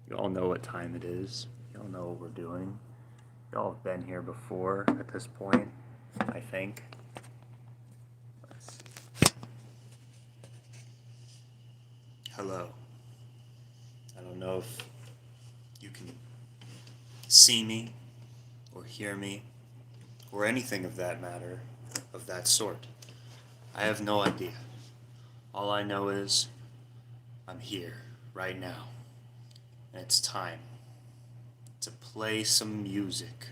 You all know what time it is. You all know what we're doing. You all have been here before at this point, I think. Let's see. Hello. I don't know if you can see me or hear me or anything of that matter, of that sort. I have no idea. All I know is I'm here right now, and it's time to play some music.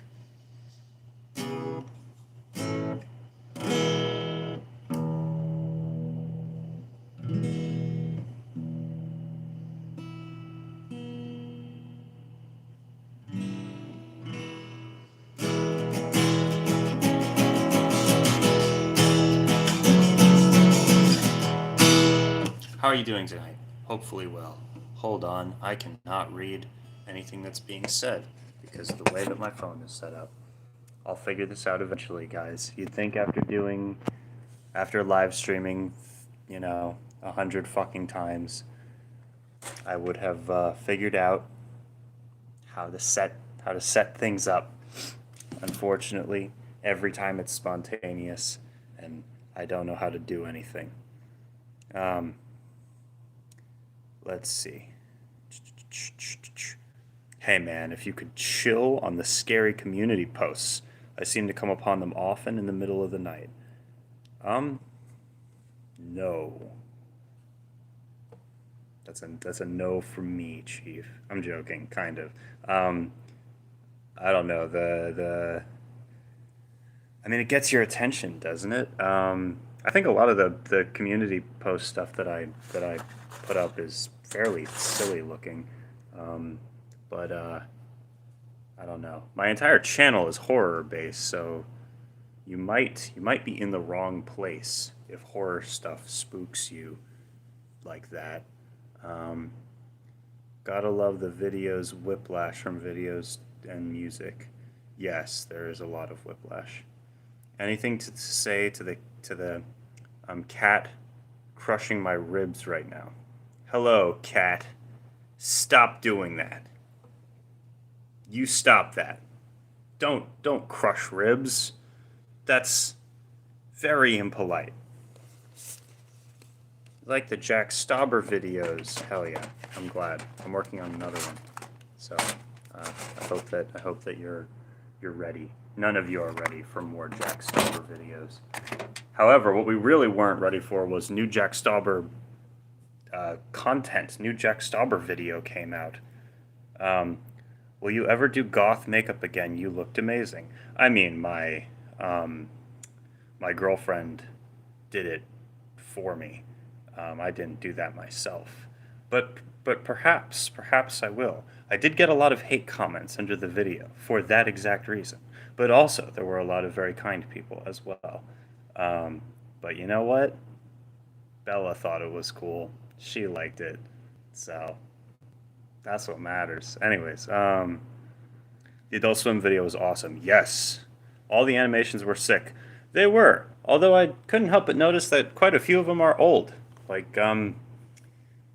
How are you doing tonight? Hopefully well. Hold on, I cannot read anything that's being said because of the way that my phone is set up. I'll figure this out eventually, guys. You'd think after live streaming, 100 fucking times, I would have figured out how to set things up. Unfortunately, every time it's spontaneous, and I don't know how to do anything. Um, let's see. Hey man, if you could chill on the scary community posts. I seem to come upon them often in the middle of the night. Um, no. That's a no from me, Chief. I'm joking, kind of. Um, I don't know. I mean, it gets your attention, doesn't it? I think a lot of the community post stuff that I put up is fairly silly looking, um, but I don't know. My entire channel is horror based, so you might be in the wrong place if horror stuff spooks you like that. Um, Gotta love the videos whiplash from videos and music. Yes, there is a lot of whiplash. Anything to say to the cat crushing my ribs right now? Hello, cat. Stop doing that. You stop that. Don't crush ribs. That's very impolite. Like the Jack Stauber videos. Hell yeah. I'm glad. I'm working on another one. So I hope that you're ready. None of you are ready for more Jack Stauber videos. However, what we really weren't ready for was new Jack Stauber content. New Jack Stauber video came out. Um, will you ever do goth makeup again? You looked amazing. I mean, um, my girlfriend did it for me. I didn't do that myself, but perhaps I will. I did get a lot of hate comments under the video for that exact reason, but also there were a lot of very kind people as well. Um, but you know what? Bella thought it was cool. She liked it, so that's what matters. Anyways, the Adult Swim video was awesome. Yes, all the animations were sick. They were, although I couldn't help but notice that quite a few of them are old. Like the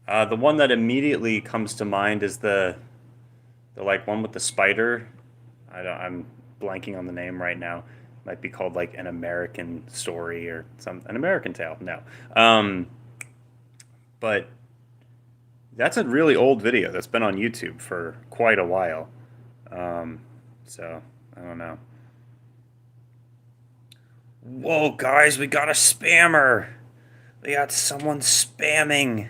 one that immediately comes to mind is the like one with the spider. I'm blanking on the name right now. Might be called like an American story or an American tale. No, but that's a really old video that's been on YouTube for quite a while. Um, so I don't know. Whoa, guys, we got a spammer. We got someone spamming.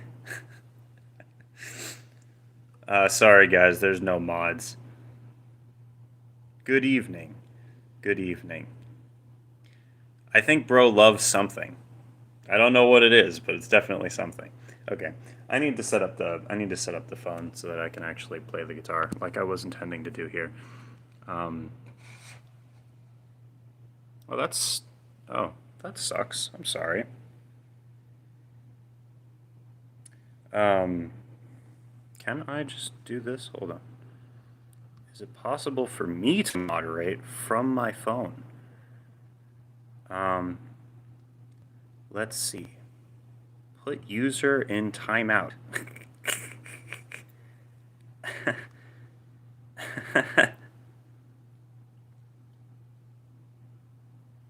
Sorry, guys, there's no mods. Good evening. Good evening. I think bro loves something. I don't know what it is, but it's definitely something. Okay. I need to set up the phone so that I can actually play the guitar like I was intending to do here. Um, well, oh, that sucks. I'm sorry. Um, can I just do this? Hold on. Is it possible for me to moderate from my phone? Um, let's see. Put user in timeout.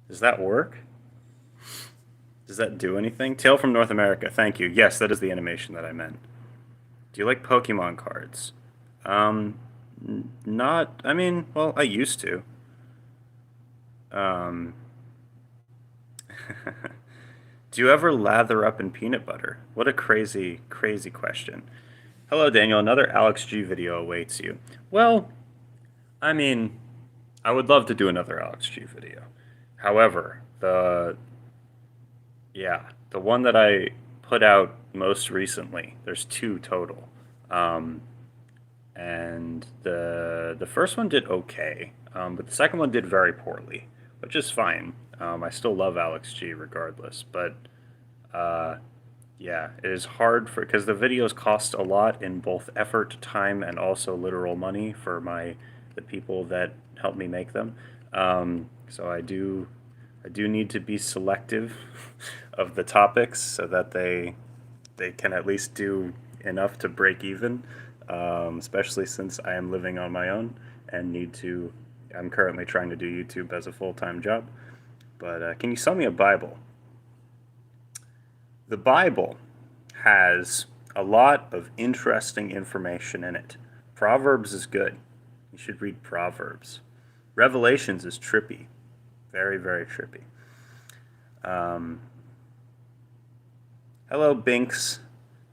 Does that work? Does that do anything? Tale from North America. Thank you. Yes, that is the animation that I meant. Do you like Pokemon cards? Not. I mean, well, I used to. Um, do you ever lather up in peanut butter? What a crazy, crazy question. Hello, Daniel. Another Alex G video awaits you. Well, I mean, I would love to do another Alex G video. However, the one that I put out most recently, there's two total. Um, and the first one did okay, but the second one did very poorly, which is fine. I still love Alex G regardless, but uh, yeah, it is hard for because the videos cost a lot in both effort, time, and also literal money for the people that help me make them. So I do need to be selective of the topics so that they can at least do enough to break even. Especially since I am living on my own and I'm currently trying to do YouTube as a full-time job. But can you sell me a Bible? The Bible has a lot of interesting information in it. Proverbs is good. You should read Proverbs. Revelations is trippy. Very, very trippy. Hello, Binks.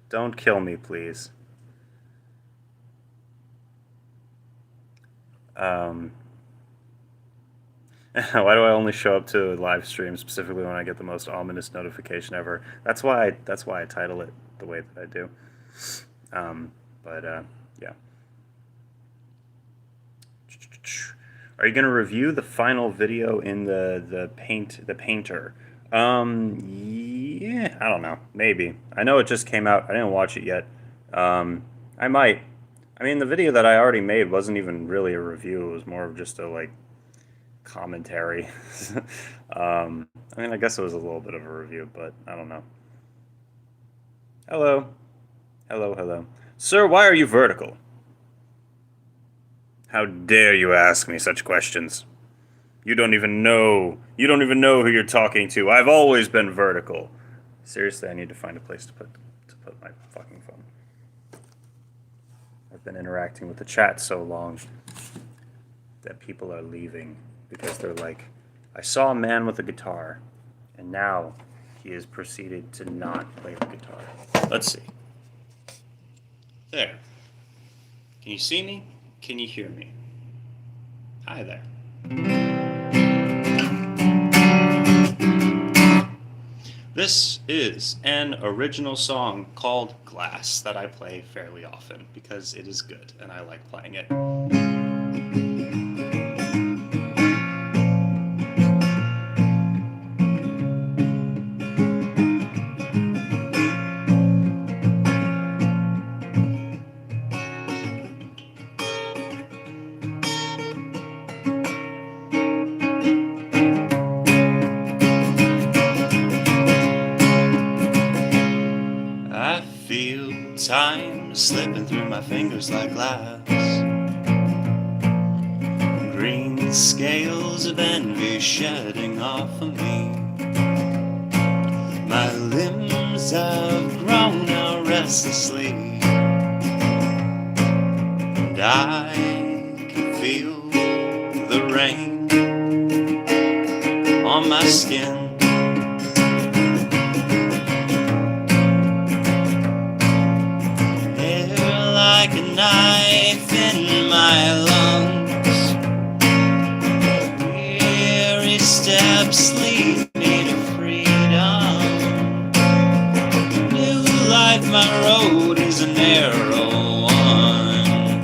Don't kill me, please. Um, why do I only show up to live streams specifically when I get the most ominous notification ever? That's why I title it the way that I do. But yeah. Are you gonna review the final video in the painter? Yeah, I don't know. Maybe. I know it just came out. I didn't watch it yet. I might. I mean, the video that I already made wasn't even really a review. It was more of just a like commentary. I mean, I guess it was a little bit of a review, but I don't know. Hello, hello, hello, sir. Why are you vertical? How dare you ask me such questions? You don't even know. You don't even know who you're talking to. I've always been vertical. Seriously, I need to find a place to put my fucking phone. I've been interacting with the chat so long that people are leaving because they're like, I saw a man with a guitar, and now he has proceeded to not play the guitar. Let's see. There. Can you see me? Can you hear me? Hi there. This is an original song called Glass that I play fairly often because it is good and I like playing it. Time slipping through my fingers like glass. Green scales of envy shedding off of me. My limbs have grown out restlessly, and I can feel the rain on my skin. Like a knife in my lungs, weary steps lead me to freedom. New life, my road is a narrow one.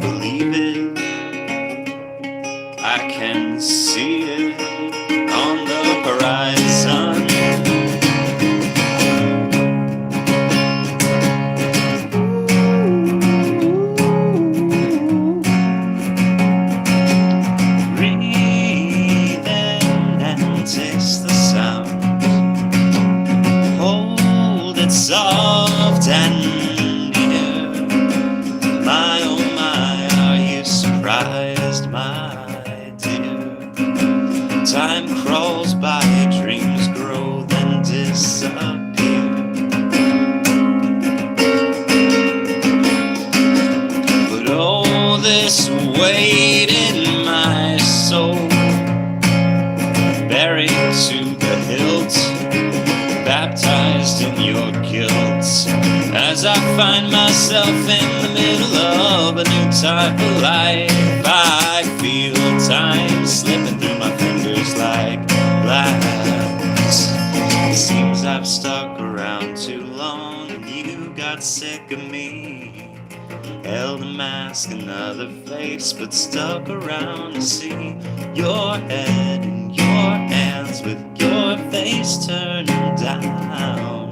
Believe it, I can see it on the horizon. this weight in my soul, buried to the hilt, baptized in your guilt. As I find myself in the middle of a new type of life, I feel time slipping through my fingers like glass. It seems I've stuck around too long, and you got sick of me. Held a mask, another face, but stuck around to see your head in your hands with your face turned down.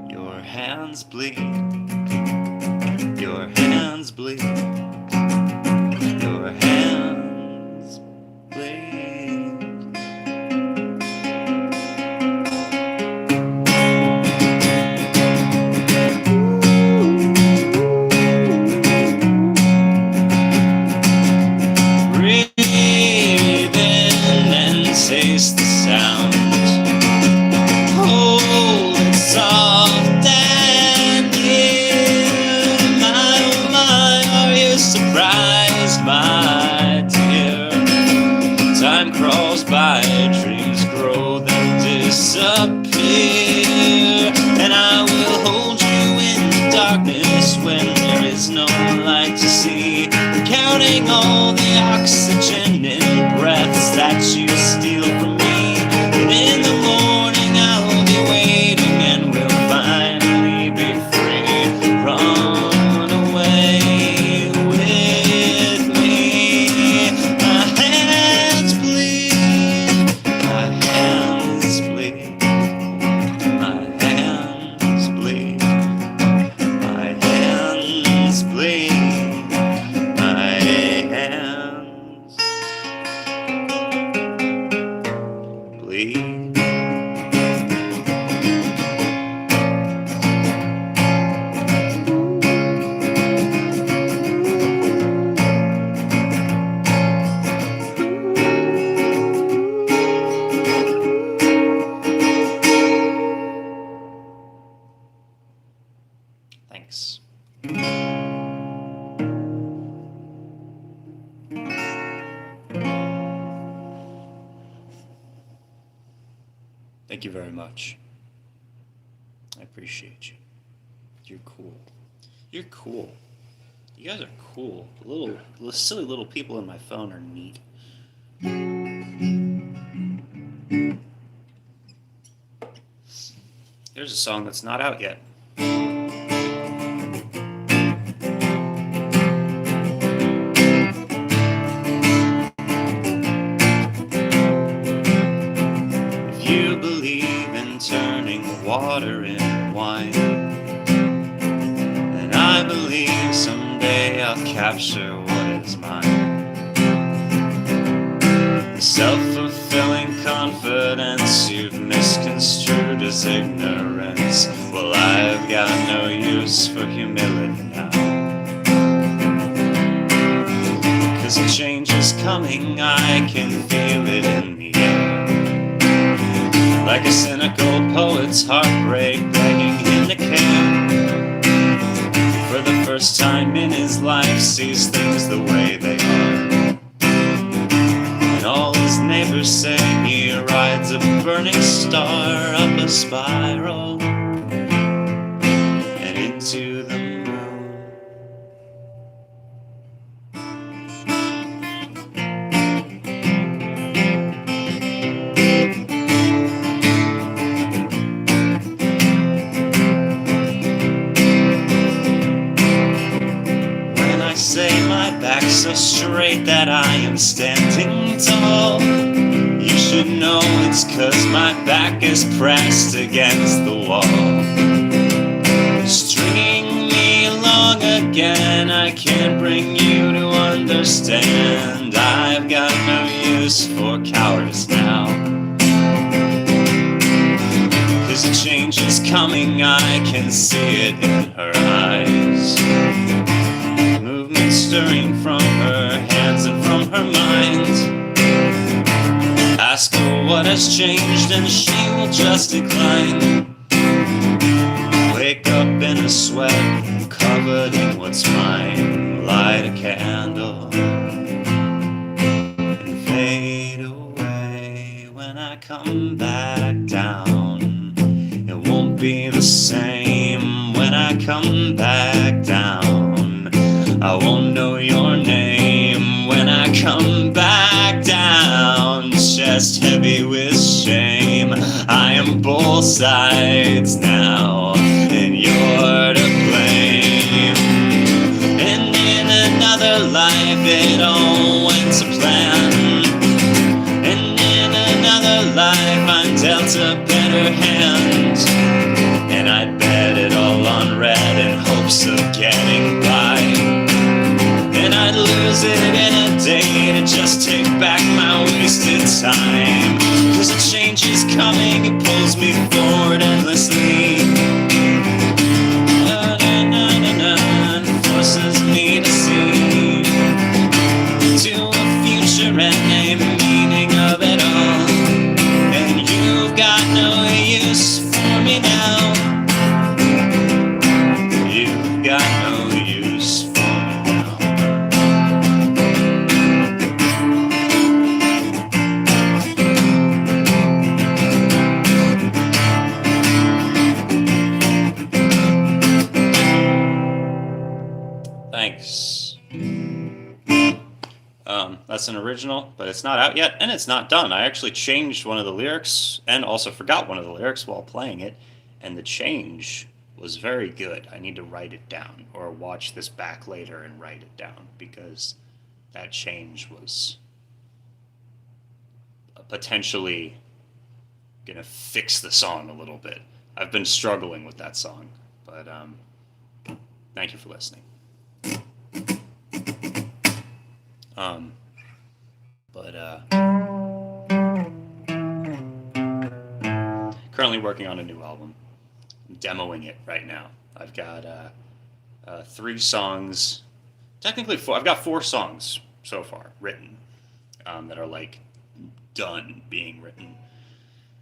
Your hands bleed, your hands bleed, your hands bleed. Taste the sound, hold it soft and near. My, oh my, are you surprised, my dear? Time crawls by, dreams grow, then disappear. And I will hold you in the darkness when there is no light to see, counting all the oxygen in breaths that you steal from me. And in the morning I'll be waiting, and we'll finally be free. Run away with me. My hands bleed, my hands bleed, my hands bleed, my hands bleed. Thanks. Thank you very much. I appreciate you. You're cool. You're cool. You guys are cool. The silly little people in my phone are neat. Here's a song that's not out yet. Water in wine, and I believe someday I'll capture what is mine. The self-fulfilling confidence you've misconstrued as ignorance. Well, I've got no use for humility now, 'cause a change is coming, I can feel it in the air. Like a cynical poet's heartbreak begging him to care. For the first time in his life sees things the way they are. And all his neighbors say he rides a burning star up a spiral and into the moon. Say my back's so straight that I am standing tall. You should know it's 'cause my back is pressed against the wall. Stringing me along again, I can't bring you to understand. I've got no use for cowardice now, 'cause a change is coming, I can see it in her eyes. Stirring from her hands and from her mind. Ask her what has changed and she will just decline. Wake up in a the sweat covered in what's mine. Light a candle and fade away. When I come back down, it won't be the same. When I come back down, I won't know your name. When I come back down, chest heavy with shame. I am both sides now, and you're to blame. And in another life it all went to plan, and in another life I'm dealt a better hand, and I'd bet it all on red in hopes of getting by, and I'd lose it in a day to just take back my wasted time. Cause a change is coming, it pulls me forward endlessly, and forces me to see to a future and a meaning of it all. And you've got no use for me now. You've got no use for me now. Thanks. That's an original, but it's not out yet, and it's not done. I actually changed one of the lyrics, and also forgot one of the lyrics while playing it, and the change was very good. I need to write it down, or watch this back later and write it down, because that change was potentially gonna fix the song a little bit. I've been struggling with that song, but thank you for listening. Currently working on a new album. I'm demoing it right now. I've got 3 songs, technically 4. I've got 4 songs so far written that are like done being written.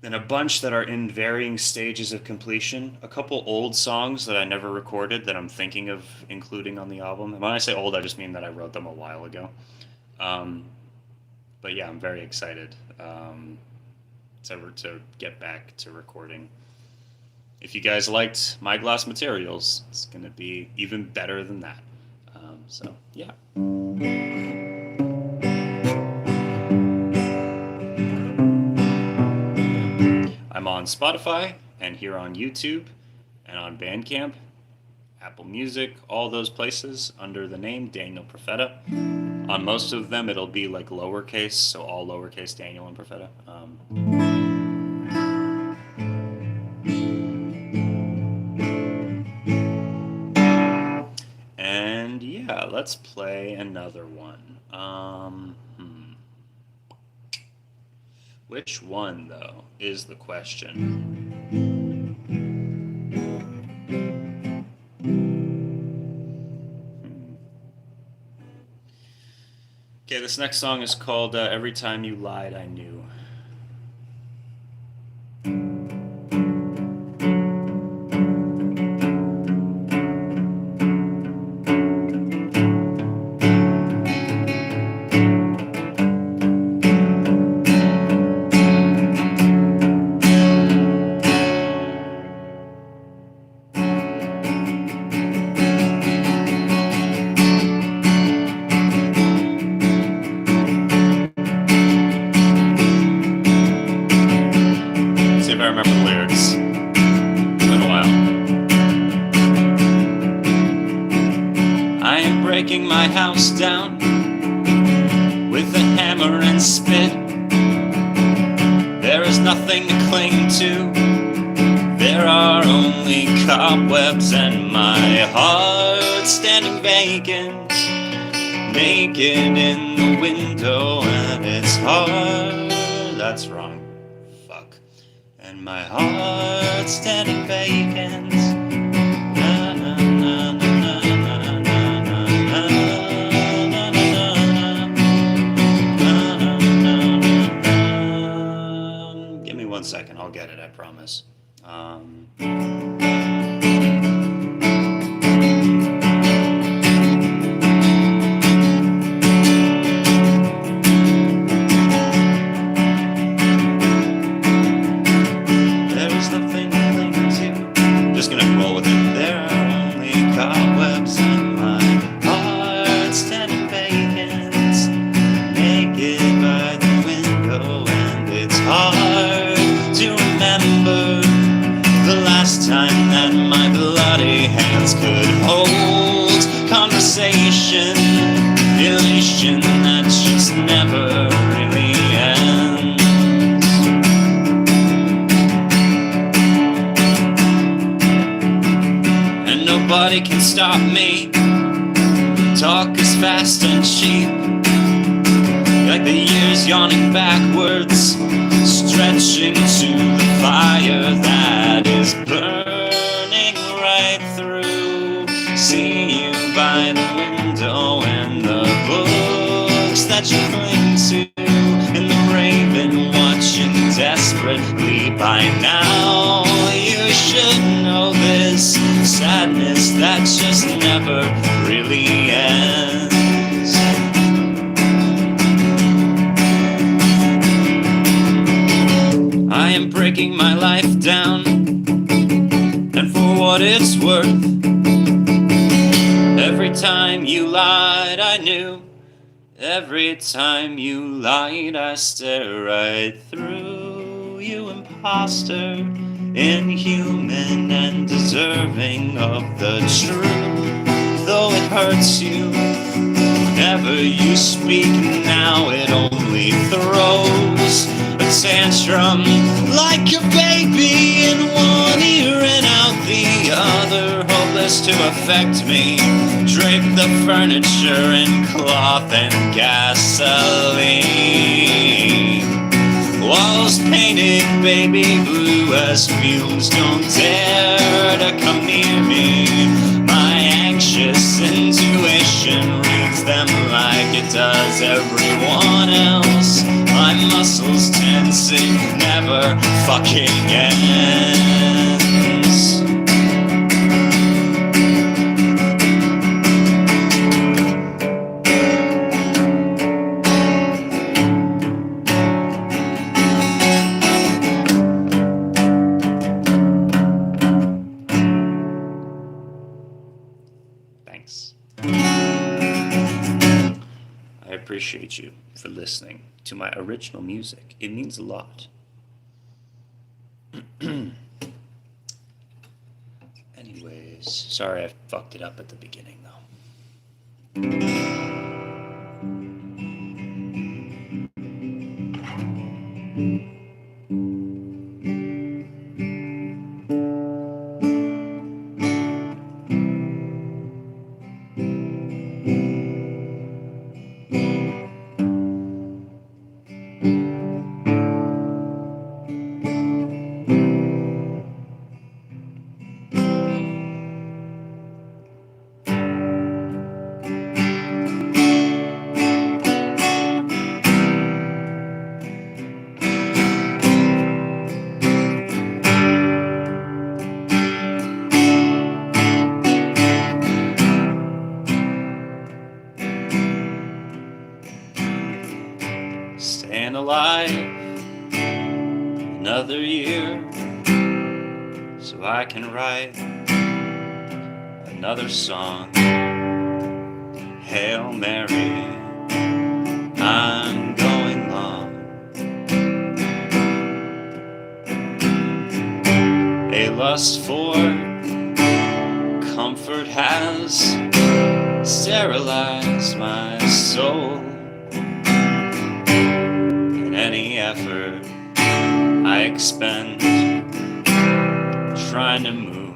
Then a bunch that are in varying stages of completion. A couple old songs that I never recorded that I'm thinking of including on the album. And when I say old, I just mean that I wrote them a while ago. But yeah, I'm very excited to get back to recording. If you guys liked My Glass Materials, it's going to be even better than that. So, yeah. I'm on Spotify and here on YouTube and on Bandcamp, Apple Music, all those places under the name Daniel Profeta. On most of them, it'll be like lowercase, so all lowercase Daniel and Profeta. And yeah, let's play another one. Which one, though, is the question? Okay, this next song is called Every Time You Lied, I Knew. My house down with a hammer and spit. There is nothing to cling to. There are only cobwebs and my heart standing vacant, naked in the window, and it's hard. That's wrong. Fuck. And my heart standing vacant. Give me 1 second, I'll get it, I promise. minds could hold conversation, elation that just never really ends. And nobody can stop me. Talk is fast and cheap, like the years yawning backwards, stretching to the fire that is burning right through. See you by the window and the books that you cling to, and the raven watching desperately. By now you should know this sadness that just never really ends. I am breaking my life down, and for what it's worth, every time you lied I knew, every time you lied I stare right through you, imposter, inhuman and deserving of the truth. Though it hurts you whenever you speak now, it only throws a tantrum like your baby in one ear and out the other, hopeless to affect me. Drape the furniture in cloth and gasoline, walls painted baby blue as fumes. Don't dare to come near me. My anxious intuition reads them like it does everyone else. My muscles tense, it never fucking ends. Thanks. I appreciate you for listening to my original music. It means a lot. Anyways, sorry I fucked it up at the beginning though. Staying alive another year so I can write another song. Hail Mary, I'm going long. A lust for comfort has sterilized my soul. Any effort I expend trying to move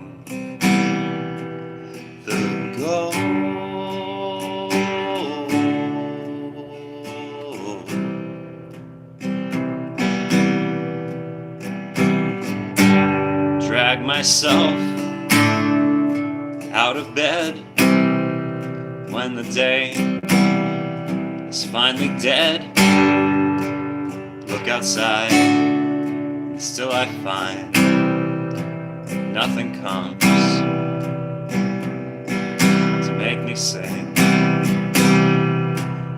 the goal. Drag myself out of bed when the day is finally dead. Look outside, and still I find nothing comes to make me sing.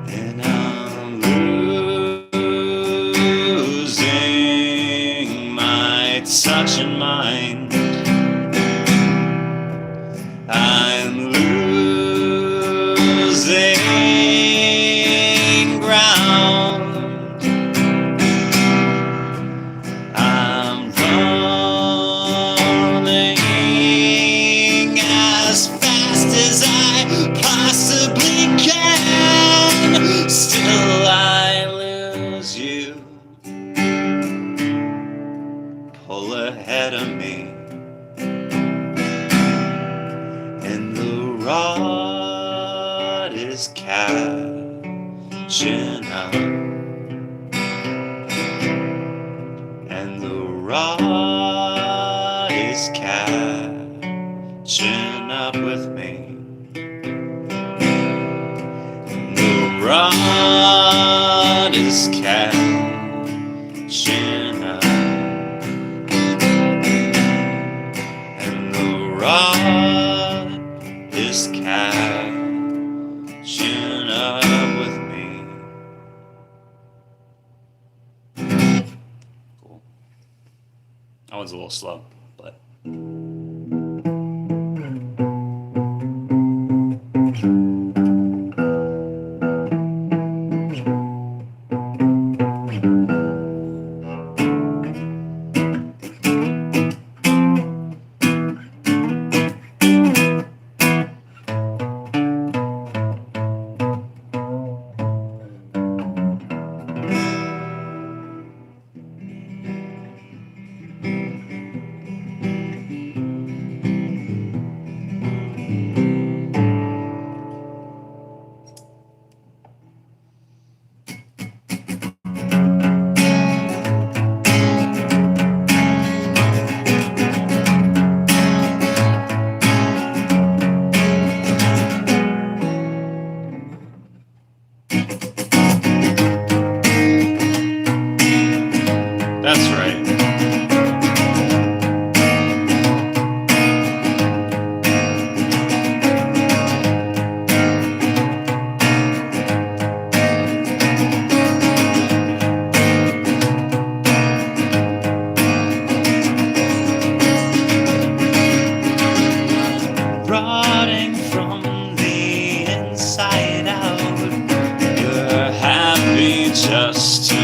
And I'm losing my touch and mind. I'm losing ground. As rod is catching up, and the rod is catching up with me. The rod is catching up, and the rod is catching up with me. Cool. That one's a little slow, but. That's right. Rotting from the inside out, you're happy just to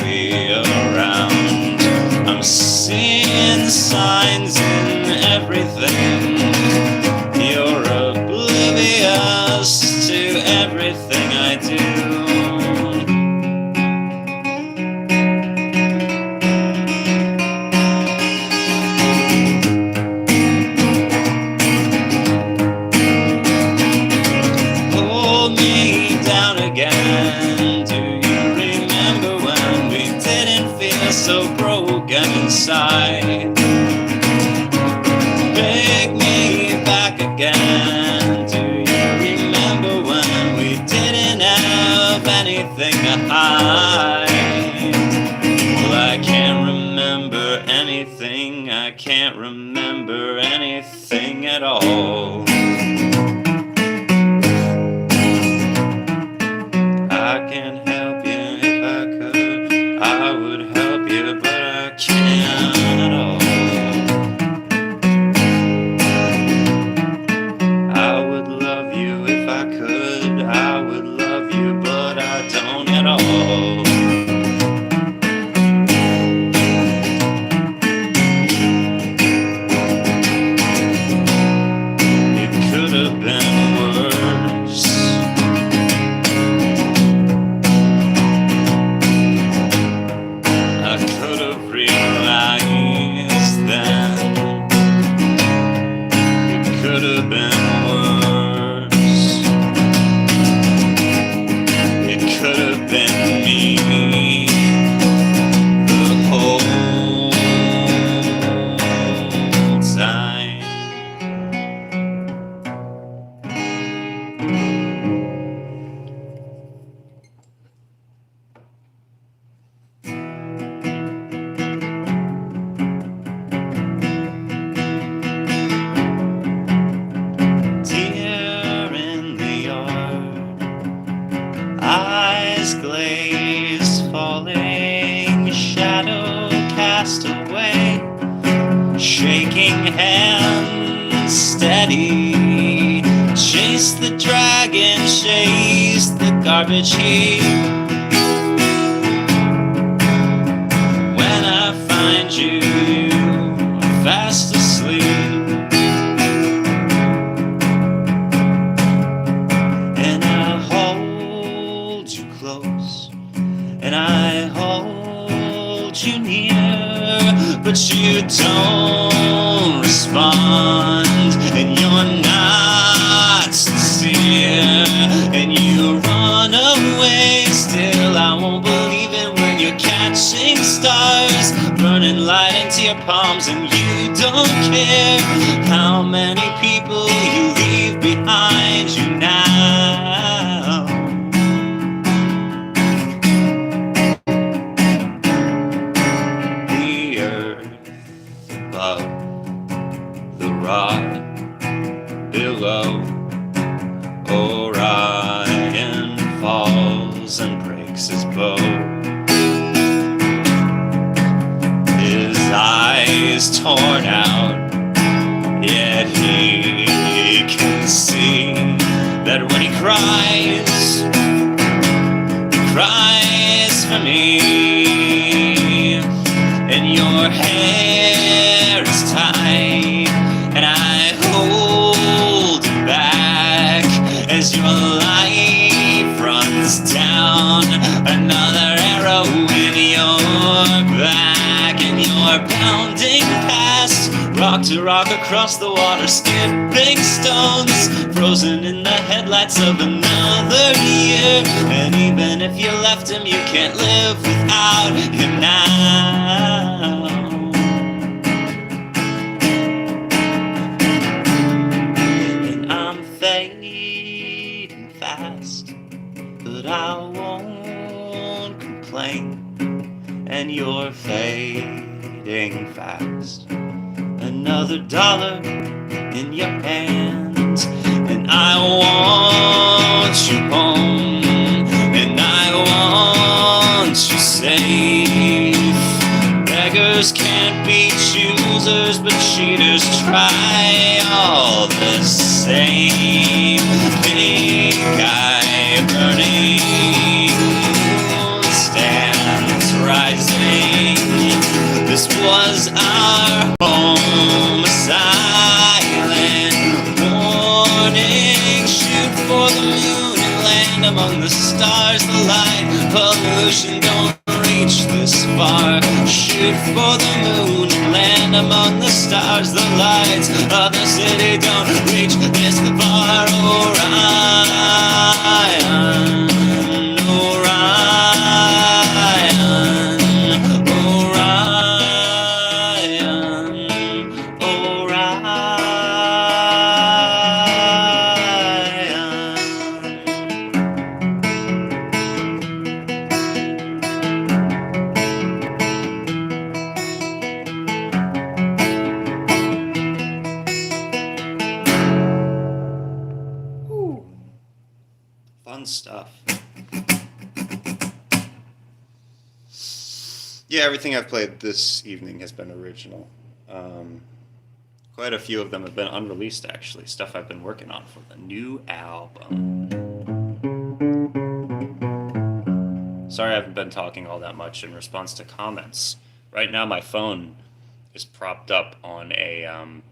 be around. I'm seeing signs in everything. You're oblivious to everything I do. Hold me down again. Do you remember when we didn't feel so broken inside? Take me back again. Do you remember when we didn't have anything to hide? Well, I can't remember anything. I can't remember anything at all. I can help you if I could. I would help you, but I can't at all. I would love you if I could. I would love you, but I don't at all. It could have been worse. I could have realized then it could have been worse. It could have been me the whole time. Deer in the yard, eyes glazed, falling, shadow cast away, shaking hands steady. Chase the dragon, chase the garbage heap. When I find you fast asleep, and I hold you close, and I hold you near, but you don't respond, and you're not don't care how many people you leave behind you now. The earth above, the rod below, Orion falls and breaks his bow. His eyes torn out, yet he can see that when he cries for me. And your hair is tight, and I hold it back as your life runs down. Another arrow in your back, and you're pounding past rock to rock across the water, skipping stones, frozen in the headlights of another year. And even if you left him, you can't live without him now. And I'm fading fast, but I won't complain. And you're fading fast, another dollar in your hand. And I want you home, and I want you safe. Beggars can't be choosers, but cheaters try all the same. Big guy burning, stands rising. This was our home, a silent warning. Shoot for the moon and land among the stars. The light pollution don't reach this far. Shoot for the moon and land among the stars. The lights of the city don't reach this far. Orion, Orion, Orion, Orion. Fun stuff. Yeah, everything I've played this evening has been original. Quite a few of them have been unreleased, actually. Stuff I've been working on for the new album. Sorry I haven't been talking all that much in response to comments. Right now my phone is propped up on a, on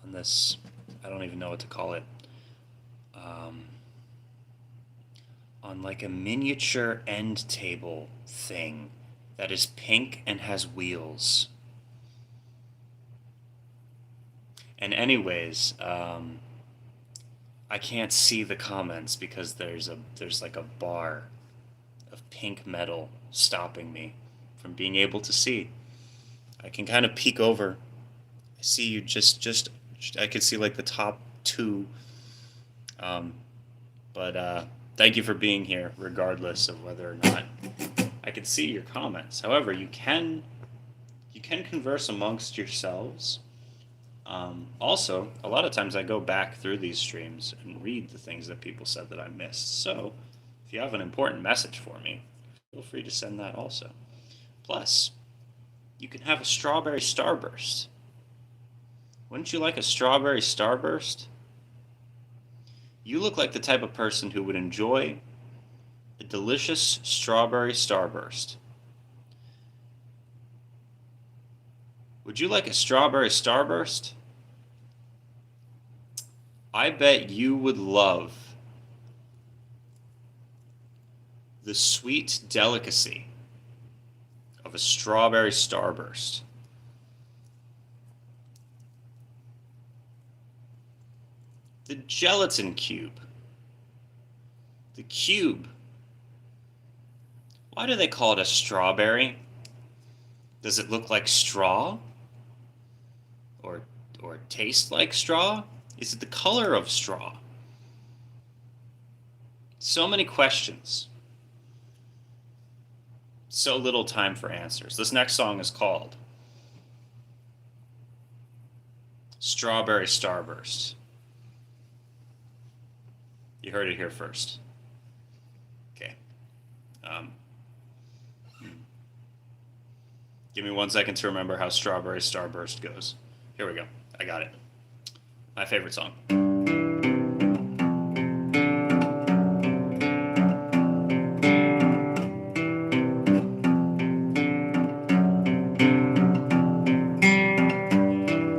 this, I don't even know what to call it, on like a miniature end table thing that is pink and has wheels. And anyways, I can't see the comments because there's like a bar of pink metal stopping me from being able to see. I can kind of peek over. I see you just I could see like the top two. But thank you for being here, regardless of whether or not I can see your comments. However, you can converse amongst yourselves. Also, a lot of times I go back through these streams and read the things that people said that I missed. So, if you have an important message for me, feel free to send that also. Plus, you can have a strawberry starburst. Wouldn't you like a strawberry starburst? You look like the type of person who would enjoy a delicious strawberry starburst. Would you like a strawberry starburst? I bet you would love the sweet delicacy of a strawberry starburst. The gelatin cube. The cube. Why do they call it a strawberry? Does it look like straw? taste like straw? Is it the color of straw? So many questions. So little time for answers. This next song is called Strawberry Starburst. You heard it here first. Okay. Give me 1 second to remember how Strawberry Starburst goes. Here we go. I got it. My favorite song.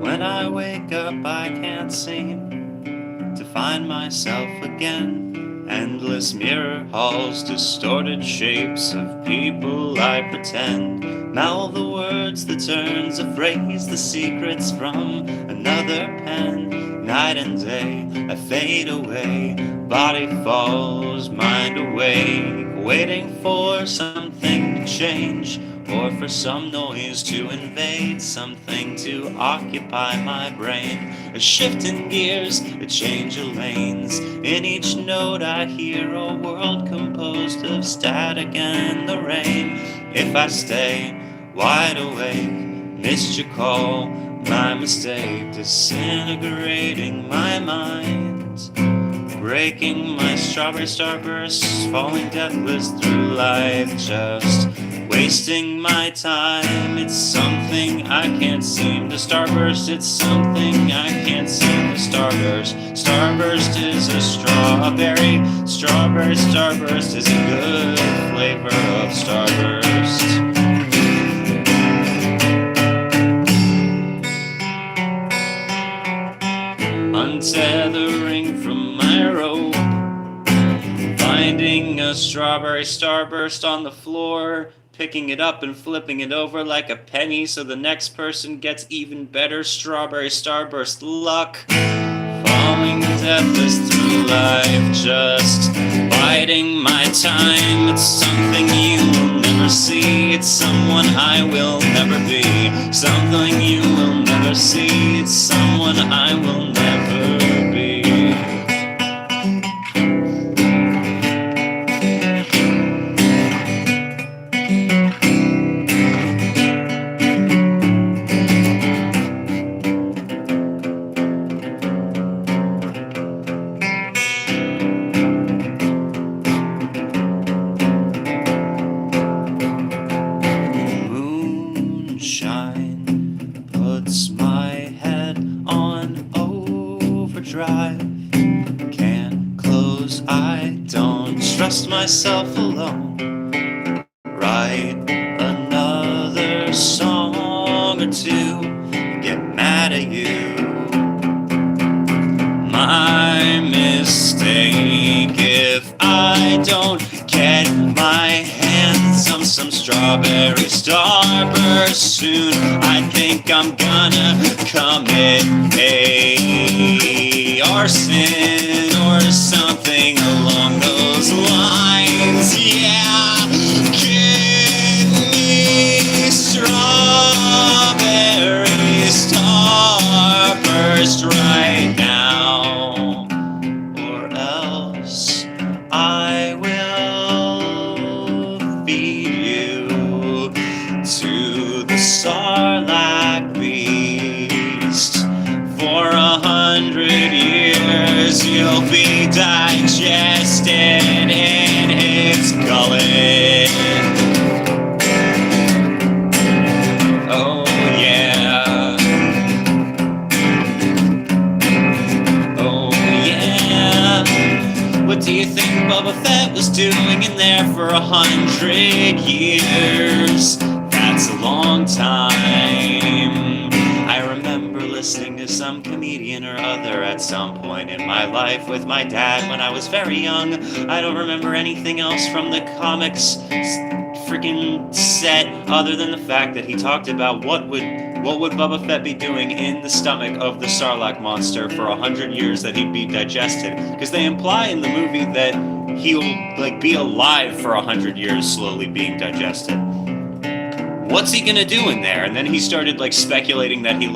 When I wake up, I can't seem to find myself again. Endless mirror halls, distorted shapes of people I pretend. Mouth the words, the turns of phrase, the secrets from another pen. Night and day, I fade away. Body falls, mind awake, waiting for something to change, or for some noise to invade, something to occupy my brain. A shift in gears, a change of lanes. In each note I hear a world composed of static and the rain. If I stay wide awake, missed your call, my mistake, disintegrating my mind, breaking my strawberry starbursts, falling deathless through life, just wasting my time. It's something I can't seem to starburst. It's something I can't seem to starburst. Starburst is a strawberry. Strawberry starburst is a good flavor of starburst. Untethering from my rope, finding a strawberry starburst on the floor, picking it up and flipping it over like a penny so the next person gets even better strawberry starburst luck. Falling deathless through life, just biding my time. It's something you will never see. It's someone I will never be. Something you will never see. It's someone I will never be. Moonshine puts my head on overdrive. Can't close, I don't trust myself alone. Write another song or two, get mad at you. My mistake if I don't get my hands on some strawberry starburst soon. I think I'm gonna commit a arson or something along those lines. Yeah, give me strawberry starburst right now, or else I will feed you to the sarlacc beast. For 100 years you'll be digested in its gullet. Oh yeah. Oh yeah. What do you think Boba Fett was doing in there for 100 years? That's a long time. I remember listening to some comedian or other at some point in my life with my dad when I was very young. I don't remember anything else from the comics freaking set other than the fact that he talked about what would Boba Fett be doing in the stomach of the Sarlacc monster for 100 years that he'd be digested. Because they imply in the movie that he'll be alive for 100 years slowly being digested. What's he gonna do in there? And then he started speculating that he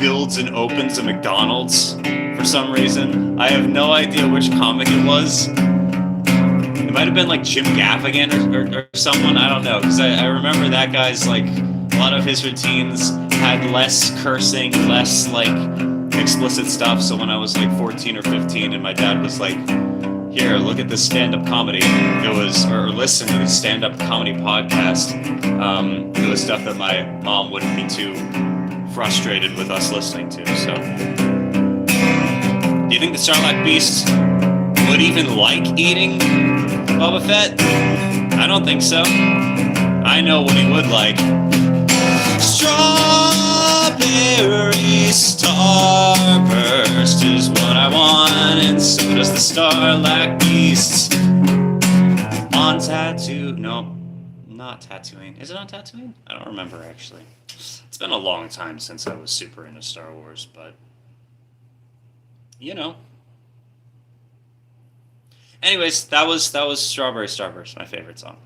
builds and opens a McDonald's for some reason. I have no idea which comic it was. It might have been like Jim Gaffigan or someone, I don't know, because I remember that guy's, like, a lot of his routines had less cursing, less, like, explicit stuff. So when I was like 14 or 15 and my dad was like, here, look at this stand-up comedy, or listen to this stand-up comedy podcast, it was stuff that my mom wouldn't be too frustrated with us listening to. So do you think the Sarlacc beast would even like eating Boba Fett? I don't think so. I know what he would like. Strawberry starburst is what I want, and so does the Sarlacc beast. On Tatooine? No, not Tatooine. Is it on Tatooine? I don't remember, actually. It's been a long time since I was super into Star Wars, but you know. Anyways, that was Strawberry Starburst, my favorite song.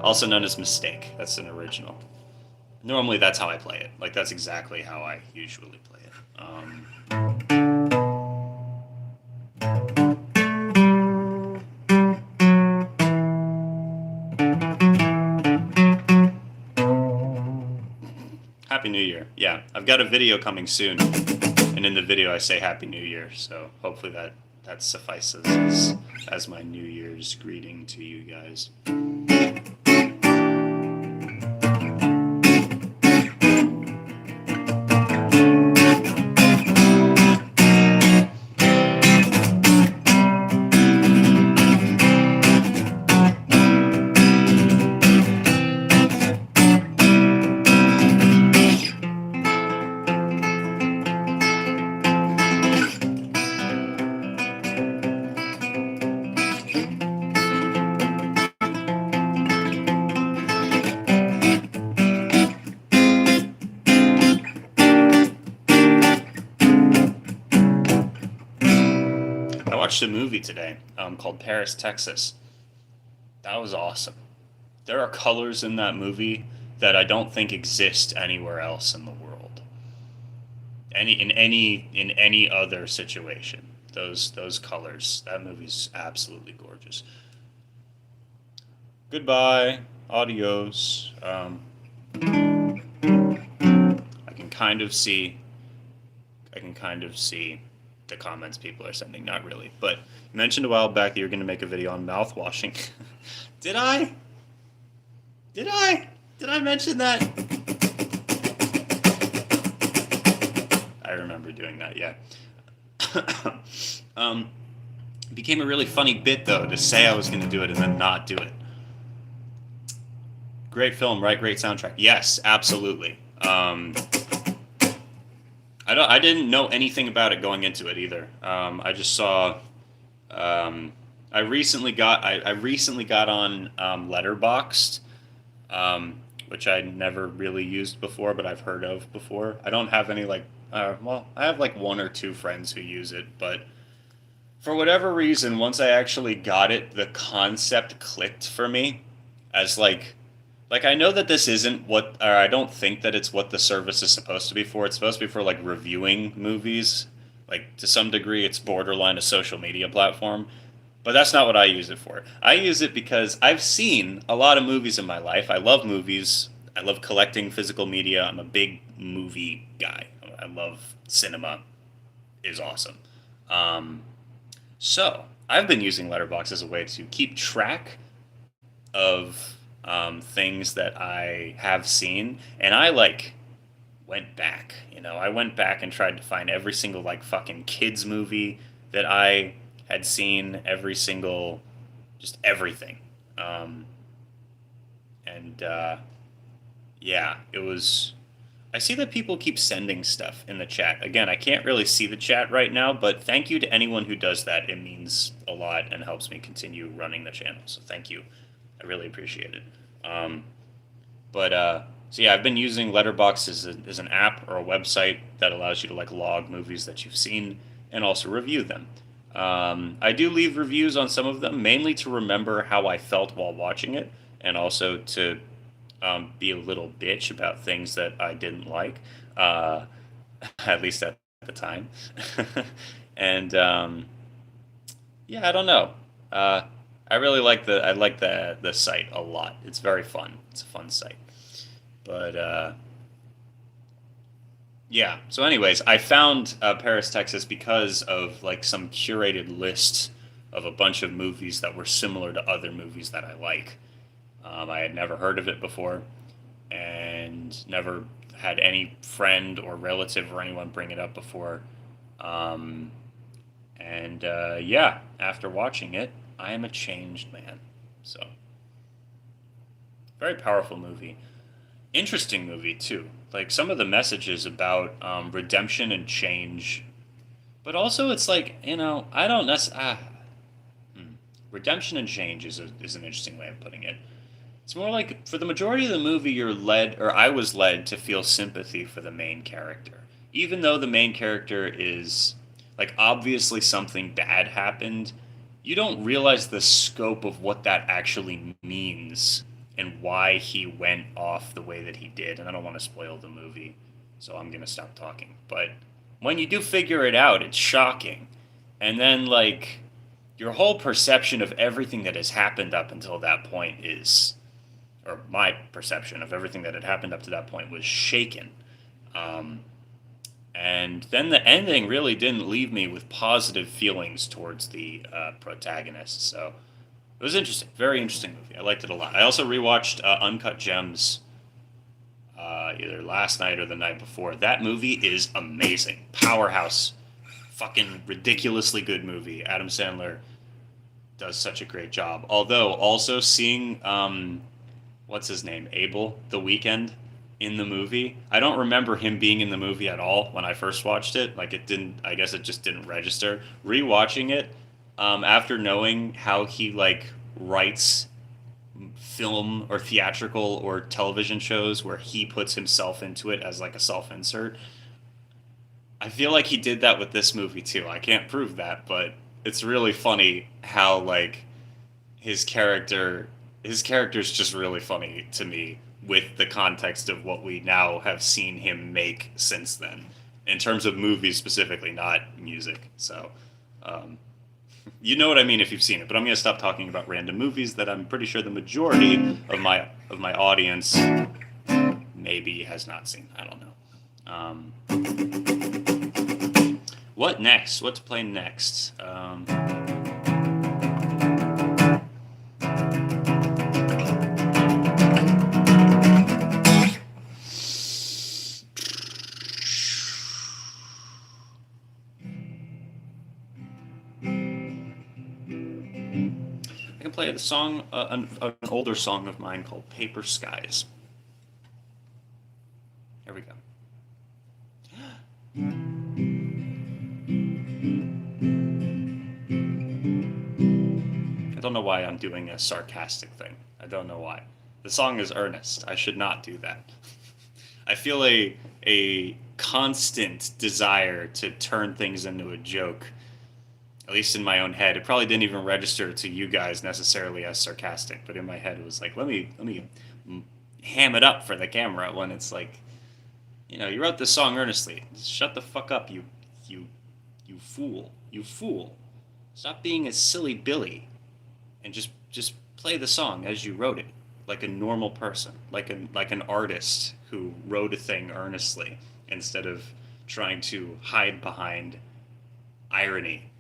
Also known as Mistake. That's an original. Normally that's how I play it. Like, that's exactly how I usually play it. Happy New Year. Yeah, I've got a video coming soon. And in the video I say Happy New Year. So hopefully that suffices as my New Year's greeting to you guys. I watched a movie today called Paris, Texas. That was awesome. There are colors in that movie that I don't think exist anywhere else in the world. In any other situation, those colors. That movie's absolutely gorgeous. Goodbye, adios. I can kind of see the comments people are sending. Not really, but you mentioned a while back that you were going to make a video on mouth washing. Did I mention that? I remember doing that, yeah. It became a really funny bit, though, to say I was going to do it and then not do it. Great film, right? Great soundtrack. Yes, absolutely. I didn't know anything about it going into it either. I just saw. I recently got on Letterboxd, which I never really used before, but I've heard of before. I don't have any I have like one or two friends who use it, but for whatever reason, once I actually got it, the concept clicked for me as like I know that this isn't or I don't think that it's what the service is supposed to be for. It's supposed to be for like reviewing movies. Like, to some degree, it's borderline a social media platform. But that's not what I use it for. I use it because I've seen a lot of movies in my life. I love movies. I love collecting physical media. I'm a big movie guy. I love cinema. It's awesome. So I've been using Letterboxd as a way to keep track of things that I have seen, and I went back. I went back and tried to find every single fucking kids movie that I had seen, every single, just everything. Yeah, it was. I see that people keep sending stuff in the chat. Again, I can't really see the chat right now, but thank you to anyone who does that. It means a lot and helps me continue running the channel. So thank you. I really appreciate it. So yeah, I've been using Letterboxd as an app or a website that allows you to log movies that you've seen and also review them. I do leave reviews on some of them, mainly to remember how I felt while watching it, and also to be a little bitch about things that I didn't like. uh, at least at the time. And yeah, I don't know. Uh, I really like the site a lot. It's very fun. It's a fun site. But yeah. So, anyways, I found Paris, Texas because of like some curated list of a bunch of movies that were similar to other movies that I like. I had never heard of it before, and never had any friend or relative or anyone bring it up before. Um, and yeah, after watching it, I am a changed man. So, very powerful movie. Interesting movie, too. Like, some of the messages about redemption and change. But also, it's like, I don't necessarily. Redemption and change is an interesting way of putting it. It's more like, for the majority of the movie, you're led, or I was led, to feel sympathy for the main character. Even though the main character is, like, obviously something bad happened, you don't realize the scope of what that actually means and why he went off the way that he did. And I don't want to spoil the movie, so I'm going to stop talking. But when you do figure it out, it's shocking. And then, like, your whole perception of everything that has happened up until that point is, or my perception of everything that had happened up to that point was shaken. Um, and then the ending really didn't leave me with positive feelings towards the protagonist. So it was interesting, very interesting movie. I liked it a lot. I also rewatched Uncut Gems either last night or the night before. That movie is amazing, powerhouse, fucking ridiculously good movie. Adam Sandler does such a great job. Although also seeing what's his name, Abel, The Weeknd, in the movie. I don't remember him being in the movie at all when I first watched it. Like, it didn't. I guess it just didn't register. Rewatching it, after knowing how he like writes film or theatrical or television shows where he puts himself into it as like a self-insert, I feel like he did that with this movie too. I can't prove that, but it's really funny how like his character's just really funny to me with the context of what we now have seen him make since then, in terms of movies specifically, not music. So, you know what I mean if you've seen it. But I'm going to stop talking about random movies that I'm pretty sure the majority of my audience maybe has not seen. I don't know. What next? What to play next? I can play the song, an older song of mine called "Paper Skies." Here we go. I don't know why I'm doing a sarcastic thing. I don't know why. The song is earnest. I should not do that. I feel a constant desire to turn things into a joke, at least in my own head. It probably didn't even register to you guys necessarily as sarcastic, but in my head it was like, let me ham it up for the camera when it's like, you wrote this song earnestly. Shut the fuck up, you fool. You fool. Stop being a silly Billy and just play the song as you wrote it, like a normal person, like an artist who wrote a thing earnestly instead of trying to hide behind irony.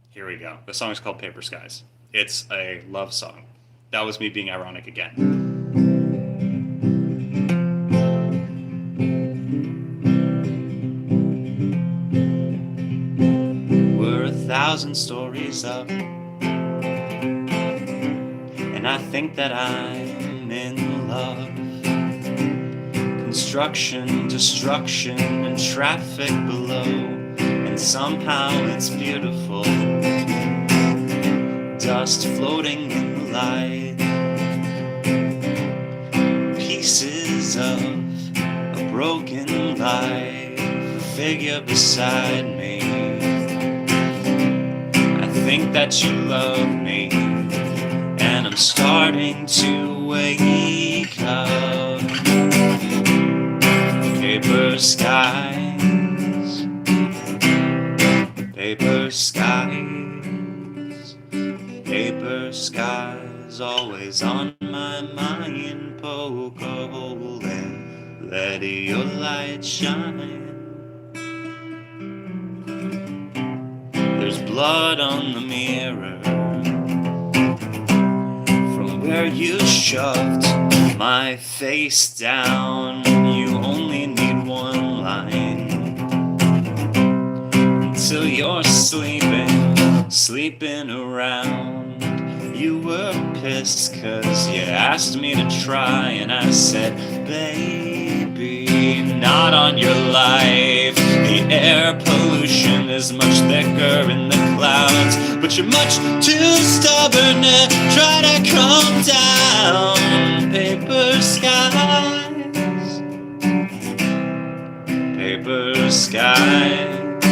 Here we go. The song is called Paper Skies. It's a love song. That was me being ironic again. We're 1,000 stories up, and I think that I'm in love. Construction, destruction, and traffic below, and somehow it's beautiful. Dust floating in the light, pieces of a broken life, a figure beside me. I think that you love me, and I'm starting to wake up. Paper paper skies, paper skies, paper skies, always on my mind. Poke a hole there, let your light shine. There's blood on the mirror from where you shoved my face down. You only need one line until you're sleeping around. You were pissed 'cause you asked me to try, and I said, baby, not on your life. The air pollution is much thicker in the clouds, but you're much too stubborn to try to calm down. Paper skies, paper skies,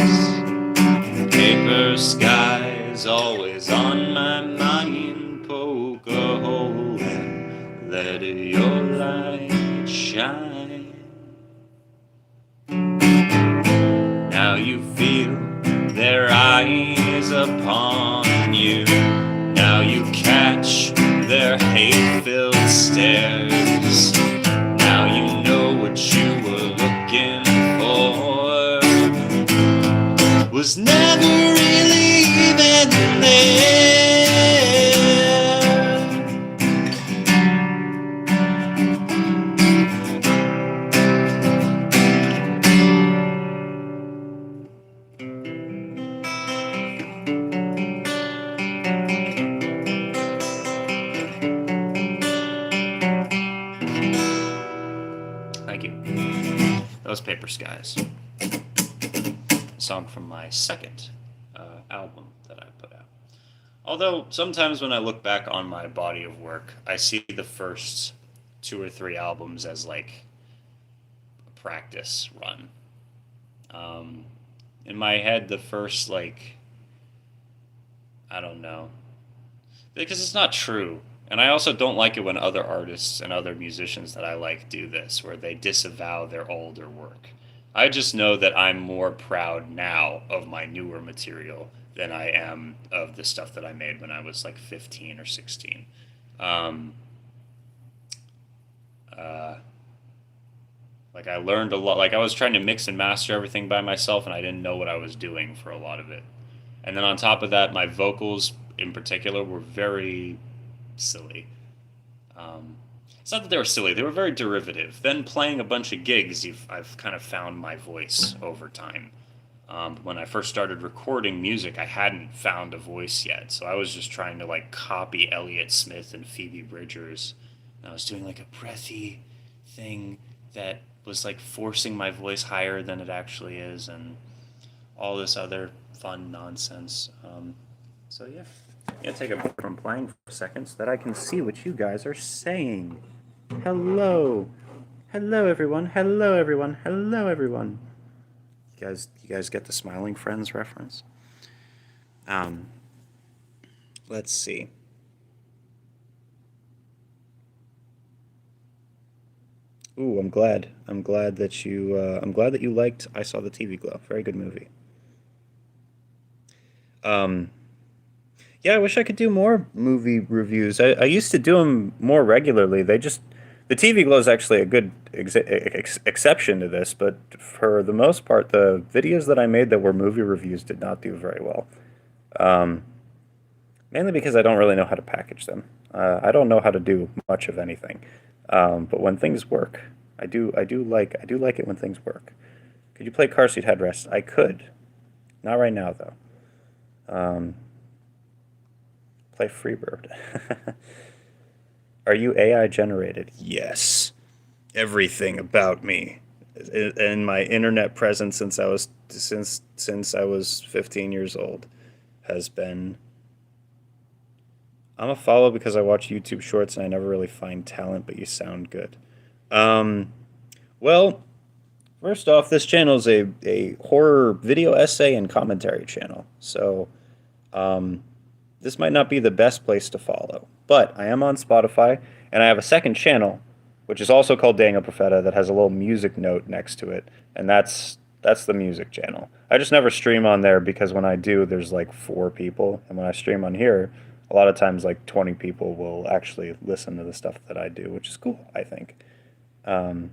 paper skies, always on my mind. Poke a hole and let your light shine. Now you feel their eyes upon you. Now you catch their hate-filled stares. Now you know what you were looking for was never really even there. Thank you. That was Paper Skies, a song from my second album that I put out. Although sometimes when I look back on my body of work, I see the first 2 or 3 albums as like a practice run. In my head, the first, like, I don't know, because it's not true. And I also don't like it when other artists and other musicians that I like do this, where they disavow their older work. I just know that I'm more proud now of my newer material than I am of the stuff that I made when I was like 15 or 16. Like I learned a lot. Like I was trying to mix and master everything by myself, and I didn't know what I was doing for a lot of it. And then on top of that, my vocals in particular were very silly. It's not that they were silly; they were very derivative. Then playing a bunch of gigs, I've kind of found my voice over time. When I first started recording music, I hadn't found a voice yet, so I was just trying to like copy Elliott Smith and Phoebe Bridgers. And I was doing like a breathy thing that was like forcing my voice higher than it actually is, and all this other fun nonsense. So yeah, I'm gonna take a break from playing for a second so that I can see what you guys are saying. Hello, hello everyone, hello everyone, hello everyone. You guys get the Smiling Friends reference? Let's see. Ooh, I'm glad. I'm glad that you liked I Saw the TV Glow. Very good movie. Um, yeah, I wish I could do more movie reviews. I used to do them more regularly. The TV Glow is actually a good exception to this, but for the most part, the videos that I made that were movie reviews did not do very well. Um, Mainly because I don't really know how to package them. I don't know how to do much of anything. But when things work, I do like it when things work. Could you play Car Seat Headrest? I could. Not right now, though. Play Freebird. Are you AI generated? Yes. Everything about me and my internet presence since I was 15 years old has been. I'm a follow because I watch YouTube Shorts and I never really find talent, but you sound good. Well, first off, this channel is a horror video essay and commentary channel, so this might not be the best place to follow. But I am on Spotify, and I have a second channel which is also called Daniel Profeta, that has a little music note next to it, and that's the music channel. I just never stream on there because when I do, there's like 4 people, and when I stream on here, a lot of times like 20 people will actually listen to the stuff that I do, which is cool, I think. Um,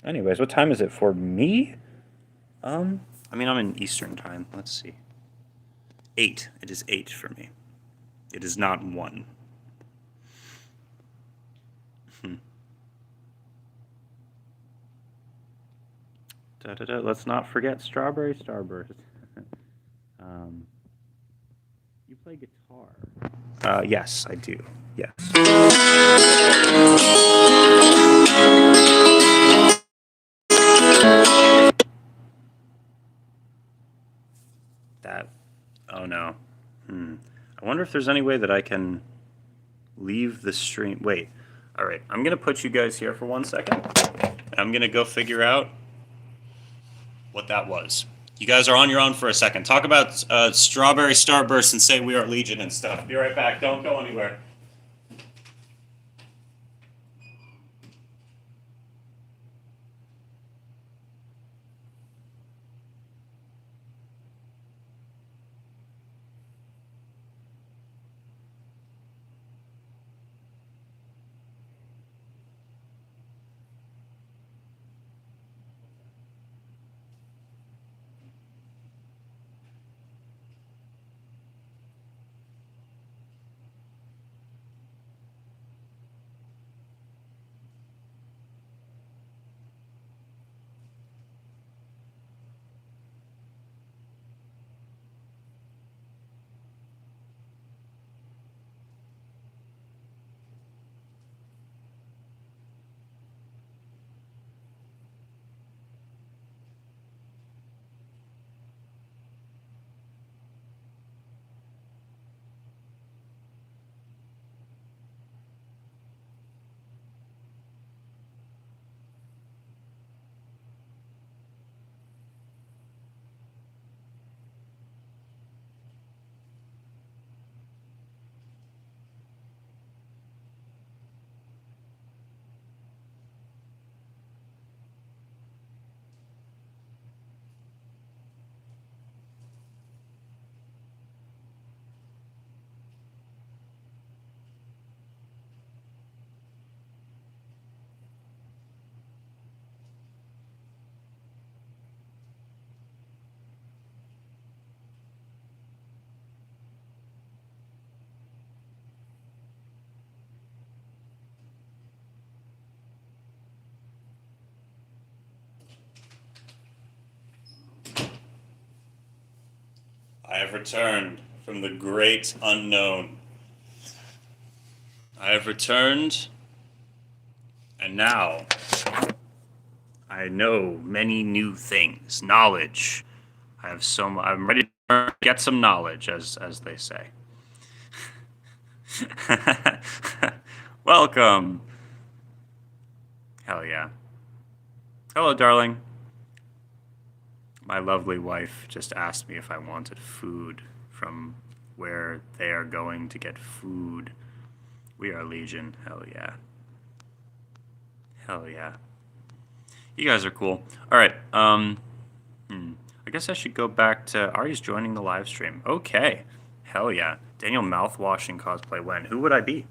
Anyways, what time is it for me? I mean, I'm in Eastern time. Let's see. 8. It is 8 for me. It is not 1. Da, da, da. Let's not forget Strawberry Starburst. You play guitar? Yes, I do. Yes. That. Oh no. I wonder if there's any way that I can leave the stream. Wait. All right. I'm gonna put you guys here for 1 second. I'm gonna go figure out what that was. You guys are on your own for a second. Talk about Strawberry Starburst and say we are Legion and stuff. Be right back. Don't go anywhere. I have returned from the great unknown. I have returned, and now I know many new things. Knowledge. I'm ready to get some knowledge, as they say. Welcome. Hell yeah. Hello, darling. My lovely wife just asked me if I wanted food from where they are going to get food. We are Legion. Hell yeah. Hell yeah. You guys are cool. All right. I guess I should go back to Ari's joining the live stream. Okay. Hell yeah. Daniel mouthwashing cosplay when? Who would I be?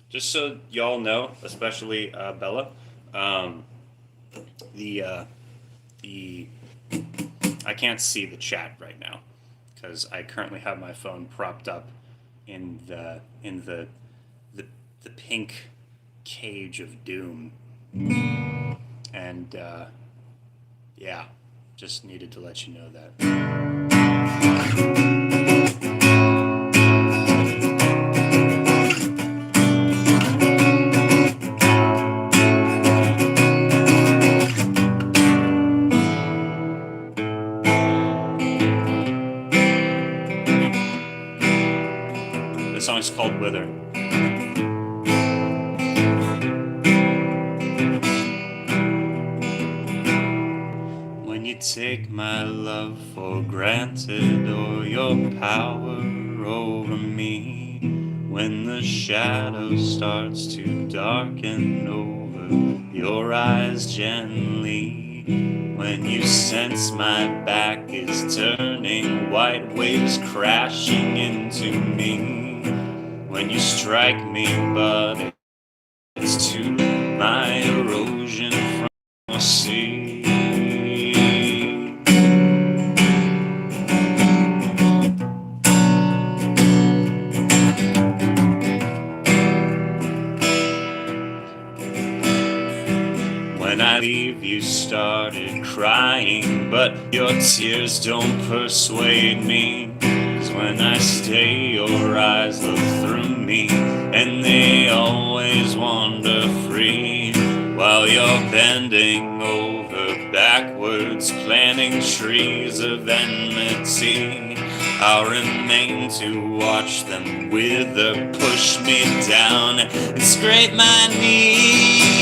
Just so y'all know, especially Bella, the I can't see the chat right now because I currently have my phone propped up in the pink cage of doom, and yeah, just needed to let you know that. This song is called Wither. When you take my love for granted or your power over me. When the shadow starts to darken over your eyes gently, when you sense my back is turning, white waves crashing into me, when you strike me but it's to my erosion from the sea. When I leave, you started crying, but your tears don't persuade me. 'Cause when I stay, your eyes look through me, and they always wander free. While you're bending over backwards, planting trees of enmity, I'll remain to watch them wither, push me down, and scrape my knees.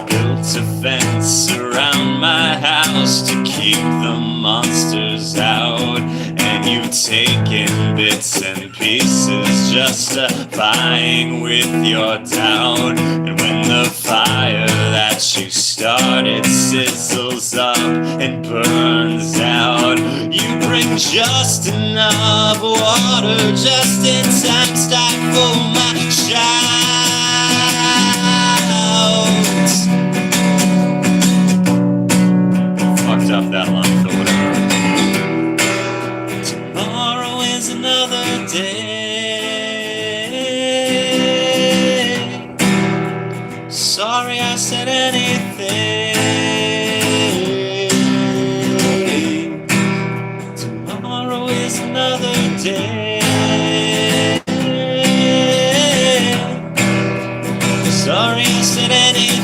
Built a fence around my house to keep the monsters out, and you've taken bits and pieces, justifying with your doubt. And when the fire that you started sizzles up and burns out, you bring just enough water, just in time, stifle my shouts. Fucked up that line, but whatever. Tomorrow is another day. Sorry I said anything. Tomorrow is another day. Sorry I said anything.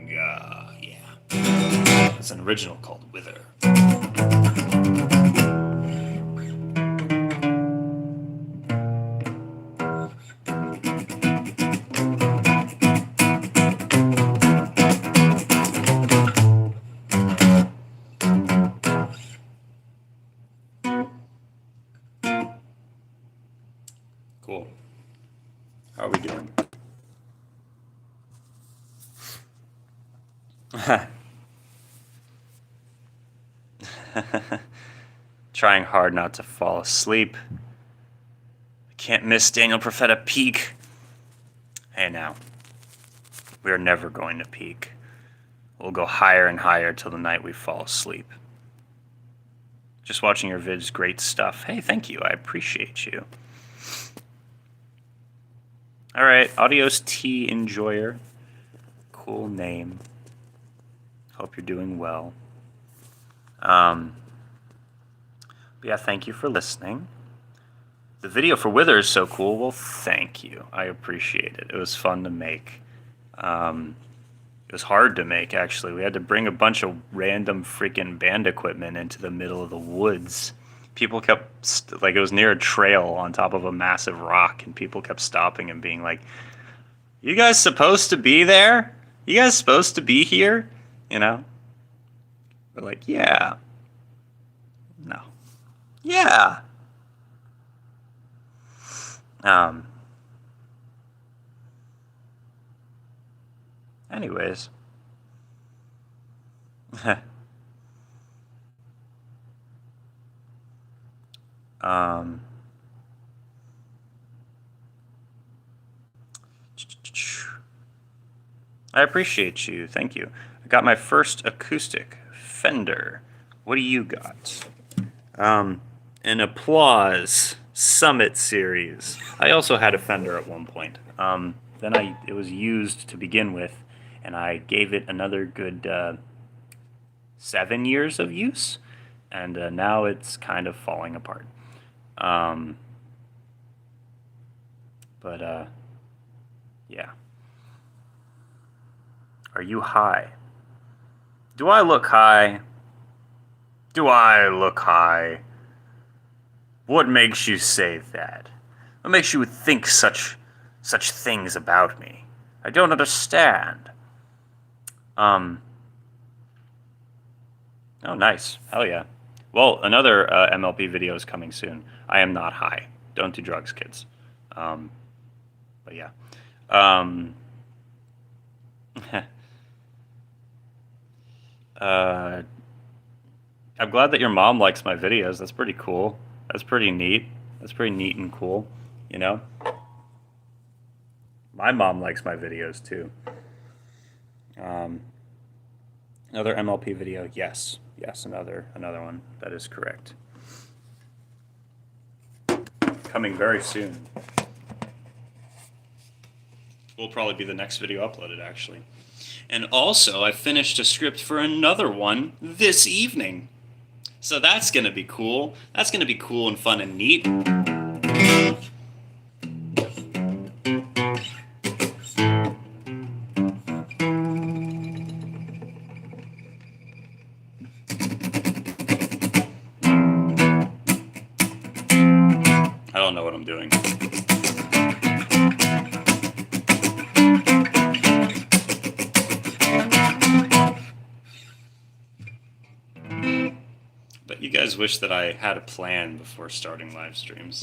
Yeah. It's an original called Wither. Cool. How are we doing? Trying hard not to fall asleep. Can't miss Daniel Profeta peak. Hey now, we are never going to peak. We'll go higher and higher till the night we fall asleep. Just watching your vids, great stuff. Hey, thank you. I appreciate you. All right, Audios Tea Enjoyer. Cool name. Hope you're doing well. But yeah, thank you for listening. The video for Wither is so cool. Well, thank you. I appreciate it. It was fun to make. It was hard to make, actually. We had to bring a bunch of random freaking band equipment into the middle of the woods. People kept, it was near a trail on top of a massive rock, and people kept stopping and being like, "You guys supposed to be there? You guys supposed to be here?" You know? We're like, "Yeah." No. Yeah. Anyways. I appreciate you. Thank you. I got my first acoustic Fender. What do you got? An Applause Summit Series. I also had a Fender at one point. Then it was used to begin with, and I gave it another good 7 years of use, and now it's kind of falling apart. Yeah. Are you high? Do I look high? Do I look high? What makes you say that? What makes you think such things about me? I don't understand. Oh, nice. Hell yeah. Well, another MLP video is coming soon. I am not high. Don't do drugs, kids. But yeah. I'm glad that your mom likes my videos. That's pretty cool. That's pretty neat. That's pretty neat and cool, you know? My mom likes my videos too. Another MLP video. Yes. Yes, another one. That is correct. Coming very soon. Will probably be the next video uploaded, actually. And also, I finished a script for another one this evening. So that's going to be cool. That's going to be cool and fun and neat. I don't know what I'm doing. But you guys wish that I had a plan before starting live streams.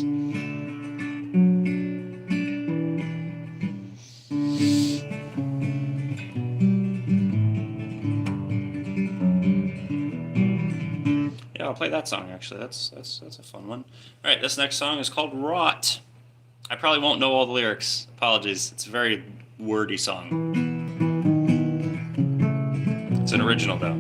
Yeah, I'll play that song actually. That's a fun one. All right, this next song is called Rot. I probably won't know all the lyrics. Apologies. It's a very wordy song. It's an original though.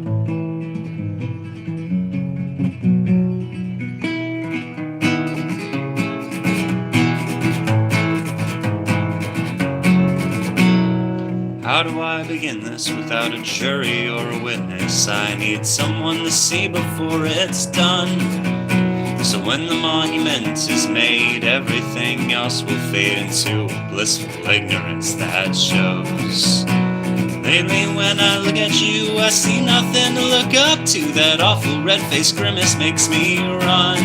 How do I begin this without a jury or a witness? I need someone to see before it's done. So when the monument is made, everything else will fade into blissful ignorance that shows. Lately when I look at you, I see nothing to look up to. That awful red-faced grimace makes me run.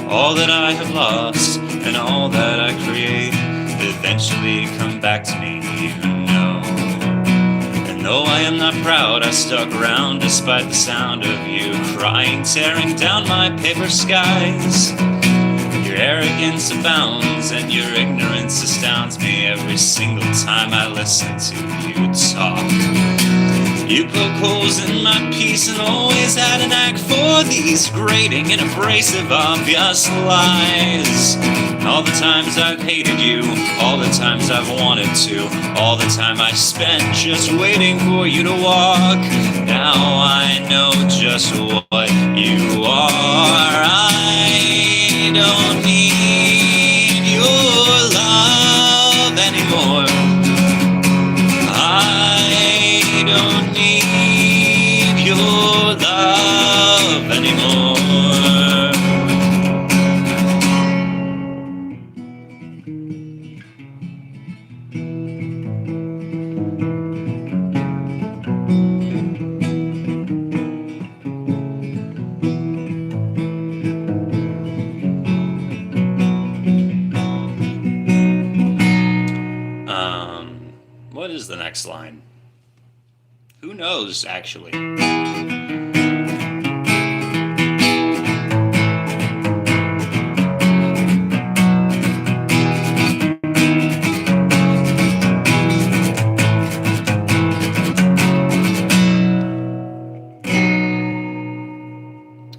All that I have lost and all that I create eventually come back to me, you know. And though I am not proud, I stuck around despite the sound of you crying, tearing down my paper skies. Your arrogance abounds and your ignorance astounds me every single time I listen to you talk. You poke holes in my peace and always had an knack for these grating and abrasive obvious lies. All the times I've hated you, all the times I've wanted to, all the time I spent just waiting for you to walk. Now I know just what you are. I don't need your love anymore. I don't need your love anymore. What is the next line? Who knows, actually?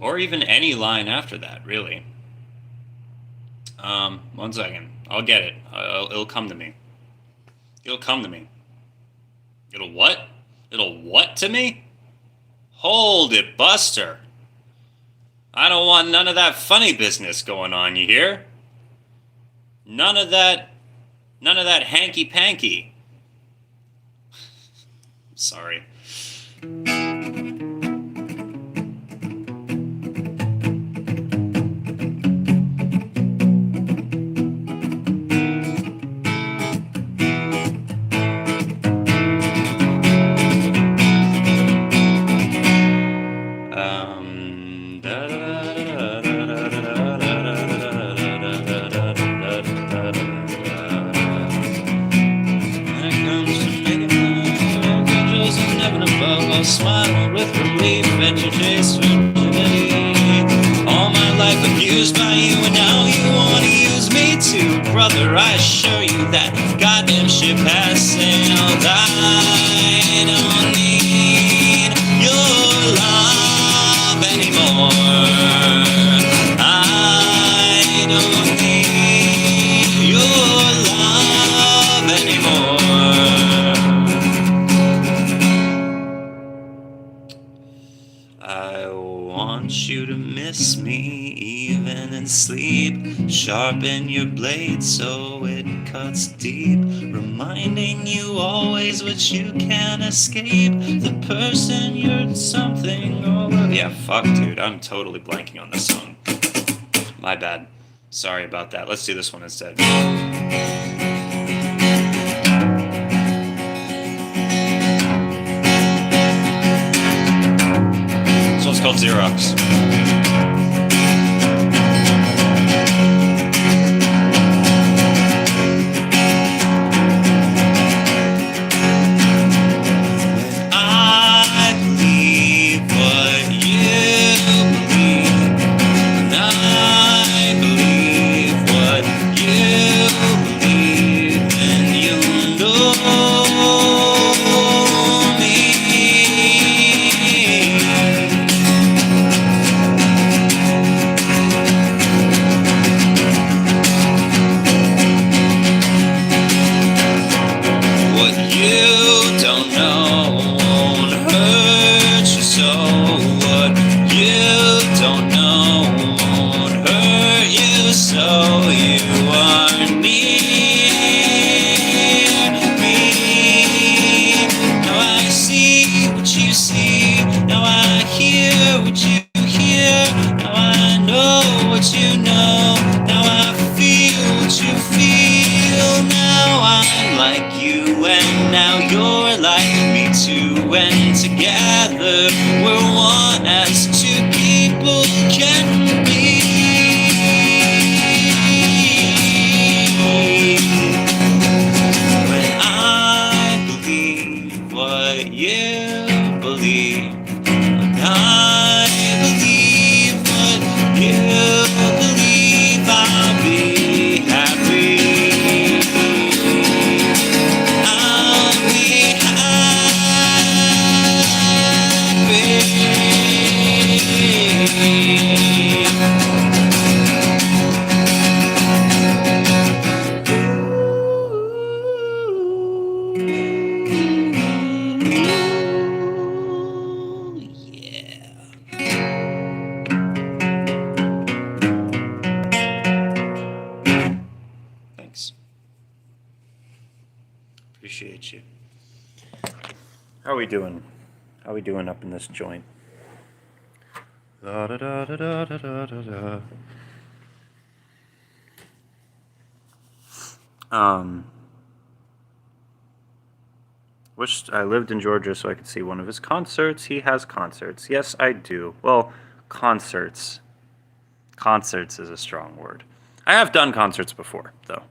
Or even any line after that, really. 1 second. I'll get it. It'll come to me. It'll come to me. It'll what? It'll what to me? Hold it, Buster. I don't want none of that funny business going on, you hear? None of that hanky-panky. Sorry. miss me even in sleep. Sharpen your blade so it cuts deep, reminding you always what you can't escape. The person you're something over. Yeah, fuck, dude. I'm totally blanking on this song. My bad. Sorry about that. Let's do this one instead. This one's called Xerox. Appreciate you. How are we doing? How are we doing up in this joint? Da da da da da da da da. Wished I lived in Georgia so I could see one of his concerts. He has concerts. Yes, I do. Well, concerts. Concerts is a strong word. I have done concerts before, though.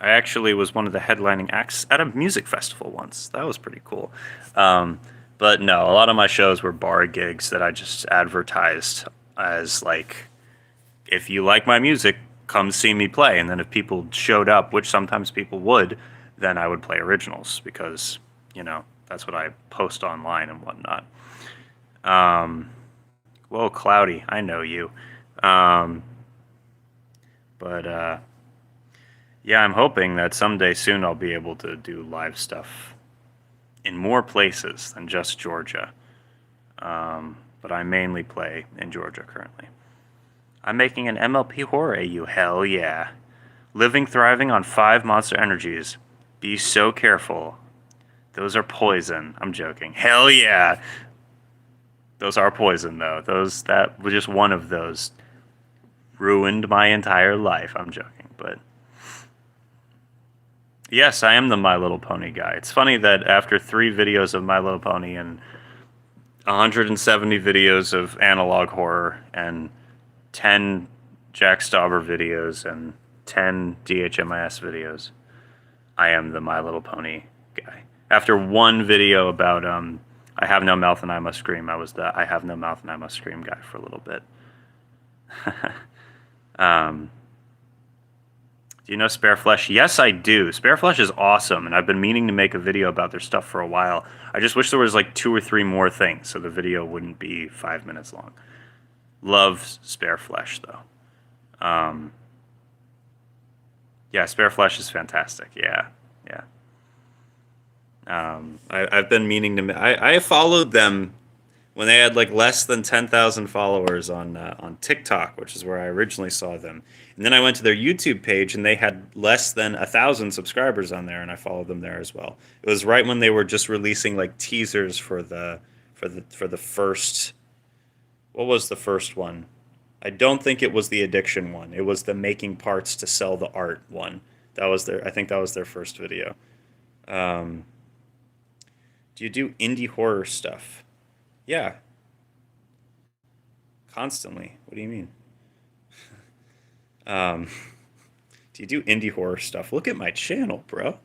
I actually was one of the headlining acts at a music festival once. That was pretty cool. But no, a lot of my shows were bar gigs that I just advertised as, like, if you like my music, come see me play. And then if people showed up, which sometimes people would, then I would play originals because, you know, that's what I post online and whatnot. Whoa, Cloudy, I know you. Yeah, I'm hoping that someday soon I'll be able to do live stuff in more places than just Georgia. But I mainly play in Georgia currently. I'm making an MLP horror AU, hell yeah. Living, thriving on 5 monster energies. Be so careful. Those are poison. I'm joking. Hell yeah. Those are poison, though. That was just one of those. Ruined my entire life. I'm joking, but yes, I am the My Little Pony guy. It's funny that after 3 videos of My Little Pony and 170 videos of analog horror and 10 Jack Stauber videos and 10 DHMIS videos, I am the My Little Pony guy. After one video about I have no mouth and I must scream, I was the I have no mouth and I must scream guy for a little bit. Do you know Spare Flesh? Yes, I do. Spare Flesh is awesome, and I've been meaning to make a video about their stuff for a while. I just wish there was like 2 or 3 more things, so the video wouldn't be 5 minutes long. Love Spare Flesh, though. Yeah, Spare Flesh is fantastic. Yeah. I've been meaning to. I followed them when they had like less than 10,000 followers on TikTok, which is where I originally saw them. And then I went to their YouTube page and they had less than 1,000 subscribers on there, and I followed them there as well. It was right when they were just releasing like teasers for the first. What was the first one? I don't think it was the addiction one. It was the making parts to sell the art one. That was their. I think that was their first video. Um, do you do indie horror stuff? Yeah, constantly. What do you mean? Um, do you do indie horror stuff? Look at my channel, bro.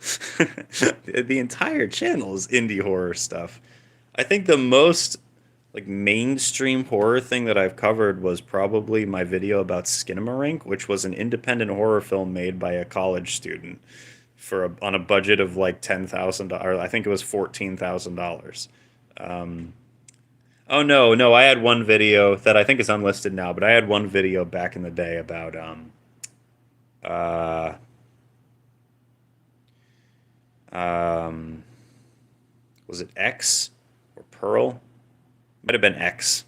The entire channel is indie horror stuff. I think the most like mainstream horror thing that I've covered was probably my video about Skinamarink, which was an independent horror film made by a college student on a budget of like $10,000. I think it was $14,000. Um, oh no, no, I had one video that I think is unlisted now, but I had one video back in the day about uh, um, was it X or Pearl? Might have been X.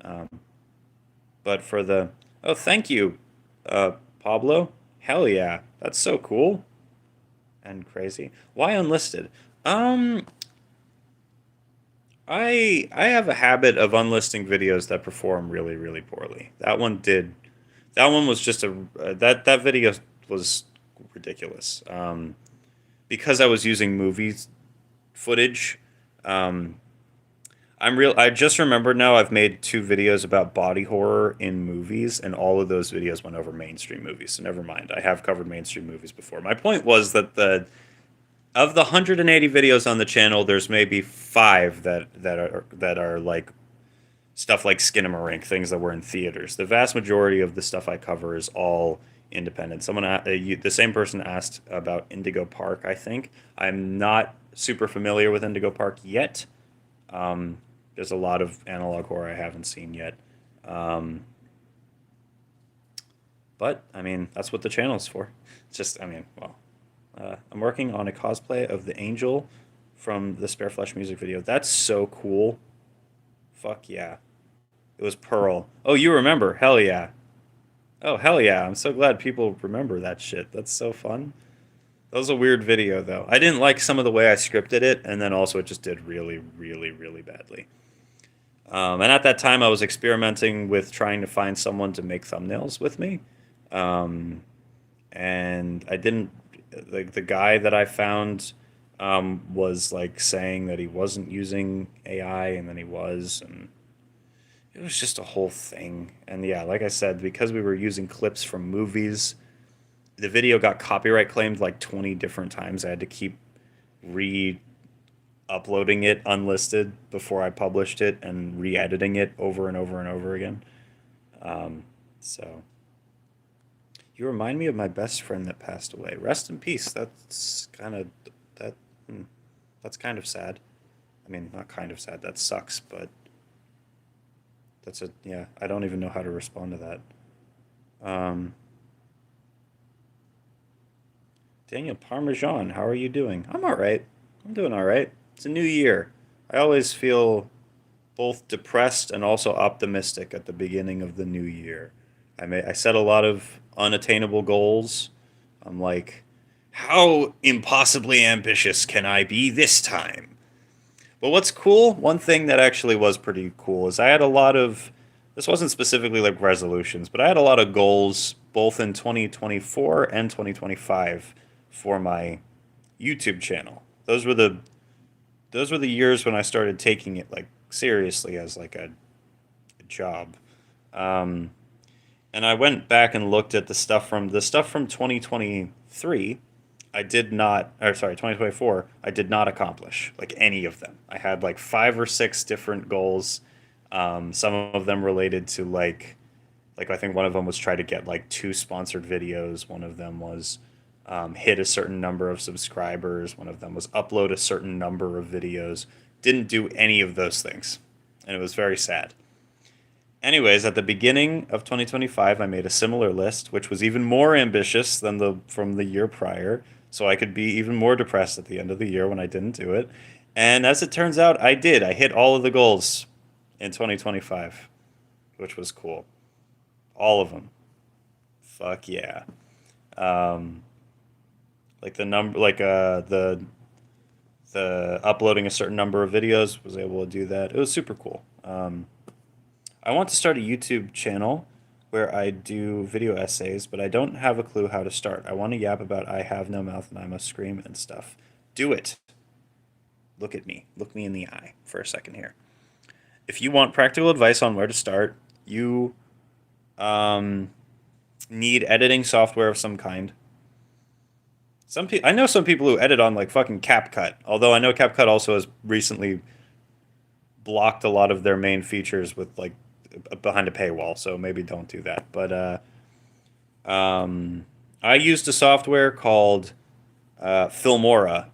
Um, but for the oh, thank you, Pablo. Hell yeah, that's so cool and crazy. Why unlisted? Um, I have a habit of unlisting videos that perform really really poorly. That one did. That one was just that video was ridiculous. Because I was using movies footage. Um, I just remembered now I've made two videos about body horror in movies, and all of those videos went over mainstream movies. So never mind. I have covered mainstream movies before. My point was that the of the 180 videos on the channel, there's maybe five that are like stuff like Skinamarink, things that were in theaters. The vast majority of the stuff I cover is all independent. The same person asked about Indigo Park. I think I'm not super familiar with Indigo Park yet. Um, there's a lot of analog horror I haven't seen yet. Um, but I mean, that's what the channel's for. It's just, I mean, well, I'm working on a cosplay of the angel from the Spare Flesh music video. That's so cool. Fuck yeah. It was Pearl. Oh, you remember? Hell yeah. Oh, hell yeah. I'm so glad people remember that shit. That's so fun. That was a weird video, though. I didn't like some of the way I scripted it, and then also it just did really, really, really badly. And at that time, I was experimenting with trying to find someone to make thumbnails with me. Um, and I didn't, like, the guy that I found was, like, saying that he wasn't using AI, and then he was, and it was just a whole thing. And yeah, like I said, because we were using clips from movies, the video got copyright claimed like 20 different times. I had to keep re-uploading it unlisted before I published it and re-editing it over and over and over again. So you remind me of my best friend that passed away. Rest in peace. That hmm, that's kind of sad. I mean, not kind of sad. That sucks, but yeah, I don't even know how to respond to that. Daniel Parmesan, how are you doing? I'm all right. I'm doing all right. It's a new year. I always feel both depressed and also optimistic at the beginning of the new year. I set a lot of unattainable goals. I'm like, how impossibly ambitious can I be this time? But what's cool, one thing that actually was pretty cool is I had a lot of, this wasn't specifically like resolutions, but I had a lot of goals both in 2024 and 2025 for my YouTube channel. Those were the years when I started taking it like seriously as like a job. Um, and I went back and looked at the stuff from 2023. I did not, or sorry, 2024. I did not accomplish like any of them. I had like five or six different goals. Some of them related to like I think one of them was try to get like two sponsored videos. One of them was hit a certain number of subscribers. One of them was upload a certain number of videos. Didn't do any of those things, and it was very sad. Anyways, at the beginning of 2025, I made a similar list, which was even more ambitious than the from the year prior, so I could be even more depressed at the end of the year when I didn't do it. And as it turns out, I did. I hit all of the goals in 2025, which was cool. All of them. Fuck yeah. Um, like the number, like the uploading a certain number of videos, was able to do that. It was super cool. I want to start a YouTube channel where I do video essays, but I don't have a clue how to start. I want to yap about I have no mouth and I must scream and stuff. Do it. Look at me. Look me in the eye for a second here. If you want practical advice on where to start, you um, need editing software of some kind. I know some people who edit on like fucking CapCut. Although I know CapCut also has recently blocked a lot of their main features with like behind a paywall, so maybe don't do that. But I used a software called Filmora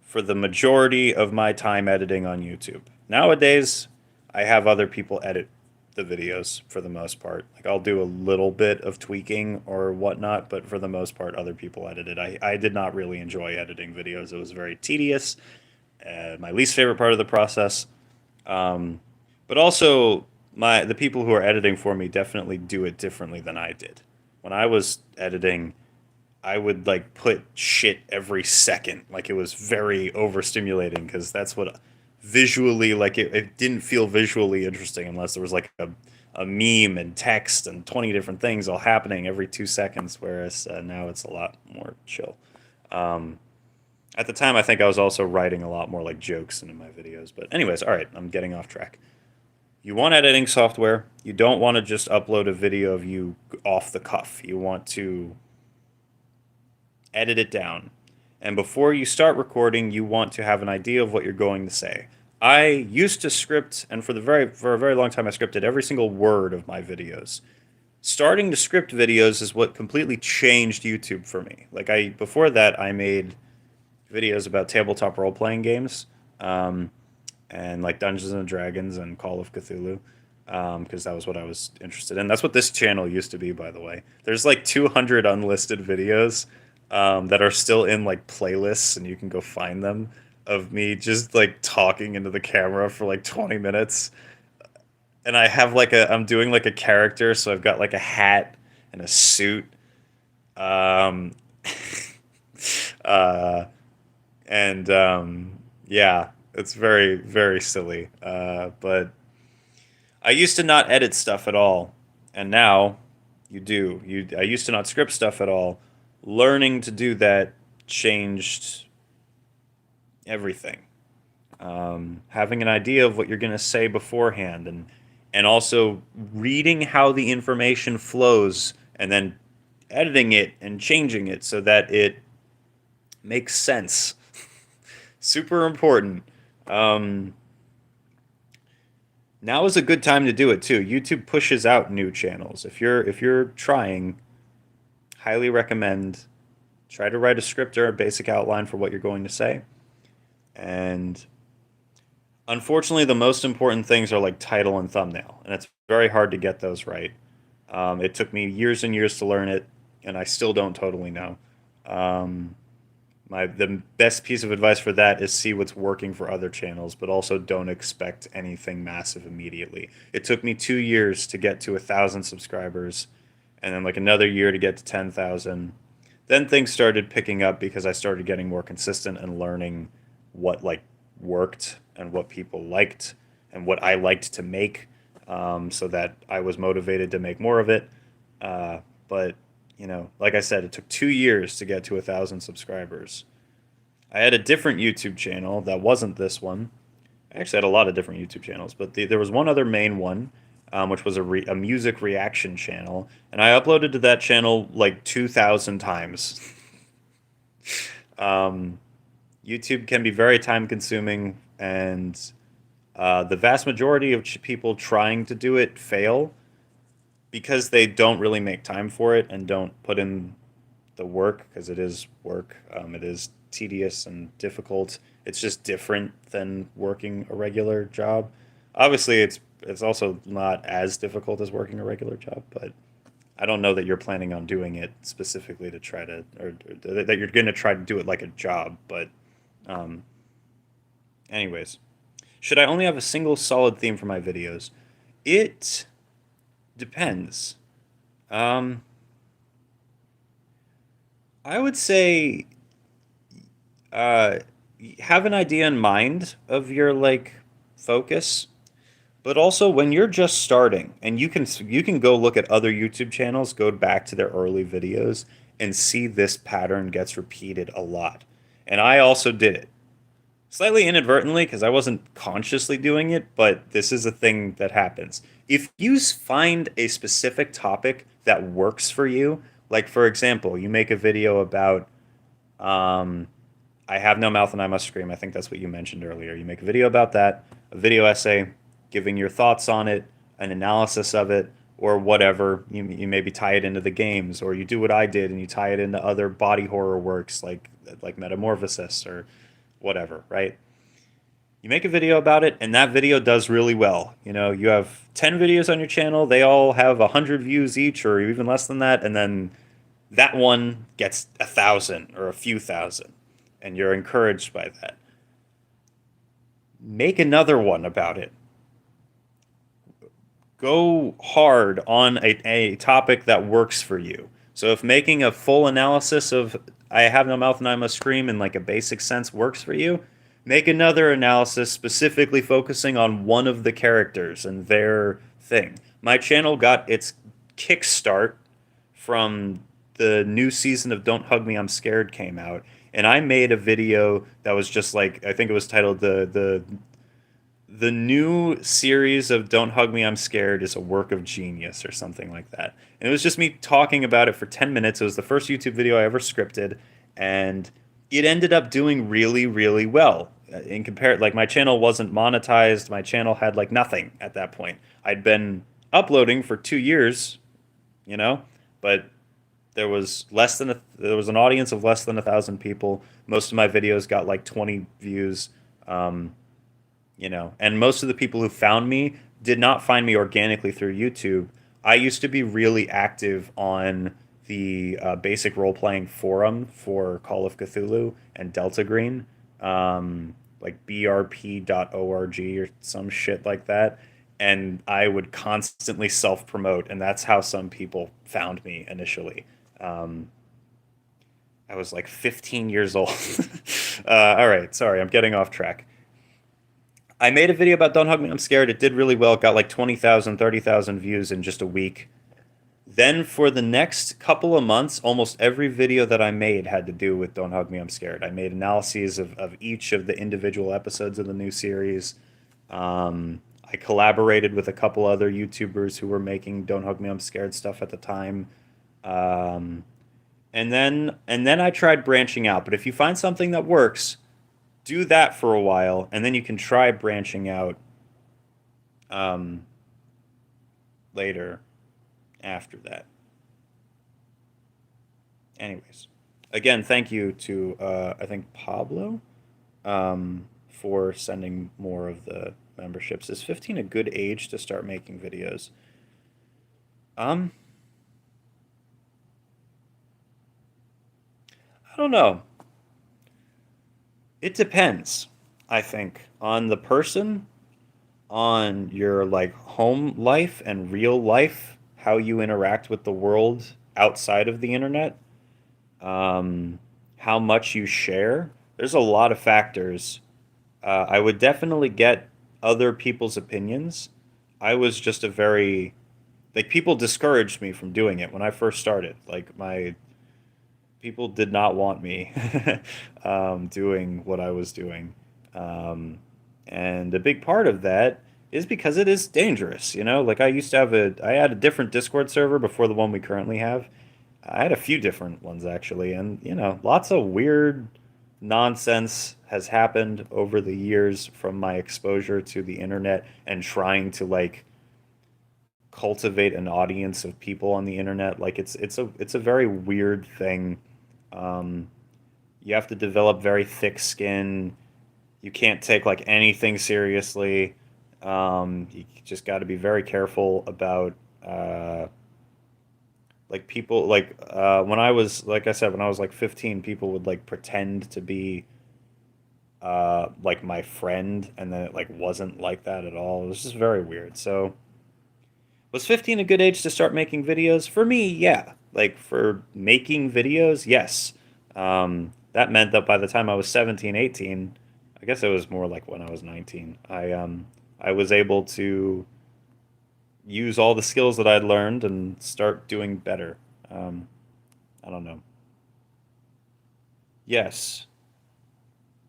for the majority of my time editing on YouTube. Nowadays, I have other people edit the videos for the most part. Like I'll do a little bit of tweaking or whatnot, but for the most part, other people edit it. I did not really enjoy editing videos. It was very tedious. My least favorite part of the process. But also, the people who are editing for me definitely do it differently than I did. When I was editing, I would like put shit every second. Like it was very overstimulating because that's what visually, like it didn't feel visually interesting unless there was like a meme and text and 20 different things all happening every 2 seconds. Whereas now it's a lot more chill. Um, at the time, I think I was also writing a lot more like jokes into my videos. But anyways, all right, I'm getting off track. You want editing software. You don't want to just upload a video of you off the cuff. You want to edit it down. And before you start recording, you want to have an idea of what you're going to say. I used to script, and for a very long time, I scripted every single word of my videos. Starting to script videos is what completely changed YouTube for me. Like before that, I made videos about tabletop role playing games, and like Dungeons and Dragons and Call of Cthulhu, because that was what I was interested in. That's what this channel used to be, by the way. There's like 200 unlisted videos that are still in like playlists, and you can go find them of me just like talking into the camera for like 20 minutes. And I have like I'm doing like a character, so I've got like a hat and a suit. Um, uh, and yeah, it's very, very silly. But I used to not edit stuff at all, and now you do. I used to not script stuff at all. Learning to do that changed everything. Having an idea of what you're going to say beforehand, and also reading how the information flows, and then editing it and changing it so that it makes sense. Super important. Now is a good time to do it too. YouTube pushes out new channels. If you're trying, highly recommend try to write a script or a basic outline for what you're going to say. And unfortunately, the most important things are like title and thumbnail, and it's very hard to get those right. It took me years and years to learn it, and I still don't totally know. Um, the best piece of advice for that is see what's working for other channels, but also don't expect anything massive immediately. It took me 2 years to get to 1,000 subscribers, and then like another year to get to 10,000. Then things started picking up because I started getting more consistent and learning what like worked and what people liked and what I liked to make, so that I was motivated to make more of it. But like I said, it took 2 years to get to 1,000 subscribers. I had a different YouTube channel that wasn't this one. I actually had a lot of different YouTube channels, but there was one other main one, which was a music reaction channel, and I uploaded to that channel like 2,000 times. YouTube can be very time consuming, and the vast majority of people trying to do it fail because they don't really make time for it and don't put in the work, because it is work. It is tedious and difficult. It's just different than working a regular job. Obviously, it's also not as difficult as working a regular job, but I don't know that you're planning on doing it specifically to try to, or that you're going to try to do it like a job. But anyways, Should I only have a single solid theme for my videos? It depends. Um, I would say uh, have an idea in mind of your like focus, but also when you're just starting, and you can go look at other YouTube channels, go back to their early videos, and see this pattern gets repeated a lot. And I also did it. Slightly inadvertently because I wasn't consciously doing it, but this is a thing that happens. If you find a specific topic that works for you, like for example, you make a video about um, I have no mouth and I must scream. I think that's what you mentioned earlier. You make a video about that, a video essay, giving your thoughts on it, an analysis of it, or whatever. You maybe tie it into the games, or you do what I did and you tie it into other body horror works like Metamorphosis or whatever, right? You make a video about it, and that video does really well. You know, you have 10 videos on your channel, they all have 100 views each, or even less than that, and then that one gets 1,000 or a few thousand, and you're encouraged by that. Make another one about it. Go hard on a topic that works for you. So if making a full analysis of I have no mouth and I must scream in like a basic sense works for you, make another analysis specifically focusing on one of the characters and their thing. My channel got its kickstart from the new season of Don't Hug Me, I'm Scared came out, and I made a video that was just like I think it was titled the new series of Don't Hug Me, I'm Scared is a work of genius or something like that. And it was just me talking about it for 10 minutes. It was the first YouTube video I ever scripted, and it ended up doing really, really well. In compare, like my channel wasn't monetized. My channel had like nothing at that point. I'd been uploading for 2 years, you know, but there was an audience of less than 1,000 people. Most of my videos got like 20 views. Um, and most of the people who found me did not find me organically through YouTube. I used to be really active on the basic role playing forum for Call of Cthulhu and Delta Green, like brp.org or some shit like that. And I would constantly self promote, and that's how some people found me initially. Um, I was like 15 years old. All right, sorry, I'm getting off track. I made a video about Don't Hug Me, I'm Scared. It did really well. It got like 20,000, 30,000 views in just a week. Then for the next couple of months, almost every video that I made had to do with Don't Hug Me, I'm Scared. I made analyses of each of the individual episodes of the new series. I collaborated with a couple other YouTubers who were making Don't Hug Me, I'm Scared stuff at the time. Um, and then I tried branching out. But if you find something that works, do that for a while, and then you can try branching out um, later after that. Anyways, again, thank you to I think Pablo for sending more of the memberships. Is 15 a good age to start making videos? Um, I don't know. It depends, I think, on the person, on your like home life and real life, how you interact with the world outside of the internet, how much you share. There's a lot of factors. I would definitely get other people's opinions. I was just a very like people discouraged me from doing it when I first started. Like my people did not want me doing what I was doing. Um, and a big part of that is because it is dangerous, you know? Like I had a different Discord server before the one we currently have. I had a few different ones actually, and lots of weird nonsense has happened over the years from my exposure to the internet and trying to like cultivate an audience of people on the internet. Like it's a very weird thing. Um, you have to develop very thick skin. You can't take like anything seriously. You just got to be very careful about like people like when I was like I said when I was like 15, people would like pretend to be like my friend, and then it like wasn't like that at all. It was just very weird. So was 15 a good age to start making videos? For me, yeah. Like for making videos, yes. That meant that by the time I was 17, 18, I guess it was more like when I was 19, I was able to use all the skills that I'd learned and start doing better. Um, I don't know. Yes.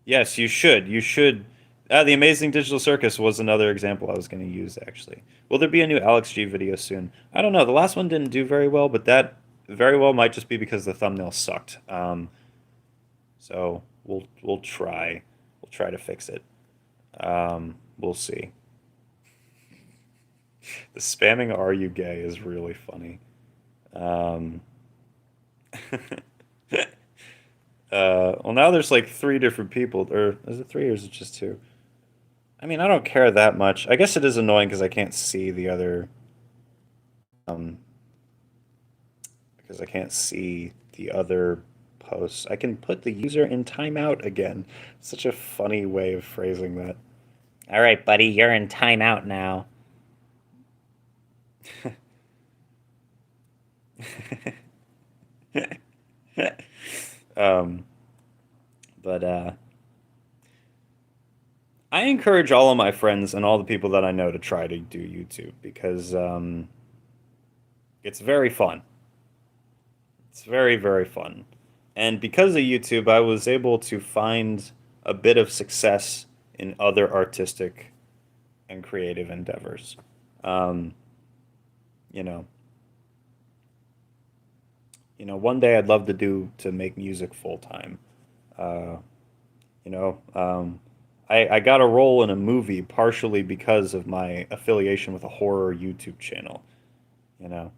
Yes, you should. You should. The Amazing Digital Circus was another example I was going to use, actually. Will there be a new Alex G video soon? I don't know. The last one didn't do very well, but that very well might just be because the thumbnail sucked. So we'll try. We'll try to fix it. We'll see. The spamming "Are you gay" is really funny. Um, well, now there's like three different people, or is it three or is it just two? I mean, I don't care that much. I guess it is annoying because I can't see the other, um, because I can't see the other posts. I can put the user in timeout again. Such a funny way of phrasing that. All right, buddy, you're in timeout now. um, but I encourage all of my friends and all the people that I know to try to do YouTube because it's very fun. It's very, very fun. And because of YouTube, I was able to find a bit of success in other artistic and creative endeavors. Um, you know, one day I'd love to make music full time. Uh, you know, I got a role in a movie partially because of my affiliation with a horror YouTube channel. You know,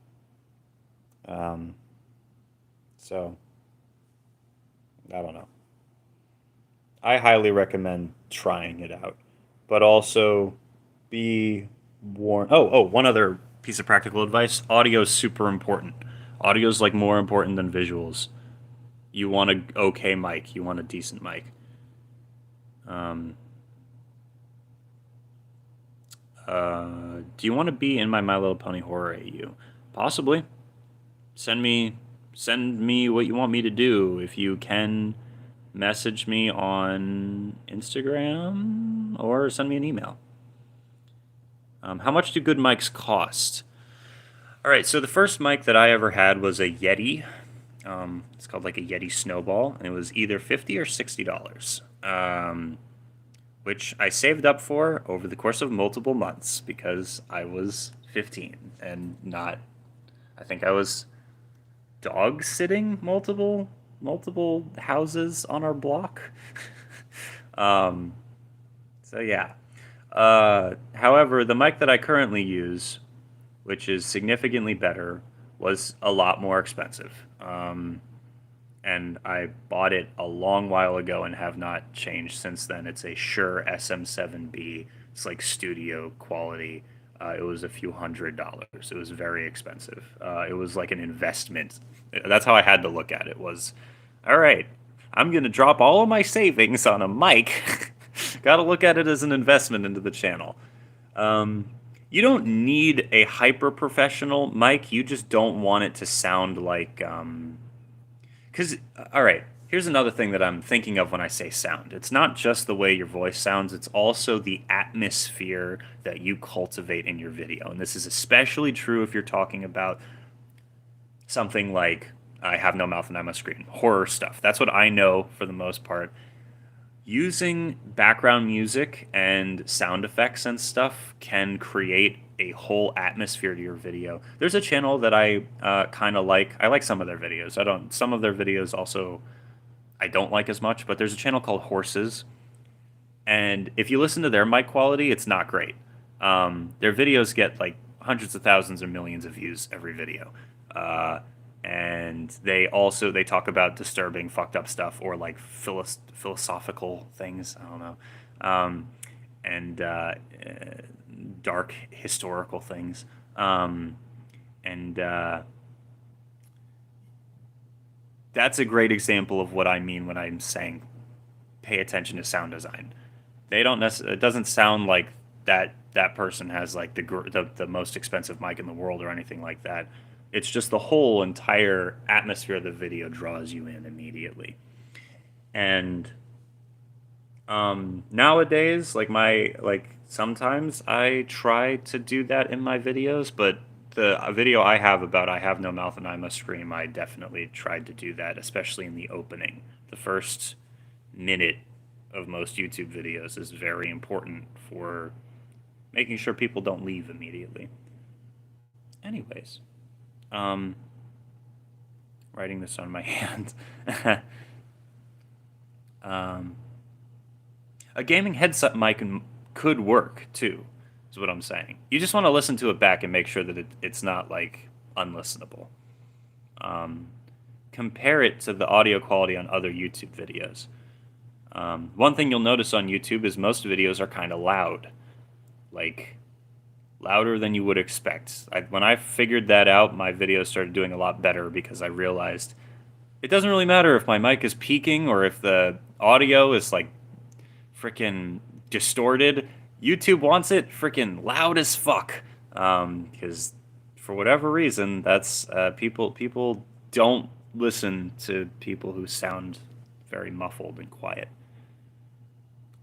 um, so I don't know. I highly recommend trying it out, but also be warned. One other piece of practical advice: audio is super important. Audio is like more important than visuals. You want a okay mic. You want a decent mic. Um, do you want to be in my Little Pony horror AU? Possibly. Send me send me what you want me to do. If you can, message me on Instagram or send me an email. How much do good mics cost? All right, so the first mic that I ever had was a Yeti. It's called like a Yeti Snowball, and it was either $50 or $60, which I saved up for over the course of multiple months because I was 15 and not. I think I was dog sitting multiple houses on our block. um, so yeah. However, the mic that I currently use, which is significantly better, was a lot more expensive. And I bought it a long while ago and have not changed since then. It's a Shure SM7B. It's like studio quality. It was a few $100s. It was very expensive. It was like an investment. That's how I had to look at it. Was, all right, I'm gonna drop all of my savings on a mic. Got to look at it as an investment into the channel. You don't need a hyper professional mic. You just don't want it to sound like. Because, all right, here's another thing that I'm thinking of when I say sound. It's not just the way your voice sounds, it's also the atmosphere that you cultivate in your video. And this is especially true if you're talking about something like I have no mouth and I'm a scream, horror stuff. That's what I know for the most part. Using background music and sound effects and stuff can create a whole atmosphere to your video. There's a channel that I kind of like. I like some of their videos. I don't. Some of their videos also I don't like as much. But there's a channel called Horses, and if you listen to their mic quality, it's not great. Their videos get like hundreds of thousands or millions of views every video. And they talk about disturbing, fucked up stuff or like philosophical things. I don't know, and dark historical things. And That's a great example of what I mean when I'm saying pay attention to sound design. They don't it doesn't sound like that person has like the most expensive mic in the world or anything like that. It's just the whole entire atmosphere of the video draws you in immediately. And nowadays, sometimes I try to do that in my videos, but the video I have about I Have No Mouth and I Must Scream, I definitely tried to do that, especially in the opening. The first minute of most YouTube videos is very important for making sure people don't leave immediately. Anyways, um, writing this on my hand. um, a gaming headset mic could work too, is what I'm saying. You just want to listen to it back and make sure that it's not like unlistenable. Um, compare it to the audio quality on other YouTube videos. One thing you'll notice on YouTube is most videos are kind of loud, like louder than you would expect. When I figured that out, my videos started doing a lot better because I realized it doesn't really matter if my mic is peaking or if the audio is like freaking distorted. YouTube wants it freaking loud as fuck, because for whatever reason, that's people don't listen to people who sound very muffled and quiet.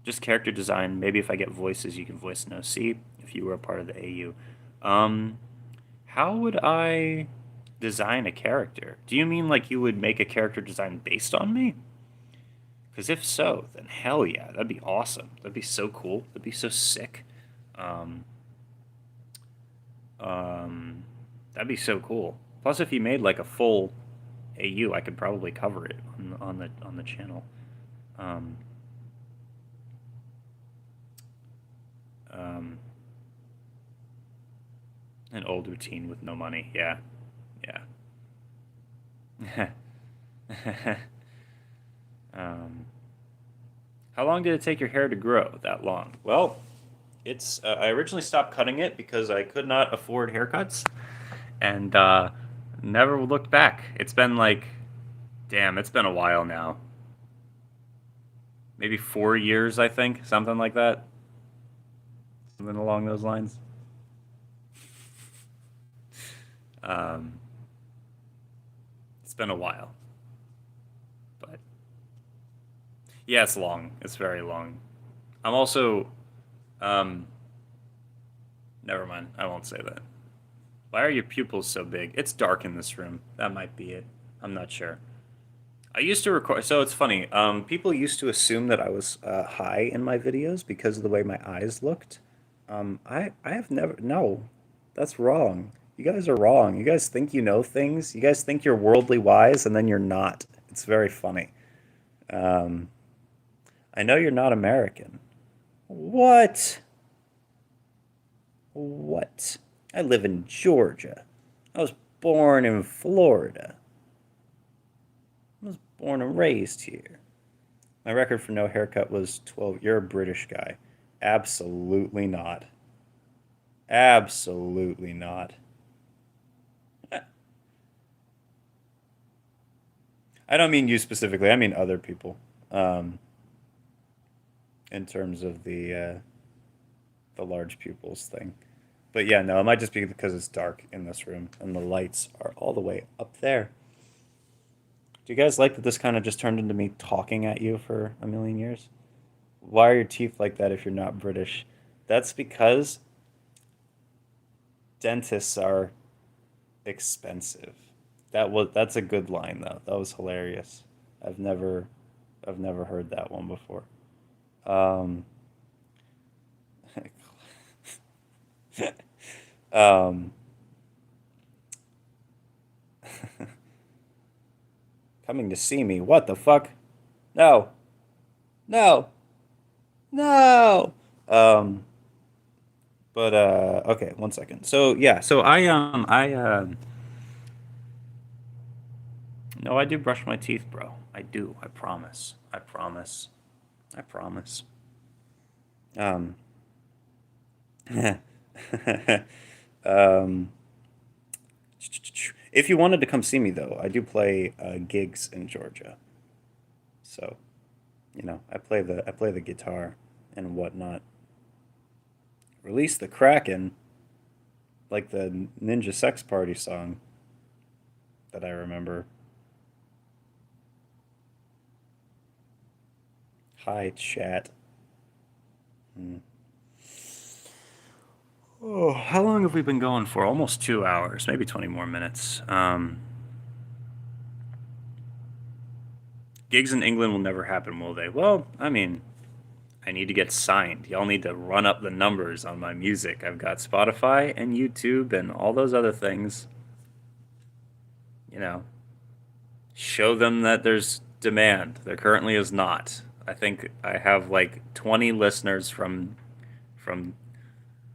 Just character design. Maybe if I get voices, you can voice an OC if you were a part of the AU. How would I design a character? Do you mean like you would make a character design based on me? Because if so, then hell yeah, that'd be awesome. That'd be so cool. That'd be so sick. Um, that'd be so cool. Plus, if you made like a full AU, I could probably cover it on the channel. Um, an old routine with no money. Yeah, yeah. um, how long did it take your hair to grow that long? Well, it's I originally stopped cutting it because I could not afford haircuts, and never looked back. It's been like, damn, it's been a while now. Maybe 4 years, I think, something like that. Something along those lines. Um, it's been a while, but yeah, it's long. It's very long. I'm also, um, never mind. I won't say that. Why are your pupils so big? It's dark in this room. That might be it. I'm not sure. I used to record, so it's funny. People used to assume that I was high in my videos because of the way my eyes looked. I have never, no, that's wrong. You guys are wrong. You guys think you know things. You guys think you're worldly wise, and then you're not. It's very funny. Um, I know you're not American. What? What? I live in Georgia. I was born in Florida. I was born and raised here. My record for no haircut was 12. You're a British guy. Absolutely not. Absolutely not. I don't mean you specifically. I mean other people. Um, in terms of the large pupils thing. But yeah, no, it might just be because it's dark in this room and the lights are all the way up there. Do you guys like that this kind of just turned into me talking at you for a million years? Why are your teeth like that if you're not British? That's because dentists are expensive. That's a good line though. That was hilarious. I've never I've never heard that one before. Um, um, coming to see me. What the fuck? No. No. No. Um, but okay, one second. So yeah, so no, I do brush my teeth, bro. I do. I promise. I promise. I promise. Um, um, if you wanted to come see me though, I do play gigs in Georgia. So I play the guitar and whatnot. Release the Kraken, like the Ninja Sex Party song that I remember. Hi, chat. Hmm. Oh, how long have we been going for? Almost 2 hours, maybe 20 more minutes. Gigs in England will never happen, will they? Well, I mean, I need to get signed. Y'all need to run up the numbers on my music. I've got Spotify and YouTube and all those other things. You know, show them that there's demand. There currently is not. I think I have like 20 listeners from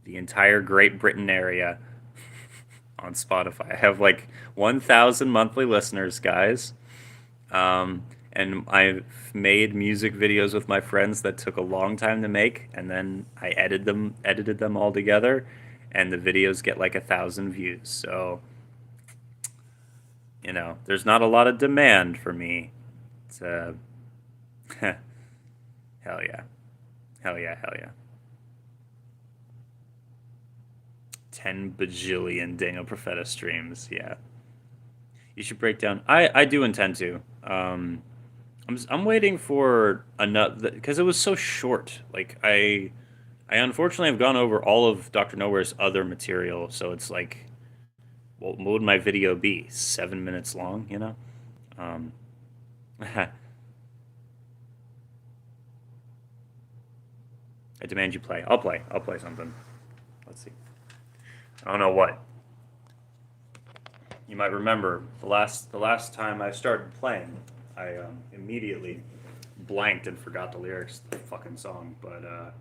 the entire Great Britain area on Spotify. I have like 1,000 monthly listeners, guys. And I've made music videos with my friends that took a long time to make, and then I edited them all together, and the videos get like 1,000 views. So, there's not a lot of demand for me to. Hell yeah. Hell yeah, hell yeah. 10 bajillion Daniel Profeta streams, yeah. You should break down. I do intend to. I'm waiting for another, because it was so short. Like, I unfortunately have gone over all of Dr. Nowhere's other material, so it's like, what would my video be? 7 minutes long, I demand you play. I'll play something. Let's see. I don't know what. You might remember the last time I started playing, I immediately blanked and forgot the lyrics to the fucking song. But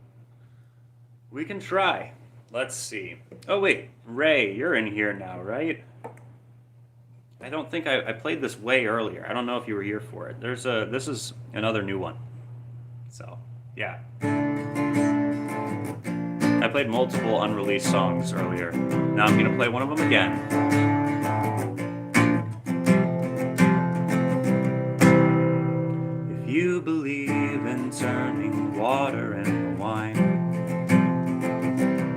we can try. Let's see. Oh wait, Ray, you're in here now, right? I don't think I played this way earlier. I don't know if you were here for it. This is another new one. So yeah. I played multiple unreleased songs earlier. Now I'm gonna play one of them again. If you believe in turning water into wine,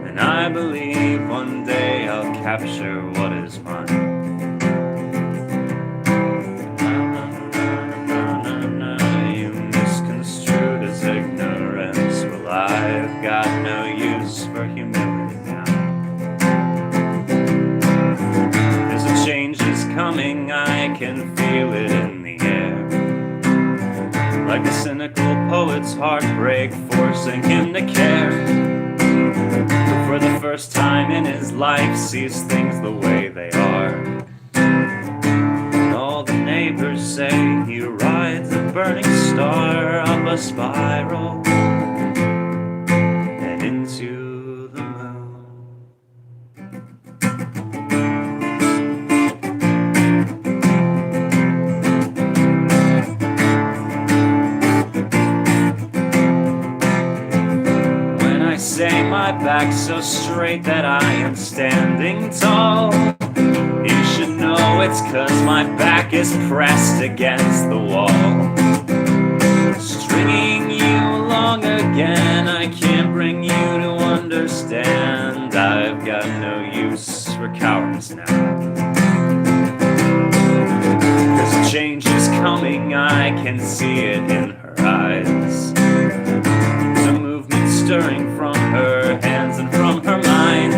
and I believe one day I'll capture what is mine. You misconstrued as ignorance. Well, I've got no use for humility now. There's a change is coming, I can feel it in the air. Like a cynical poet's heartbreak forcing him to care. Who for the first time in his life sees things the way they are. And all the neighbors say he rides a burning star up a spiral and into the moon. When I say my back's so straight that I am standing tall, you should know it's 'cause my back is pressed against the wall. Stringing you along again, I can't bring you to understand. I've got no use for cowards now. 'Cause change is coming, I can see it in her eyes. There's a movement stirring from her hands and from her mind.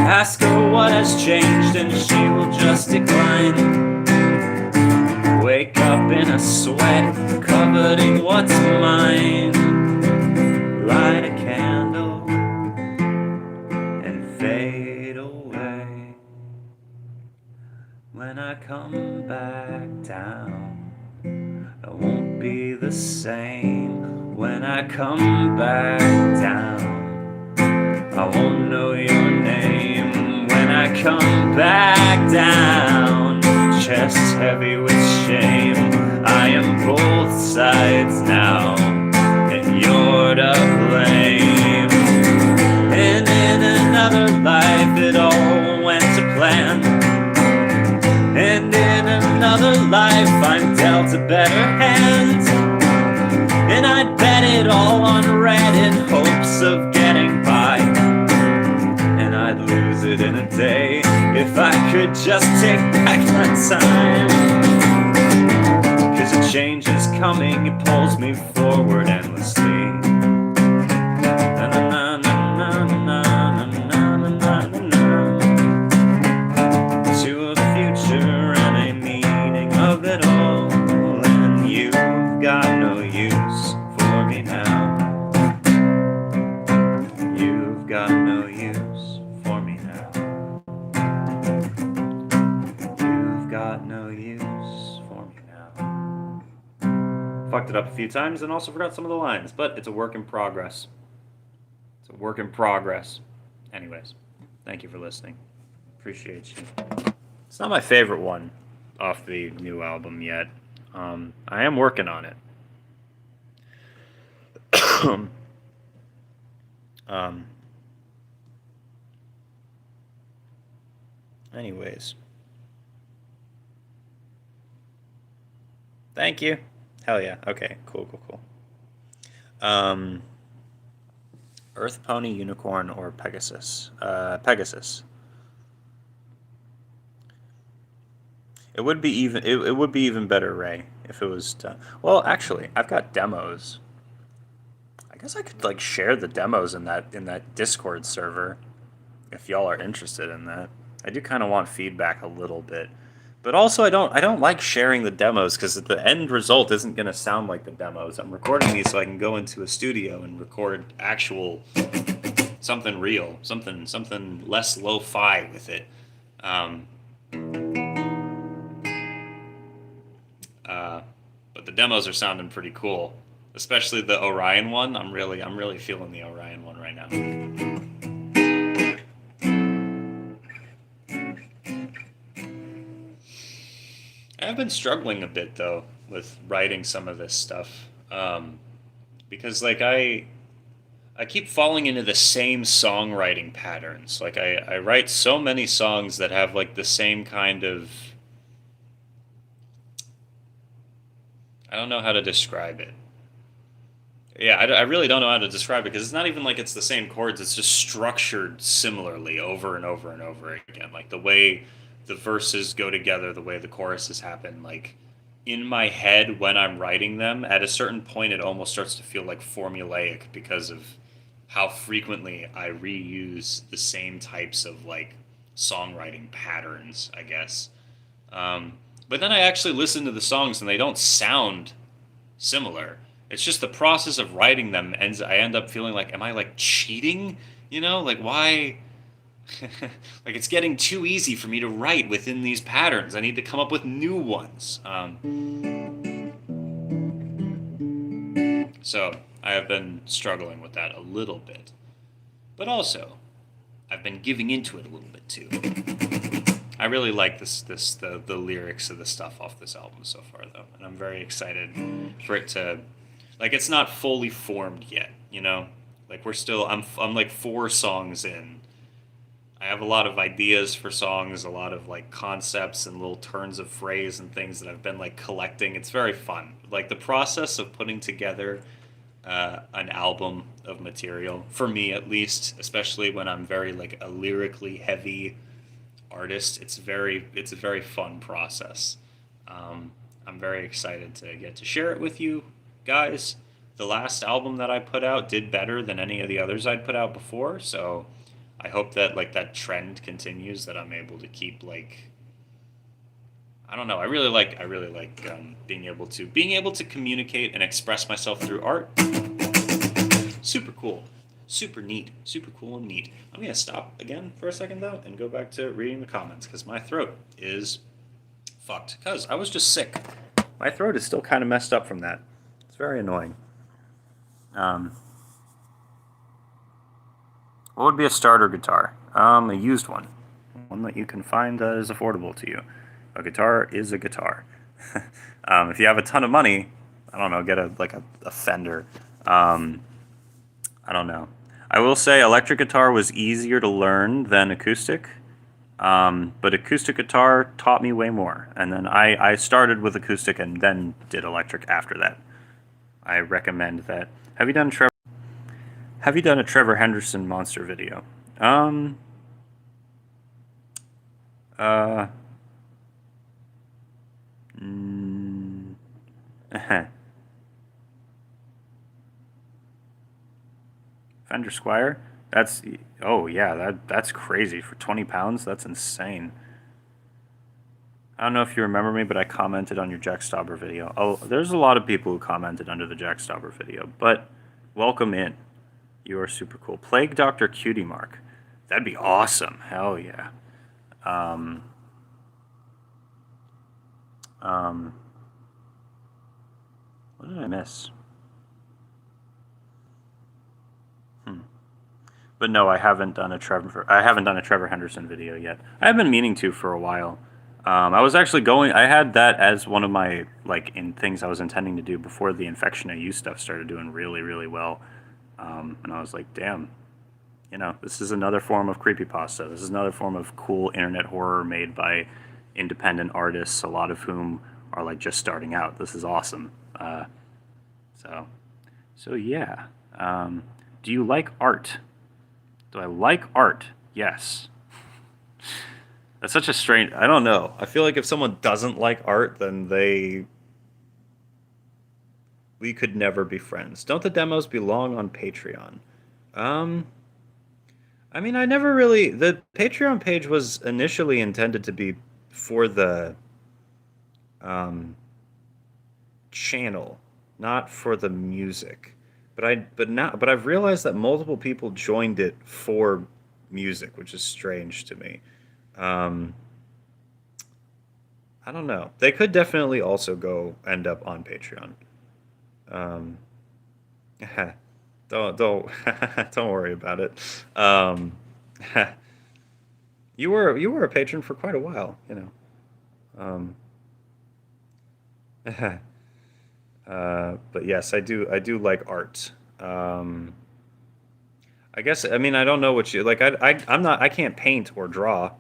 Ask her what has changed and she will just decline. Wake up in a sweat, covered in what's mine. Light a candle and fade away. When I come back down, I won't be the same. When I come back down, I won't know your name. When I come back down, chest heavy with shame. I am both sides now, and you're to blame. And in another life it all went to plan. And in another life I'm dealt a better hand. chance of getting by, and I'd lose it in a day if I could just take back my time. 'Cause a change is coming, it pulls me forward endlessly. To a future and a meaning of it all, and you've got no use for me now. You've got no use for me now. You've got no use for me now. Fucked it up a few times and also forgot some of the lines, but it's a work in progress. It's a work in progress. Anyways, thank you for listening. Appreciate you. It's not my favorite one off the new album yet. I am working on it. Anyways. Thank you. Hell yeah. Okay, cool. Earth Pony, Unicorn, or Pegasus? Pegasus. It would be even. It would be even better, Ray, if it was done. Well, actually, I've got demos. I guess I could like share the demos in that Discord server, if y'all are interested in that. I do kind of want feedback a little bit, but also I don't like sharing the demos because the end result isn't gonna sound like the demos. I'm recording these so I can go into a studio and record actual something real, something less lo-fi with it. But the demos are sounding pretty cool, especially the Orion one. I'm really feeling the Orion one right now. I've been struggling a bit though with writing some of this stuff, because like I keep falling into the same songwriting patterns. Like I write so many songs that have like the same kind of, I don't know how to describe it. Yeah, I really don't know how to describe it because it's not even like it's the same chords. It's just structured similarly over and over and over again. Like the way the verses go together, the way the choruses happen. Like in my head when I'm writing them, at a certain point it almost starts to feel like formulaic because of how frequently I reuse the same types of like songwriting patterns, I guess. But then I actually listen to the songs and they don't sound similar. It's just the process of writing them ends. I end up feeling like, am I like cheating? You know, like why? Like it's getting too easy for me to write within these patterns. I need to come up with new ones. So I have been struggling with that a little bit, but also I've been giving into it a little bit too. I really like the lyrics of the stuff off this album so far though, and I'm very excited for it to, like, it's not fully formed yet, you know? Like I'm like 4 songs in. I have a lot of ideas for songs, a lot of like concepts and little turns of phrase and things that I've been like collecting. It's very fun. Like the process of putting together an album of material, for me at least, especially when I'm very like a lyrically heavy artist, it's a very fun process. I'm very excited to get to share it with you guys. The last album that I put out did better than any of the others I'd put out before, so I hope that like that trend continues, that I'm able to keep like, I don't know, I really like being able to communicate and express myself through art. Super cool. Super neat. Super cool and neat. I'm going to stop again for a second, though, and go back to reading the comments, because my throat is fucked. Because I was just sick. My throat is still kind of messed up from that. It's very annoying. What would be a starter guitar? A used one. One that you can find that is affordable to you. A guitar is a guitar. If you have a ton of money, I don't know, get a Fender. I don't know. I will say electric guitar was easier to learn than acoustic, but acoustic guitar taught me way more. And then I started with acoustic and then did electric after that. I recommend that. Have Have you done a Trevor Henderson monster video? Um, uh, mm, Fender Squire? That's, oh yeah, that's crazy. For 20 pounds, that's insane. I don't know if you remember me, but I commented on your Jack Stauber video. Oh, there's a lot of people who commented under the Jack Stauber video, but welcome in. You are super cool. Plague Dr. Cutie Mark. That'd be awesome. Hell yeah. Um, um, what did I miss? But no, I haven't done a Trevor Henderson video yet. I've been meaning to for a while. I was actually going. I had that as one of my in things I was intending to do before the Infection AU stuff started doing really really well. And I was like, damn, this is another form of creepypasta. This is another form of cool internet horror made by independent artists, a lot of whom are just starting out. This is awesome. So, so yeah. Do you like art? Do I like art? Yes. That's such a strange. I don't know. I feel like if someone doesn't like art, then we could never be friends. Don't the demos belong on Patreon? Um, I mean, I never really. The Patreon page was initially intended to be for the um, channel, not for the music. But I've realized that multiple people joined it for music, which is strange to me. Um, I don't know. They could definitely also go end up on Patreon. Um, don't don't worry about it. Um, you were a patron for quite a while, you know. Um, but yes, I do like art. Um, I guess I mean I don't know what you like. I can't paint or draw.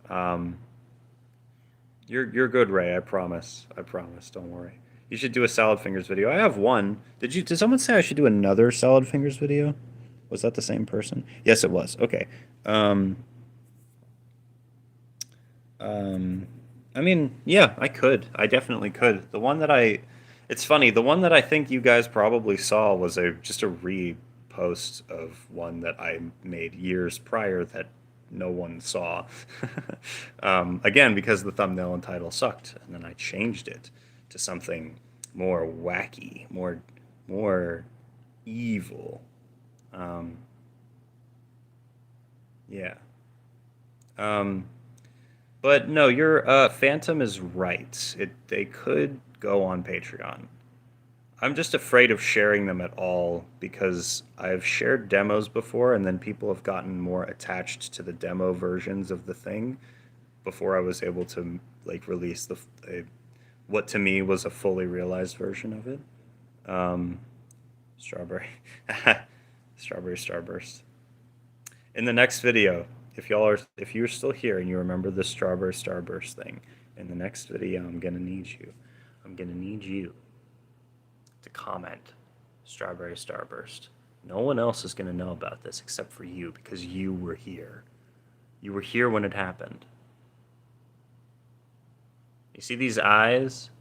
Um, you're good, Ray. I promise. I promise. Don't worry. You should do a salad fingers video. I have one. Did someone say I should do another salad fingers video? Was that the same person? Yes, it was. Okay. Um, um, I mean, yeah, I could. I definitely could. It's funny. The one that I think you guys probably saw was just a repost of one that I made years prior that no one saw. Again, because the thumbnail and title sucked, and then I changed it to something more wacky, more evil. Um, yeah. Um, but no, your Phantom is right. They could go on Patreon. I'm just afraid of sharing them at all because I've shared demos before and then people have gotten more attached to the demo versions of the thing before I was able to release what to me was a fully realized version of it. Um, Strawberry, Strawberry Starburst. In the next video, if you're still here and you remember the Strawberry Starburst thing, in the next video, I'm gonna need you. I'm gonna need you to comment Strawberry Starburst. No one else is gonna know about this except for you because you were here. You were here when it happened. You see these eyes?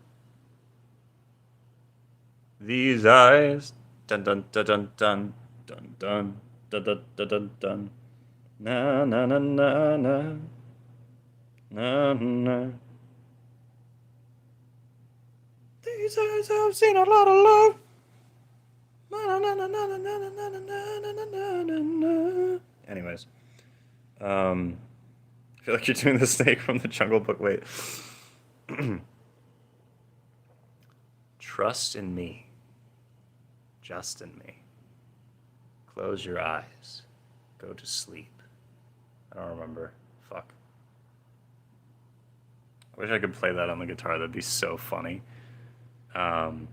These eyes. Dun dun dun dun dun dun dun dun dun dun dun dun. Na na na na na na na. These eyes have seen a lot of love. Na na na na na na na na na na na na. Anyways, I feel like you're doing the snake from the Jungle Book. Wait. Trust in me. Just in me. Close your eyes. Go to sleep. I don't remember. Fuck. I wish I could play that on the guitar. That'd be so funny. Um,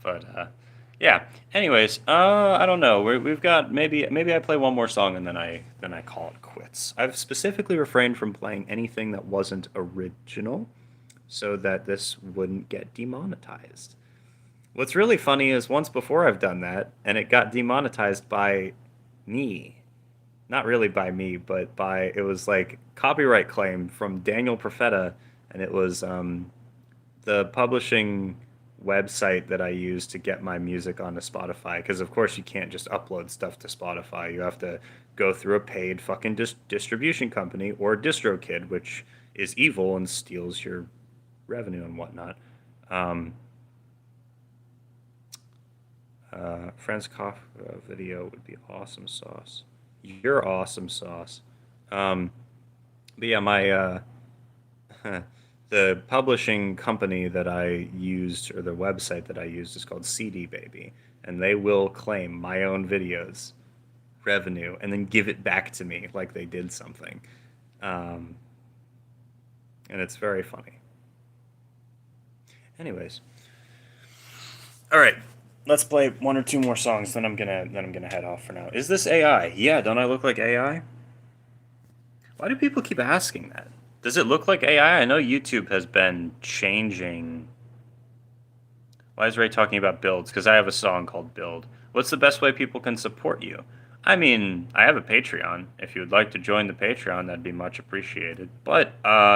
but yeah. Anyways, I don't know. We've got maybe I play one more song and then I call it quits. I've specifically refrained from playing anything that wasn't original, so that this wouldn't get demonetized. What's really funny is once before I've done that, and it got demonetized by me. Not really by me, but by it was like copyright claim from Daniel Profeta, and it was the publishing website that I use to get my music onto Spotify. Because of course you can't just upload stuff to Spotify. You have to go through a paid fucking distribution company or DistroKid, which is evil and steals your revenue and whatnot. Um, Friends cough video would be awesome sauce. You're awesome sauce. Um, but yeah, my the publishing company that I used or the website that I used is called CD Baby, and they will claim my own videos revenue and then give it back to me like they did something, um, and it's very funny. Anyways, all right, let's play one or two more songs. Then I'm gonna head off for now. Is this AI? Yeah, don't I look like AI? Why do people keep asking that? Does it look like AI? I know YouTube has been changing. Why is Ray talking about builds? Because I have a song called Build. What's the best way people can support you? I mean, I have a Patreon. If you would like to join the Patreon, that'd be much appreciated. But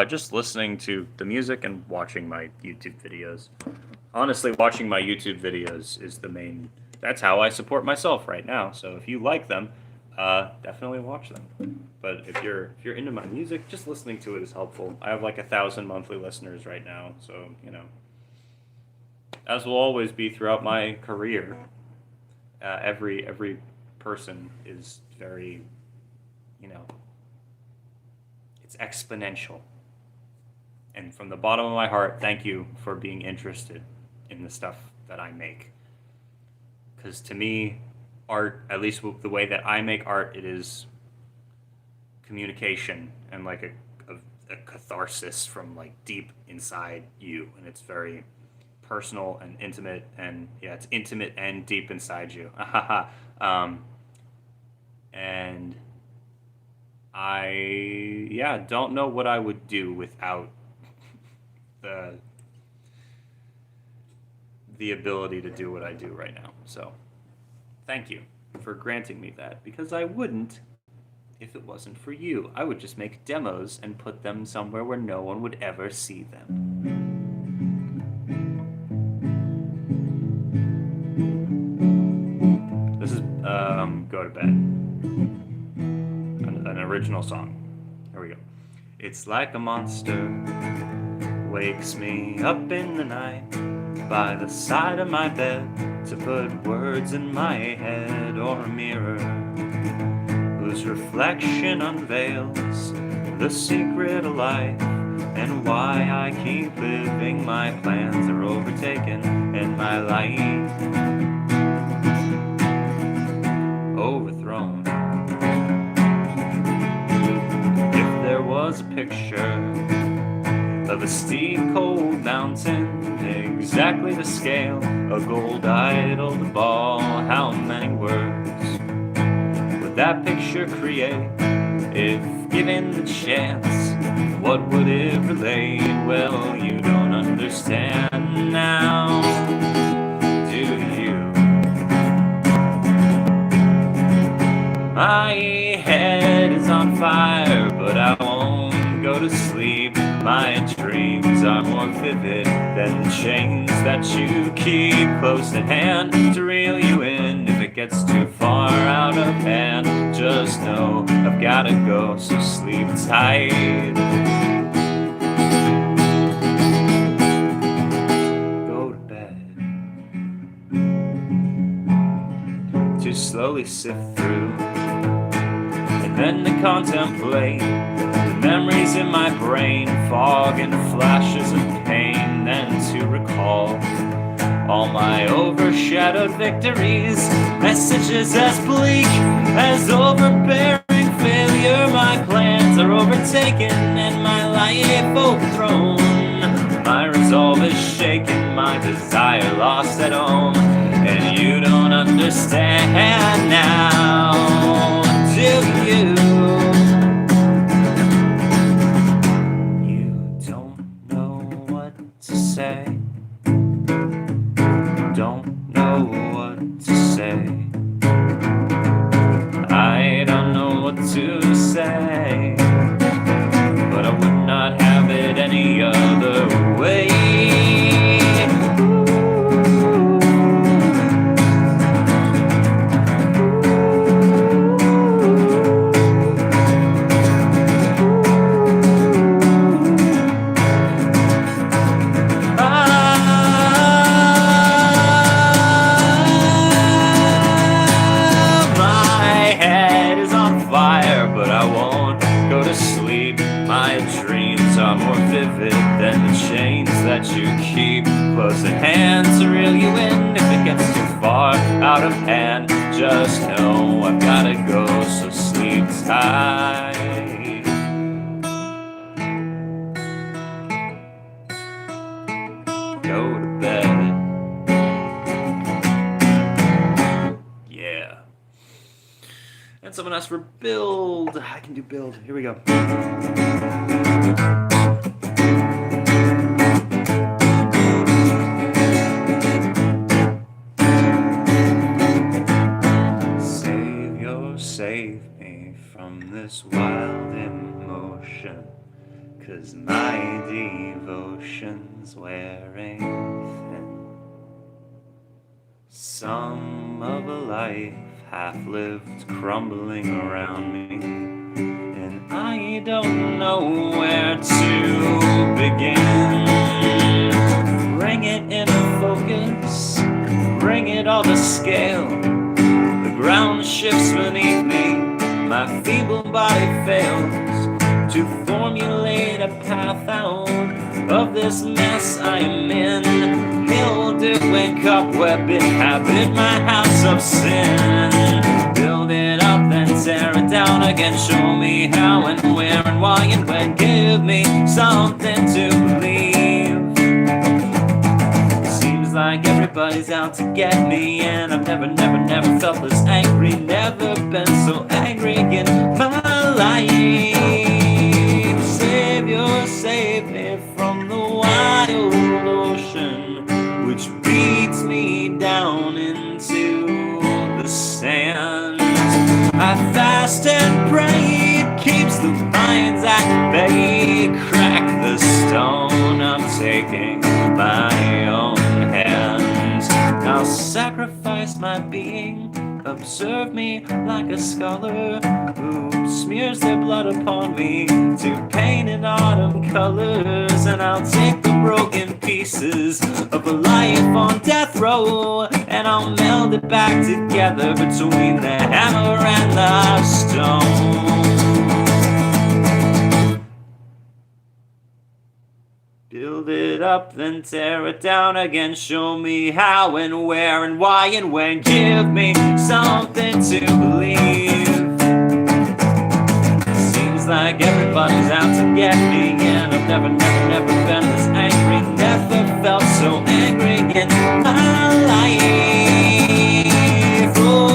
just listening to the music and watching my YouTube videos. Honestly, watching my YouTube videos is the main. That's how I support myself right now. So if you like them, definitely watch them. But if you're into my music, just listening to it is helpful. I have like 1,000 monthly listeners right now, so as will always be throughout my career. Every person is very, it's exponential. And from the bottom of my heart, thank you for being interested in the stuff that I make. Because to me, art, at least the way that I make art, it is communication and like a catharsis from like deep inside you, and it's very personal and intimate, and yeah, it's intimate and deep inside you. And I don't know what I would do without the ability to do what I do right now. So thank you for granting me that, because I wouldn't if it wasn't for you. I would just make demos and put them somewhere where no one would ever see them. This is Go to Bed, an original song. Here we go. It's like a monster wakes me up in the night by the side of my bed to put words in my head, or a mirror whose reflection unveils the secret of life and why I keep living. My plans are overtaken and my life overthrown. If there was a picture of a steep, cold mountain, exactly the scale, a gold idol to ball, how many words would that picture create if given the chance? What would it relate? Well, you don't understand now, do you? My head is on fire, but I won't go to sleep. My dreams are more vivid than the chains that you keep close at hand to reel you in. If it gets too far out of hand, just know I've gotta go, so sleep tight. Go to bed to slowly sift through, and then to contemplate the memories in my brain, fog and flashes of pain, then to recall all my overshadowed victories, messages as bleak as overbearing failure. My plans are overtaken and my life overthrown. My resolve is shaken, my desire lost at home, and you don't understand now, do you? to say. I don't know what to say, but I would not have it any other way. More vivid than the chains that you keep. Plus the hands to reel you in if it gets too far out of hand. Just know I've gotta go, so sleep tight. Go to bed. Yeah. And someone asked for build. I can do build. Here we go. Save me from this wild emotion, 'cause my devotion's wearing thin. Some of a life half-lived crumbling around me, and I don't know where to begin. Bring it into focus, bring it all to scale. Ground shifts beneath me, my feeble body fails to formulate a path out of this mess I'm in. Mildew and cobweb inhabit my house of sin. Build it up, then tear it down again. Show me how and where and why and when. Give me something to believe. Like everybody's out to get me, and I've never felt this angry. Never been so angry in my life. Savior, save me from the wild ocean, which beats me down into the sand. I fast and pray, it keeps the minds at bay. Crack the stone, I'm taking my own hands. I'll sacrifice my being. Observe me like a scholar who smears their blood upon me to paint in autumn colors. And I'll take the broken pieces of a life on death row, and I'll meld it back together between the hammer and the stone. Build it up, then tear it down again. Show me how and where and why and when. Give me something to believe. Seems like everybody's out to get me, and I've never been this angry. Never felt so angry in my life. Oh.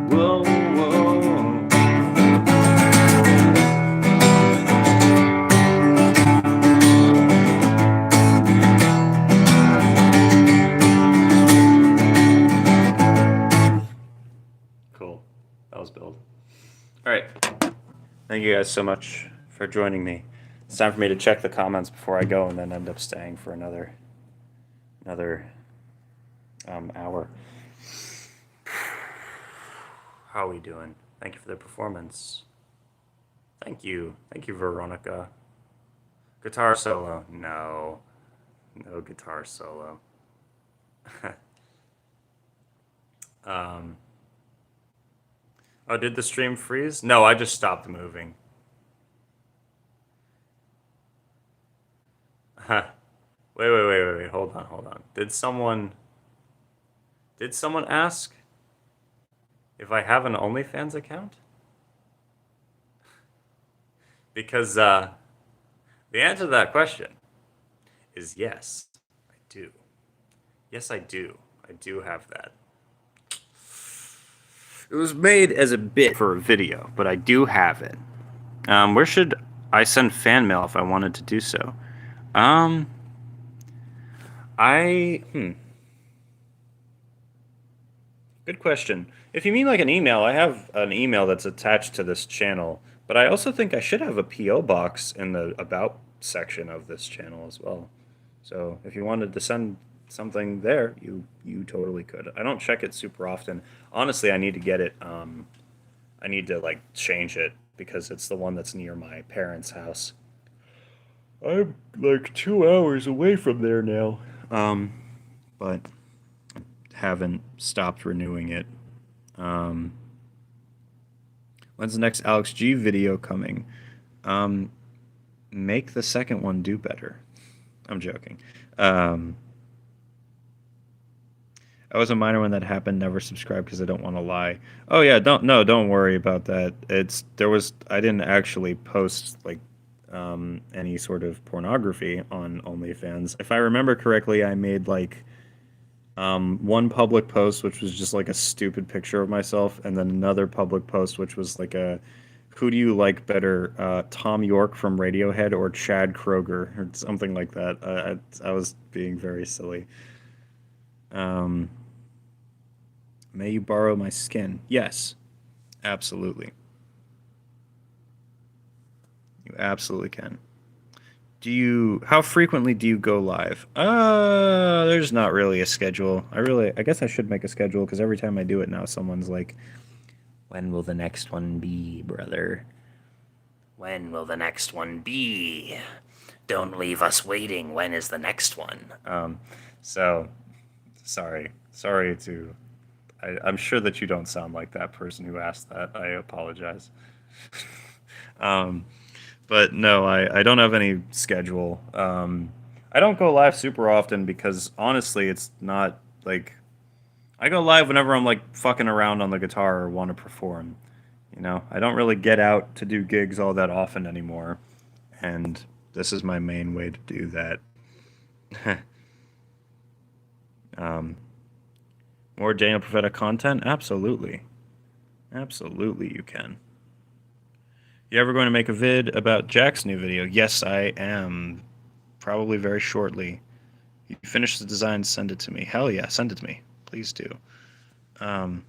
Whoa, whoa. Cool. That was build. All right. Thank you guys so much for joining me. It's time for me to check the comments before I go and then end up staying for another hour. How are we doing? Thank you for the performance. Thank you, Veronica. Guitar solo? No guitar solo. Oh, did the stream freeze? No, I just stopped moving. Wait. Hold on. Did someone ask if I have an OnlyFans account? Because the answer to that question is yes, I do. Yes, I do. I do have that. It was made as a bit for a video, but I do have it. Where should I send fan mail if I wanted to do so. Um, I Good question. If you mean like an email, I have an email that's attached to this channel, but I also think I should have a PO box in the about section of this channel as well. So if you wanted to send something there, you totally could. I don't check it super often. Honestly, I need to get it. I need to like change it because it's the one that's near my parents' house. I'm like 2 hours away from there now. But haven't stopped renewing it. Um, when's the next Alex G video coming? Um, make the second one do better. I'm joking. Um, I was a minor when that happened. Never subscribe because I don't want to lie. Oh yeah, don't worry about that. I didn't actually post like any sort of pornography on OnlyFans. If I remember correctly, I made like one public post which was just like a stupid picture of myself, and then another public post which was like a who do you like better, Tom York from Radiohead or Chad Kroger or something like that. I was being very silly. Um, may you borrow my skin? Yes, absolutely. You absolutely can. How frequently do you go live? There's not really a schedule. I guess I should make a schedule because every time I do it now, someone's like, when will the next one be, brother? When will the next one be? Don't leave us waiting. When is the next one? So sorry to. I'm sure that you don't sound like that person who asked that. I apologize. um, but no, I don't have any schedule. I don't go live super often because honestly, it's not like I go live whenever I'm like fucking around on the guitar or want to perform. You know, I don't really get out to do gigs all that often anymore, and this is my main way to do that. um, more Daniel Profeta content? Absolutely. Absolutely, you can. You ever going to make a vid about Jack's new video? Yes, I am. Probably very shortly. You finish the design, send it to me. Hell yeah, send it to me. Please do. Um,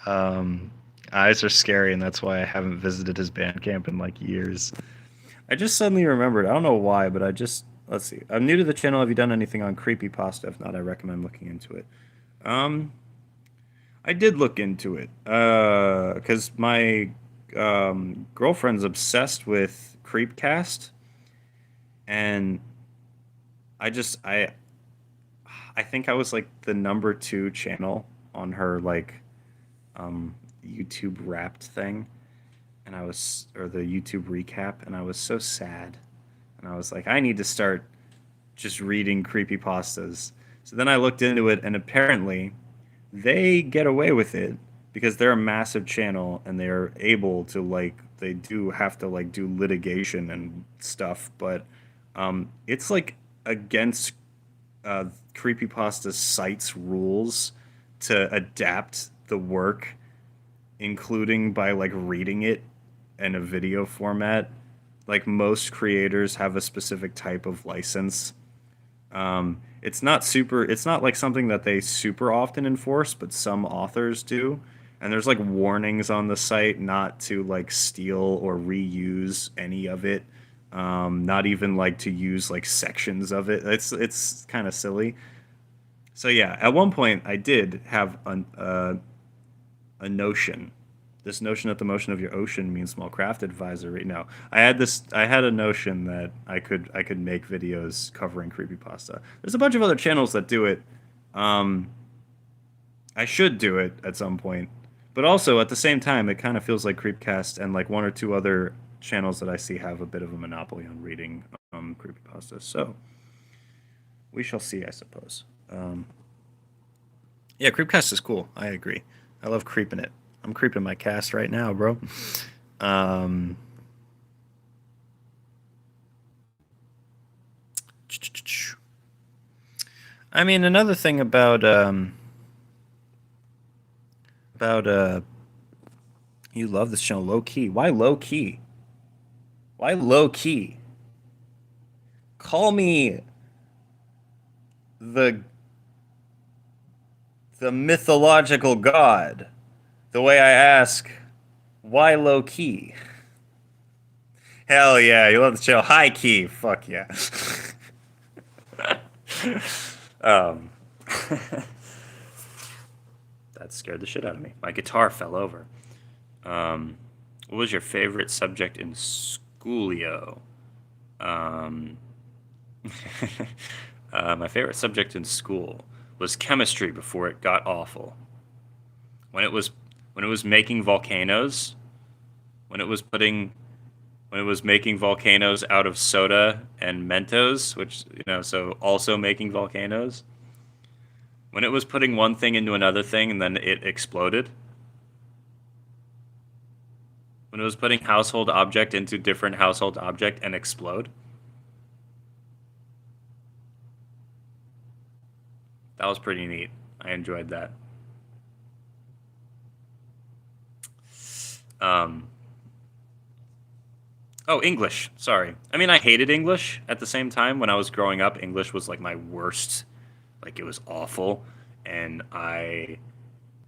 um, eyes are scary, and that's why I haven't visited his Bandcamp in like years. I just suddenly remembered. I don't know why, but let's see. I'm new to the channel. Have you done anything on creepypasta? If not, I recommend looking into it. Um, I did look into it. Because my girlfriend's obsessed with Creepcast, and I just I think I was like the number two channel on her like YouTube Wrapped thing, and or the YouTube recap, and I was so sad, and I was like, I need to start just reading creepypastas. So then I looked into it, and apparently they get away with it because they're a massive channel and they're able to like they do have to like do litigation and stuff, but it's like against creepypasta sites rules to adapt the work, including by like reading it in a video format. Like most creators have a specific type of license. It's not like something that they super often enforce, but some authors do. And there's like warnings on the site not to like steal or reuse any of it. Not even like to use like sections of it. It's kind of silly. So yeah, at one point I did have a notion. This notion that the motion of your ocean means small craft advisory. No, I had a notion that I could make videos covering creepypasta. There's a bunch of other channels that do it. Um, I should do it at some point, but also at the same time, it kind of feels like Creepcast and like one or two other channels that I see have a bit of a monopoly on reading creepypasta. So we shall see, I suppose. Yeah, Creepcast is cool. I agree. I love creeping it. I'm creeping my cast right now, bro. Um, I mean, another thing about You love this show low key. Why low key? Why low key? Call me the the mythological god. The way I ask, why low key? Hell yeah, you love the show high key. Fuck yeah. um, that scared the shit out of me. My guitar fell over. What was your favorite subject in schoolio? Um, my favorite subject in school was chemistry before it got awful. When it was making volcanoes, when it was putting when it was making volcanoes out of soda and Mentos, which so also making volcanoes. When it was putting one thing into another thing and then it exploded. When it was putting household object into different household object and explode. That was pretty neat. I enjoyed that. Oh, English. Sorry. I mean, I hated English at the same time. When I was growing up, English was like my worst. Like, it was awful. And I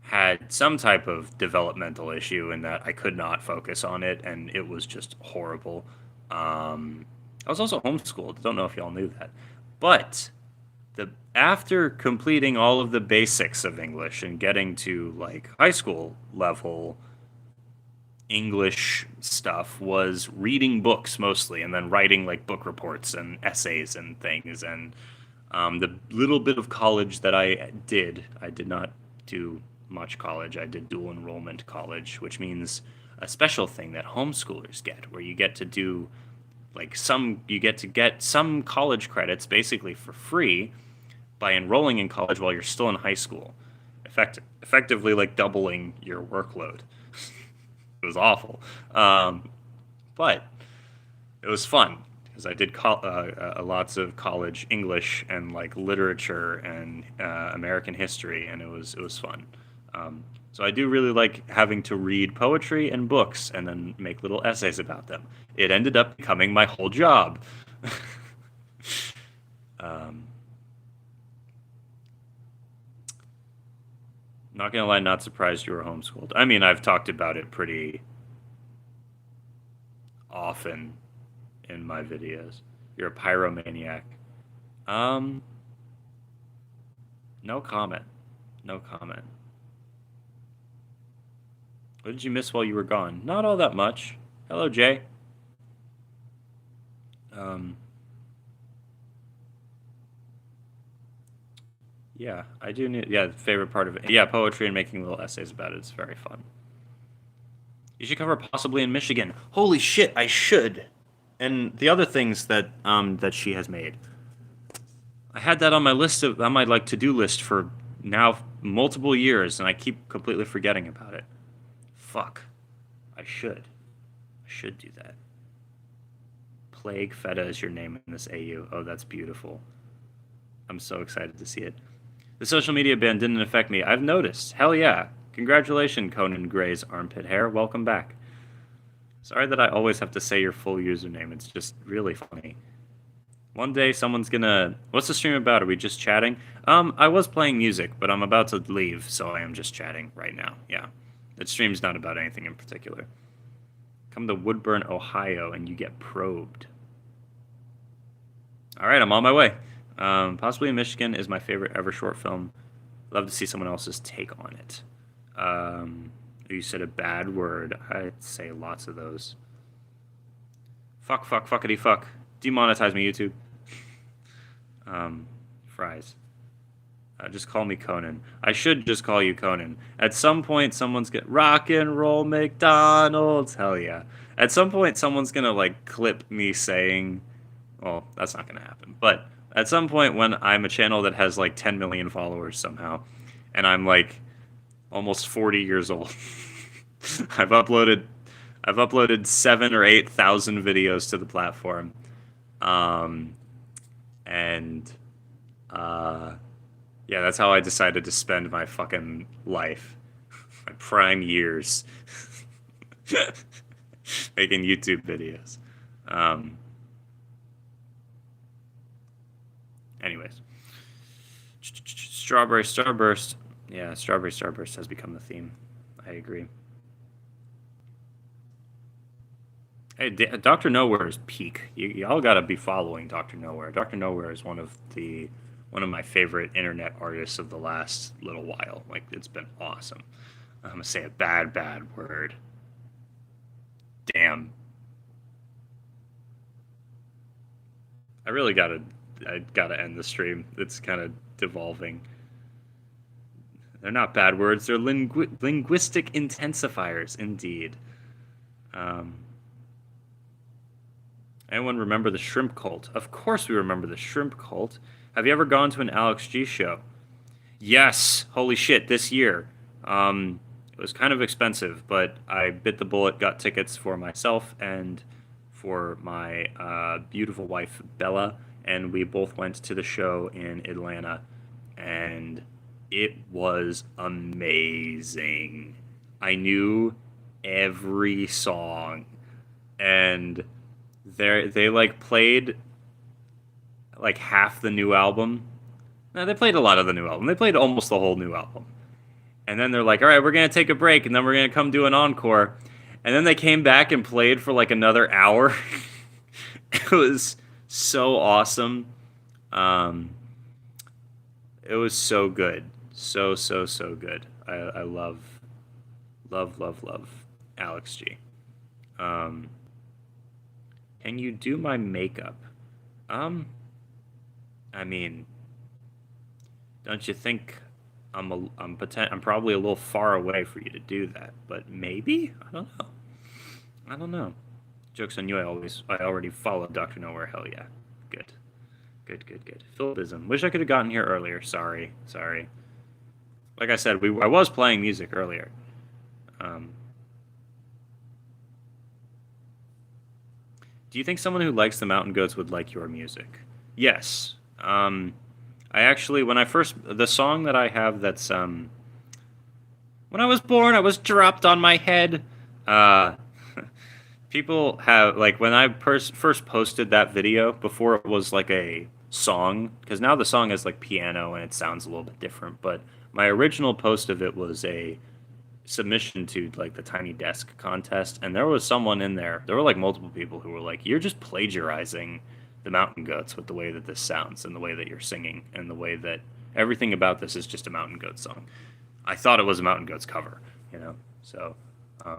had some type of developmental issue in that I could not focus on it, and it was just horrible. I was also homeschooled. Don't know if y'all knew that. But after completing all of the basics of English and getting to like high school level English stuff was reading books mostly, and then writing like book reports and essays and things. And the little bit of college that I did not do much college. I did dual enrollment college, which means a special thing that homeschoolers get, where you get to do you get to get some college credits basically for free by enrolling in college while you're still in high school, effectively like doubling your workload. It was awful, but it was fun because I did lots of college English and like literature and American history, and it was fun. So I do really like having to read poetry and books and then make little essays about them. It ended up becoming my whole job. Not gonna lie, not surprised you were homeschooled. I mean, I've talked about it pretty often in my videos. You're a pyromaniac. Um, no comment. No comment. What did you miss while you were gone? Not all that much. Hello, Jay. Yeah, I do need. Yeah, the favorite part of it. Yeah, poetry and making little essays about it. It's very fun. You should cover possibly in Michigan. Holy shit, I should. And the other things that that she has made. I had that on my like to-do list for now multiple years, and I keep completely forgetting about it. Fuck. I should. I should do that. Plague Feta is your name in this AU. Oh, that's beautiful. I'm so excited to see it. The social media ban didn't affect me. I've noticed. Hell yeah. Congratulations, Conan Gray's armpit hair. Welcome back. Sorry that I always have to say your full username. It's just really funny. One day someone's gonna... What's the stream about? Are we just chatting? I was playing music, but I'm about to leave, so I am just chatting right now. Yeah. The stream's not about anything in particular. Come to Woodburn, Ohio, and you get probed. All right, I'm on my way. Possibly in Michigan is my favorite ever short film. Love to see someone else's take on it. You said a bad word. I'd say lots of those. Fuck, fuckity, fuck. Demonetize me, YouTube. Fries. Just call me Conan. I should just call you Conan. At some point, someone's gonna rock and roll McDonald's. Hell yeah. At some point, someone's gonna like clip me saying, well, that's not gonna happen. But at some point, when I'm a channel that has like 10 million followers somehow, and I'm like almost 40 years old, I've uploaded 7,000 or 8,000 videos to the platform, yeah, that's how I decided to spend my fucking life, my prime years. Making YouTube videos. Anyways. Strawberry Starburst. Yeah, Strawberry Starburst has become the theme. I agree. Hey, Dr. Nowhere is peak. Y'all gotta be following Dr. Nowhere. Dr. Nowhere is one of my favorite internet artists of the last little while. Like, it's been awesome. I'm gonna say a bad word. Damn. I gotta end the stream. It's kind of devolving. They're not bad words. They're linguistic intensifiers, indeed. Anyone remember the shrimp cult? Of course we remember the shrimp cult. Have you ever gone to an Alex G show? Yes. Holy shit, this year. It was kind of expensive, but I bit the bullet, got tickets for myself and for my beautiful wife, Bella, and we both went to the show in Atlanta, and it was amazing. I knew every song, and they like played like half the new album. No, they played a lot of the new album. They played almost the whole new album. And then they're like, all right, we're going to take a break, and then we're going to come do an encore. And then they came back and played for like another hour. It was so awesome. It was so good. So good. I love Alex G. Can you do my makeup? I mean, don't you think I'm probably a little far away for you to do that, but maybe? I don't know. Joke's on you. I already followed Dr. Nowhere. Hell yeah. Good. Philibism. Wish I could have gotten here earlier. Sorry. Like I said, I was playing music earlier. Do you think someone who likes the Mountain Goats would like your music? Yes. I actually, the song that I have that's, when I was born, I was dropped on my head. People have, like, when I first posted that video, before it was like a song, because now the song is like piano and it sounds a little bit different, but my original post of it was a submission to like the Tiny Desk contest, and there was someone in there. There were like multiple people who were like, "You're just plagiarizing the Mountain Goats with the way that this sounds and the way that you're singing and the way that everything about this is just a Mountain Goats song." I thought it was a Mountain Goats cover, you know. So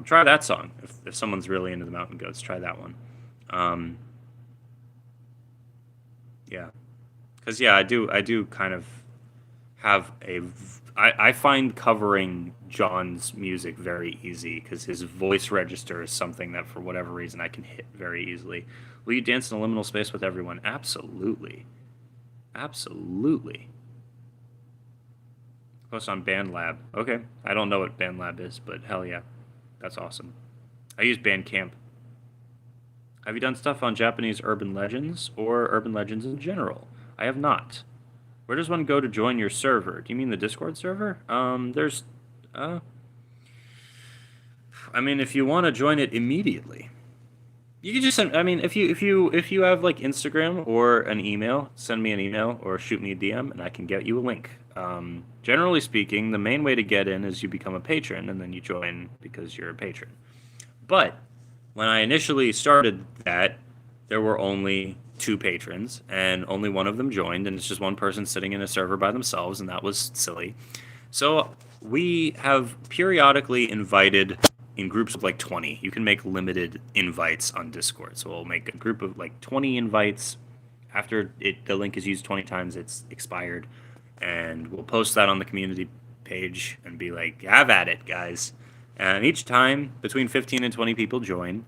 try that song if someone's really into the Mountain Goats. Try that one. Yeah, because I do kind of have I find covering John's music very easy because his voice register is something that for whatever reason I can hit very easily. Will you dance in a liminal space with everyone? Absolutely. Post on BandLab. Okay. I don't know what BandLab is, but hell yeah. That's awesome. I use Bandcamp. Have you done stuff on Japanese urban legends or urban legends in general? I have not. Where does one go to join your server? Do you mean the Discord server? If you want to join it immediately, you can just send. If you have like Instagram or an email, send me an email or shoot me a DM, and I can get you a link. Generally speaking, the main way to get in is you become a patron, and then you join because you're a patron. But when I initially started that, there were only 2 patrons, and only one of them joined, and it's just one person sitting in a server by themselves, and that was silly. So we have periodically invited in groups of like 20. You can make limited invites on Discord. So we'll make a group of like 20 invites. After the link is used 20 times, it's expired. And we'll post that on the community page and be like, have at it, guys. And each time, between 15 and 20 people join.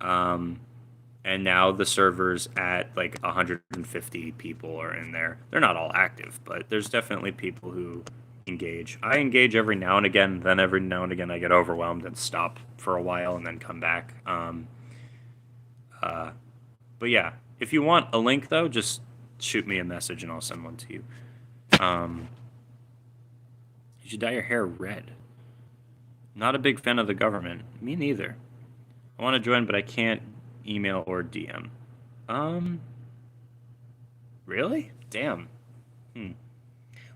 And now the server's at like 150 people are in there. They're not all active, but there's definitely people who engage. I engage every now and again, then every now and again I get overwhelmed and stop for a while and then come back. But yeah, if you want a link though, just shoot me a message and I'll send one to you. You should dye your hair red. Not a big fan of the government. Me neither. I want to join, but I can't email or DM. Um, really? Damn. Hmm.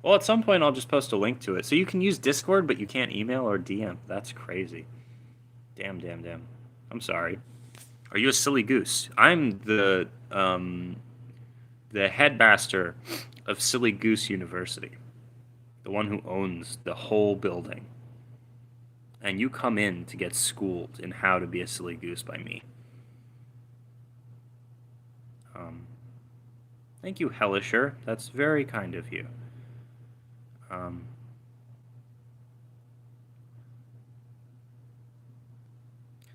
Well, at some point I'll just post a link to it. So you can use Discord, but you can't email or DM. That's crazy. Damn, damn, damn. I'm sorry. Are you a silly goose? I'm the headmaster of Silly Goose University, the one who owns the whole building. And you come in to get schooled in how to be a silly goose by me. Um, Thank you, Hellisher. That's very kind of you. Um,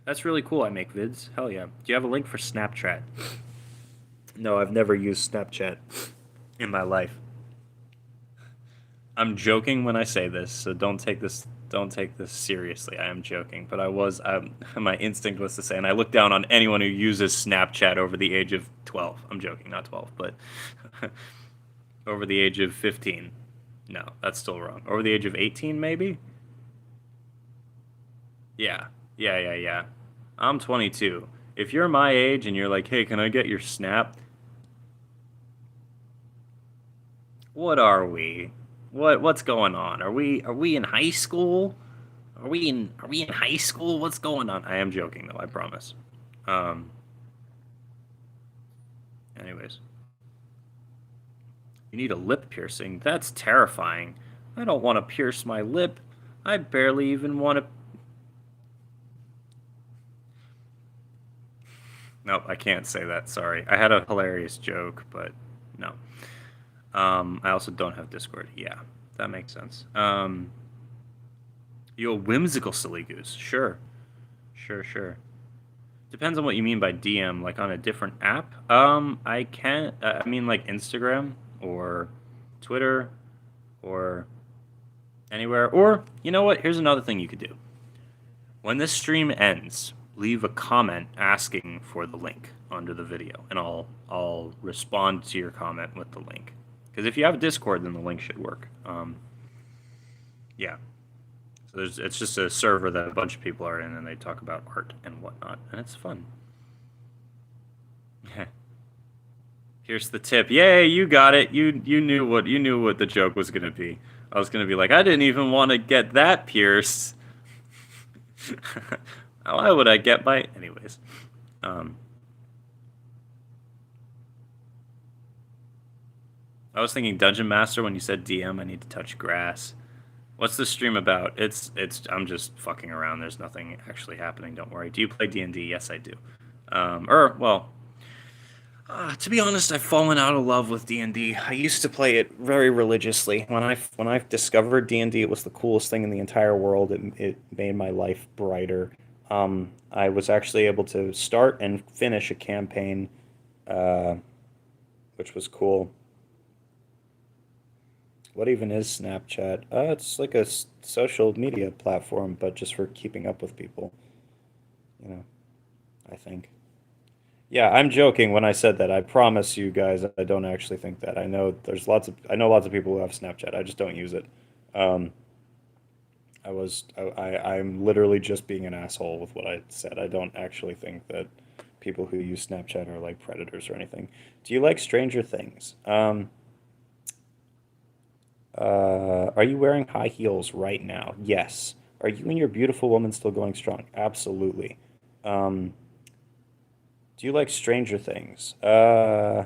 that's really cool. I make vids. Hell yeah. Do you have a link for Snapchat? No, I've never used Snapchat in my life. I'm joking when I say this, so don't take this seriously. I am joking, but my instinct was to say, and I look down on anyone who uses Snapchat over the age of 12. I'm joking, not 12, but over the age of 15. No, that's still wrong. Over the age of 18, maybe? Yeah. Yeah, yeah, yeah. I'm 22. If you're my age and you're like, "Hey, can I get your Snap?" What are we? What's going on? Are we in high school? Are we in high school? What's going on? I am joking though, I promise. Um Anyways, you need a lip piercing. That's terrifying. I don't want to pierce my lip. I barely even want to. Nope, I can't say that. Sorry. I had a hilarious joke, but no. I also don't have Discord. Yeah, that makes sense. You a whimsical silly goose? Sure, sure, sure. Depends on what you mean by DM. Like on a different app. I can. I mean like Instagram or Twitter or anywhere. Or you know what? Here's another thing you could do. When this stream ends, leave a comment asking for the link under the video, and I'll respond to your comment with the link. Because if you have Discord, then the link should work. Yeah. So it's just a server that a bunch of people are in, and they talk about art and whatnot, and it's fun. Here's the tip. Yay, you got it. You knew what the joke was gonna be. I was gonna be like, I didn't even want to get that pierced. Why would I get my? Anyways, um, I was thinking Dungeon Master when you said DM. I need to touch grass. What's the stream about? It's. I'm just fucking around. There's nothing actually happening. Don't worry. Do you play D&D? Yes, I do. Well, to be honest, I've fallen out of love with D&D. I used to play it very religiously. When I discovered D&D, it was the coolest thing in the entire world. It made my life brighter. I was actually able to start and finish a campaign, uh, which was cool. What even is Snapchat? It's like a social media platform, but just for keeping up with people. You know, I think. Yeah, I'm joking when I said that. I promise you guys, I don't actually think that. I know lots of people who have Snapchat. I just don't use it. Um, I'm literally just being an asshole with what I said. I don't actually think that people who use Snapchat are like predators or anything. Do you like Stranger Things? Are you wearing high heels right now? Yes. Are you and your beautiful woman still going strong? Absolutely. Um, do you like Stranger Things? I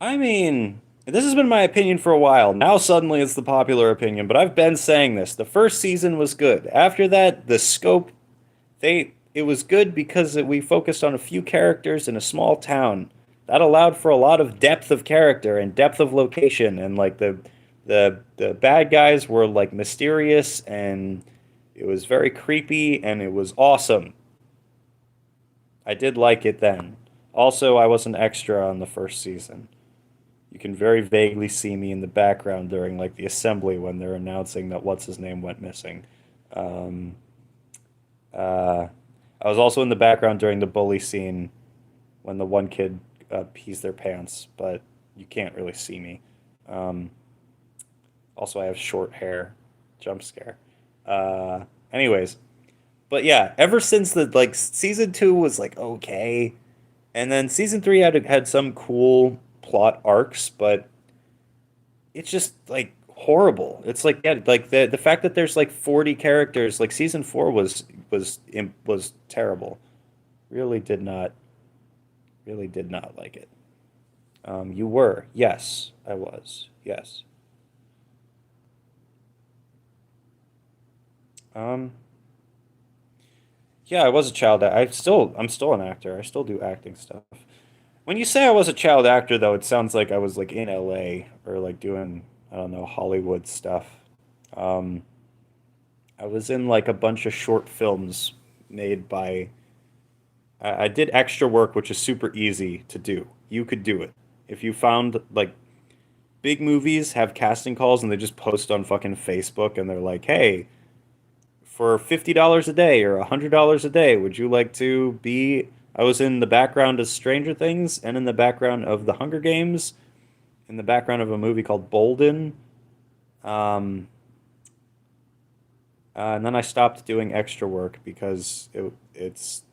mean, this has been my opinion for a while. Now suddenly it's the popular opinion, but I've been saying this. The first season was good. After that, the scope it was good because we focused on a few characters in a small town. That allowed for a lot of depth of character and depth of location, and like the bad guys were like mysterious, and it was very creepy, and it was awesome. I did like it then. Also, I was an extra on the first season. You can very vaguely see me in the background during like the assembly when they're announcing that what's his name went missing. Um, uh, I was also in the background during the bully scene when the one kid pees their pants, but you can't really see me. Um, Also, I have short hair. Jump scare. Uh, Anyways, But yeah, ever since the like season 2 was like okay, and then season 3 had some cool plot arcs, but it's just like horrible. It's like yeah, like the fact that there's like 40 characters, like season 4 was terrible. Really did not really did not like it. You were. Yes, I was. Yes. Um yeah, I was a child. I'm still an actor. I still do acting stuff. When you say I was a child actor though, it sounds like I was like in LA or like doing I don't know, Hollywood stuff. Um I was in like a bunch of short films made by. I did extra work, which is super easy to do. You could do it if you found like big movies have casting calls and they just post on fucking Facebook and they're like, "Hey, for $50 a day or $100 a day, would you like to be?" I was in the background of Stranger Things and in the background of The Hunger Games, in the background of a movie called Bolden. Um, and then I stopped doing extra work because it's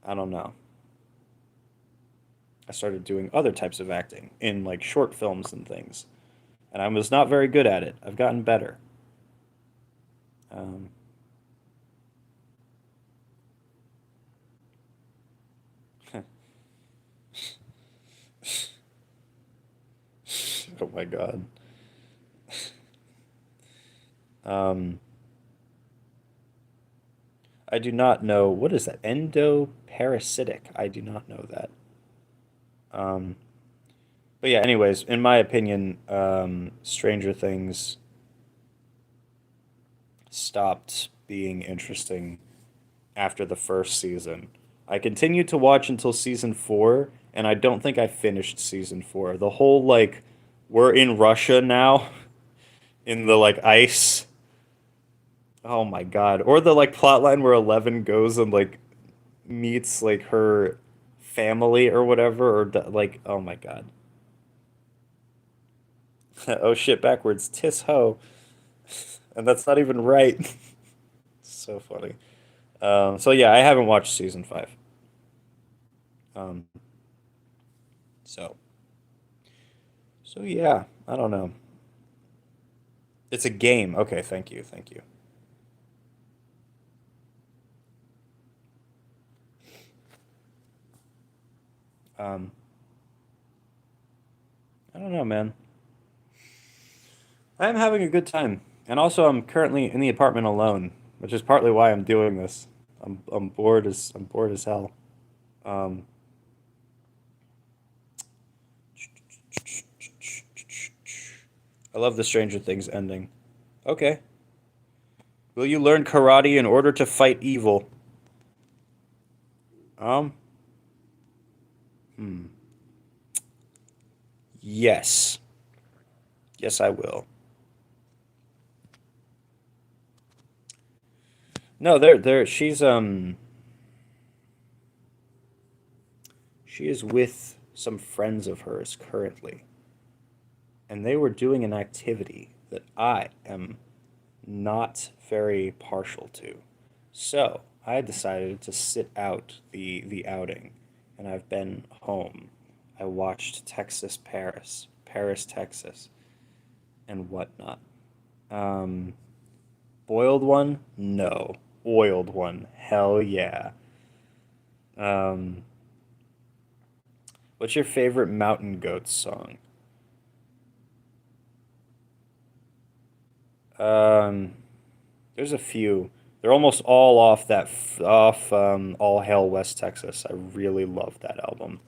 I don't know. I started doing other types of acting in like short films and things, and I was not very good at it. I've gotten better. Um, oh my god. Um, I do not know what is that endoparasitic. I do not know that. Um, but yeah. Anyways, in my opinion, Stranger Things stopped being interesting after the first season. I continued to watch until season 4, and I don't think I finished season 4. The whole like we're in Russia now in the like ice. Oh my god. Or the like plotline where Eleven goes and like meets like her family or whatever like oh my god. Oh shit backwards. Tis ho. And that's not even right. So funny. So yeah, I haven't watched season 5. Um so so yeah, I don't know. It's a game. Okay, thank you. Thank you. Um I don't know, man. I'm having a good time. And also I'm currently in the apartment alone, which is partly why I'm doing this. I'm bored as hell. Um I love the Stranger Things ending. Okay. Will you learn karate in order to fight evil? Um hmm. Yes. Yes, I will. No, there she is with some friends of hers currently, and they were doing an activity that I am not very partial to. So I decided to sit out the outing, and I've been home. I watched Texas, Paris, Texas, and whatnot. Um, Boiled one? No. Oiled one? Hell yeah. Um, what's your favorite Mountain Goats song? Um, there's a few. They're almost all off All Hail West Texas. I really love that album.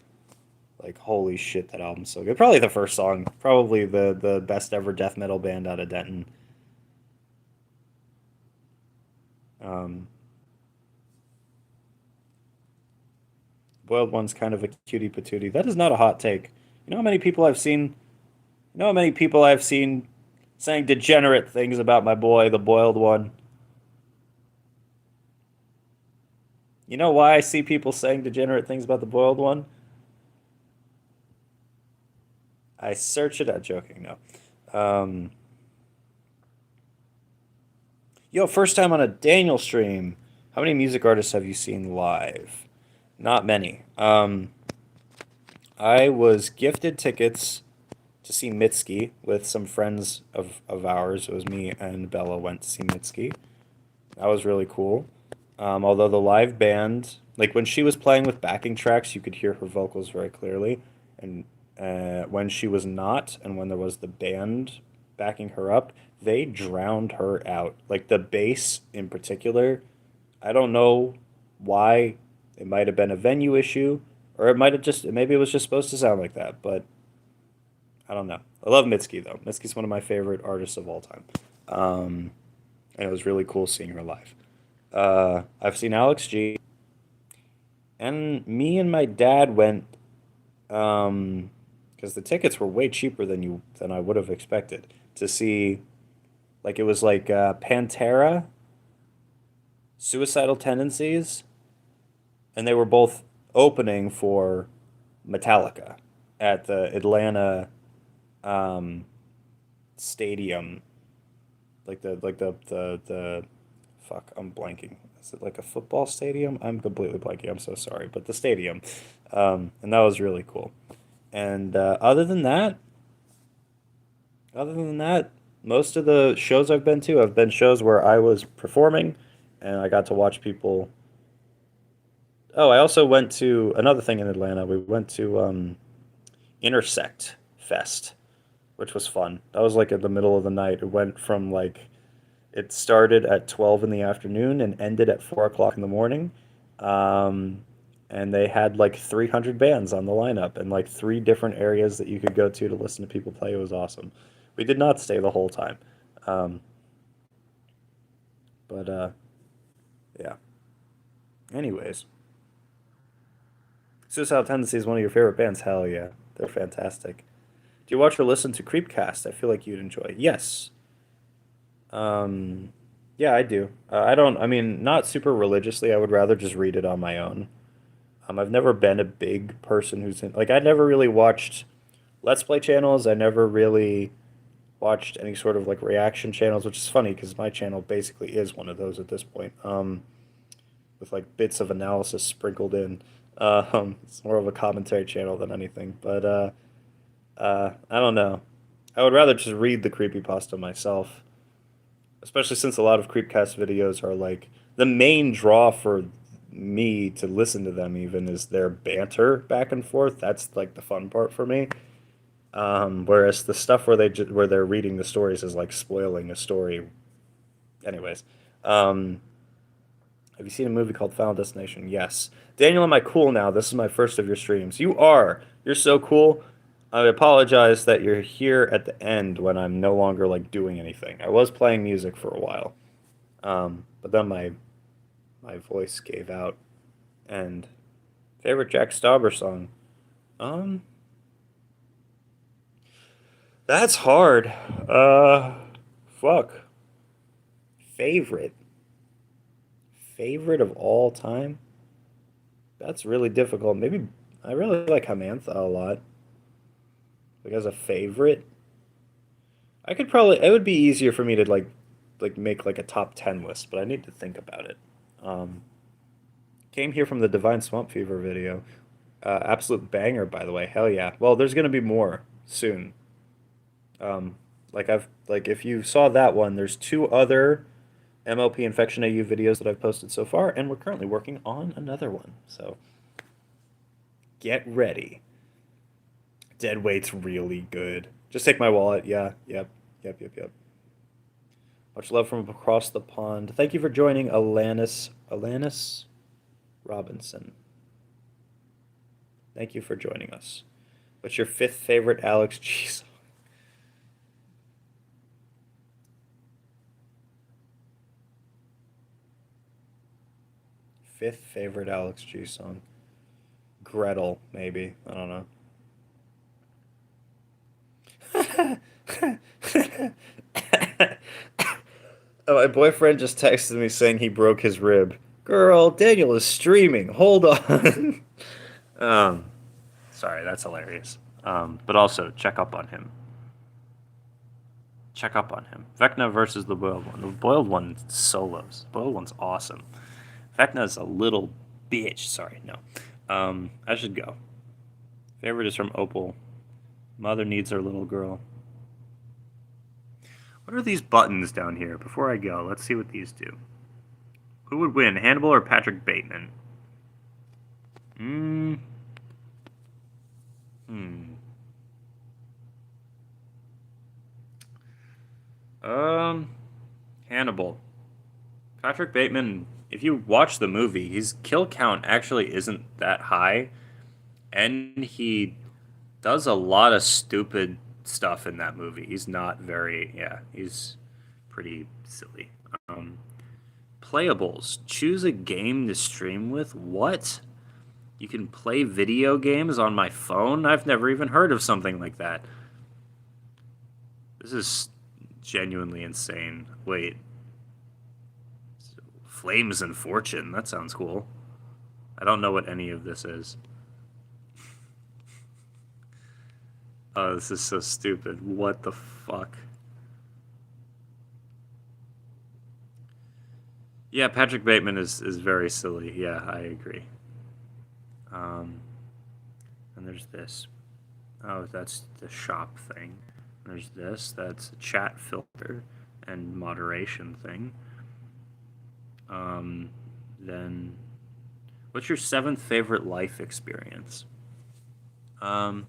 Like holy shit, that album's so good. Probably the first song. Probably the best ever death metal band out of Denton. Um, Boiled one's kind of a cutie patootie. That is not a hot take. You know how many people I've seen? You know how many people I've seen saying degenerate things about my boy, the boiled one? You know why I see people saying degenerate things about the boiled one? I search it. I'm joking. No. Yo, first time on a Daniel stream. How many music artists have you seen live? Not many. I was gifted tickets to see Mitski with some friends of ours. It was me and Bella went to see Mitski. That was really cool. Although the live band, like when she was playing with backing tracks, you could hear her vocals very clearly. And when she was not, and when there was the band backing her up, they drowned her out. Like the bass in particular, I don't know why. It might have been a venue issue, or it might have just, maybe it was just supposed to sound like that, but I don't know. I love Mitski, though. Mitski's one of my favorite artists of all time. And it was really cool seeing her live. I've seen Alex G, and me and my dad went because the tickets were way cheaper than I would have expected to see. Like it was like Pantera, Suicidal Tendencies, and they were both opening for Metallica at the Atlanta stadium, like the fuck, I'm blanking. Is it like a football stadium? I'm completely blanking. I'm so sorry, but the stadium, and that was really cool. And other than that, most of the shows I've been to have been shows where I was performing, and I got to watch people. Oh, I also went to another thing in Atlanta. We went to Intersect Fest, which was fun. That was like in the middle of the night. It went from like it started at 12 in the afternoon and ended at 4 o'clock in the morning. Um, and they had like 300 bands on the lineup and like three different areas that you could go to listen to people play. It was awesome. We did not stay the whole time. Um, but yeah. Anyways, Suicidal Tendency is one of your favorite bands. Hell yeah. They're fantastic. Do you watch or listen to Creepcast? I feel like you'd enjoy. Yes. Um, yeah, I do. I don't, I mean, not super religiously. I would rather just read it on my own. I've never been a big person who's in, like, I never really watched Let's Play channels. I never really watched any sort of like reaction channels, which is funny because my channel basically is one of those at this point, with like bits of analysis sprinkled in. It's more of a commentary channel than anything, but I don't know. I would rather just read the creepypasta myself, especially since a lot of Creepcast videos are like the main draw for me to listen to them even is their banter back and forth. That's like the fun part for me. Whereas the stuff where where they're reading the stories is like spoiling a story. Anyways, have you seen a movie called Final Destination? Yes. Daniel, am I cool now? This is my first of your streams. You are. You're so cool. I apologize that you're here at the end when I'm no longer like doing anything. I was playing music for a while, but then my voice gave out. And favorite Jack Stauber song? Um, that's hard. Fuck. Favorite. Favorite of all time? That's really difficult. Maybe I really like Hamantha a lot. Like as a favorite, I could probably. It would be easier for me to like make like a top 10 list, but I need to think about it. Um, Came here from the Divine Swamp Fever video. Absolute banger, by the way. Hell yeah. Well, there's gonna be more soon. Like if you saw that one, there's two other MLP Infection AU videos that I've posted so far, and we're currently working on another one. So get ready. Dead weight's really good. Just take my wallet. Yeah, yep. Much love from across the pond. Thank you for joining, Alanis Robinson. Thank you for joining us. What's your fifth favorite Alex G song? Fifth favorite Alex G song? Gretel, maybe. I don't know. Oh, my boyfriend just texted me saying he broke his rib. Girl, Daniel is streaming. Hold on. um, Sorry, that's hilarious. But also check up on him. Check up on him. Vecna versus the boiled one. The boiled one solos. The boiled one's awesome. Vecna's a little bitch. Sorry, no. I should go. Favorite is from Opal. Mother needs her little girl. What are these buttons down here? Before I go, let's see what these do. Who would win, Hannibal or Patrick Bateman? Hmm. Hannibal. Patrick Bateman, if you watch the movie, his kill count actually isn't that high, and he does a lot of stupid stuff in that movie. He's not very, yeah, he's pretty silly. Playables. Choose a game to stream with? What? You can play video games on my phone? I've never even heard of something like that. This is genuinely insane. Wait. Flames and Fortune. That sounds cool. I don't know what any of this is. Oh, this is so stupid. What the fuck? Yeah, Patrick Bateman is very silly. Yeah, I agree. And there's this. Oh, that's the shop thing. There's this. That's a chat filter and moderation thing. Then, what's your 7th favorite life experience? I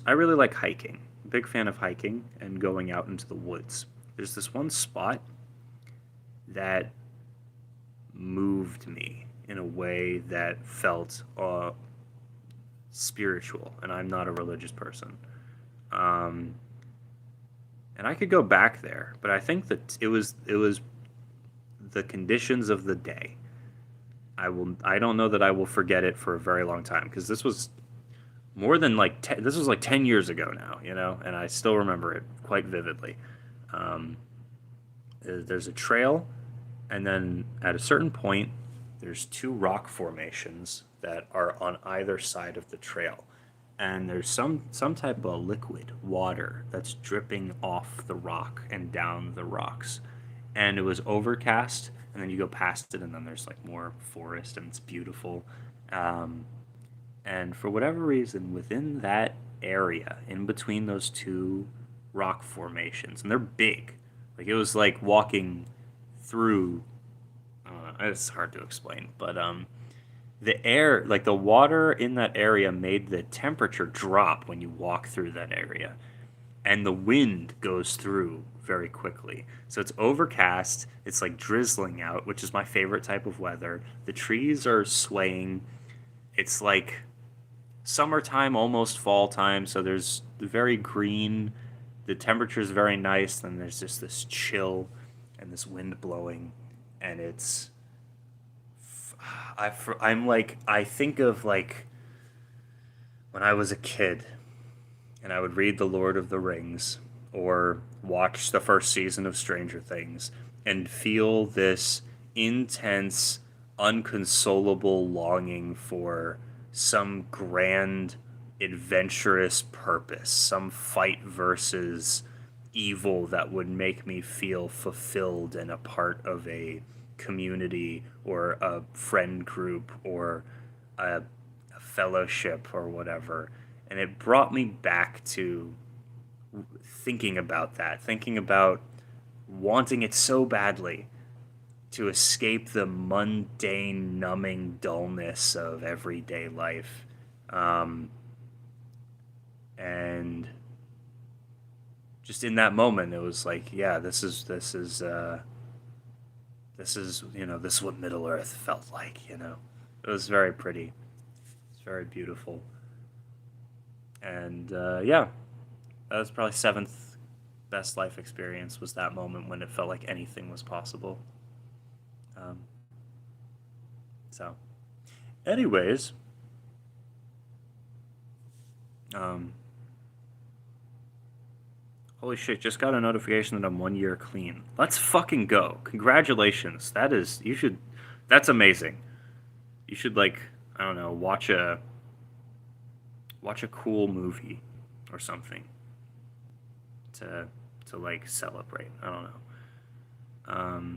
really like hiking. Big fan of hiking and going out into the woods. There's this one spot that moved me in a way that felt spiritual, and I'm not a religious person. And I could go back there, but I think that it was the conditions of the day. I don't know that I will forget it for a very long time, because this was more than this was like 10 years ago now, and I still remember it quite vividly. There's a trail, and then at a certain point, there's 2 rock formations that are on either side of the trail. And there's some type of liquid water that's dripping off the rock and down the rocks. And it was overcast, and then you go past it, and then there's like more forest, and it's beautiful. And for whatever reason, within that area, in between those 2 rock formations, and they're big, like it was like walking through. It's hard to explain, but the air, like the water in that area, made the temperature drop when you walk through that area, and the wind goes through very quickly. So it's overcast. It's like drizzling out, which is my favorite type of weather. The trees are swaying. It's like summertime, almost fall time. So there's very green. The temperature is very nice. Then there's just this chill and this wind blowing, and it's. I think of like when I was a kid, and I would read The Lord of the Rings or watch the first season of Stranger Things and feel this intense, unconsolable longing for some grand, adventurous purpose, some fight versus evil that would make me feel fulfilled and a part of a community or a friend group or a fellowship or whatever. And it brought me back to thinking about that, thinking about wanting it so badly to escape the mundane, numbing dullness of everyday life. And just in that moment, it was like, yeah, this is what Middle Earth felt like. It was very pretty. It's very beautiful. And yeah, that was probably 7th best life experience, was that moment when it felt like anything was possible. So, anyways, holy shit, just got a notification that I'm 1 year clean. Let's fucking go. Congratulations. That's amazing. You should, like, I don't know, watch a cool movie or something to to like celebrate. I don't know.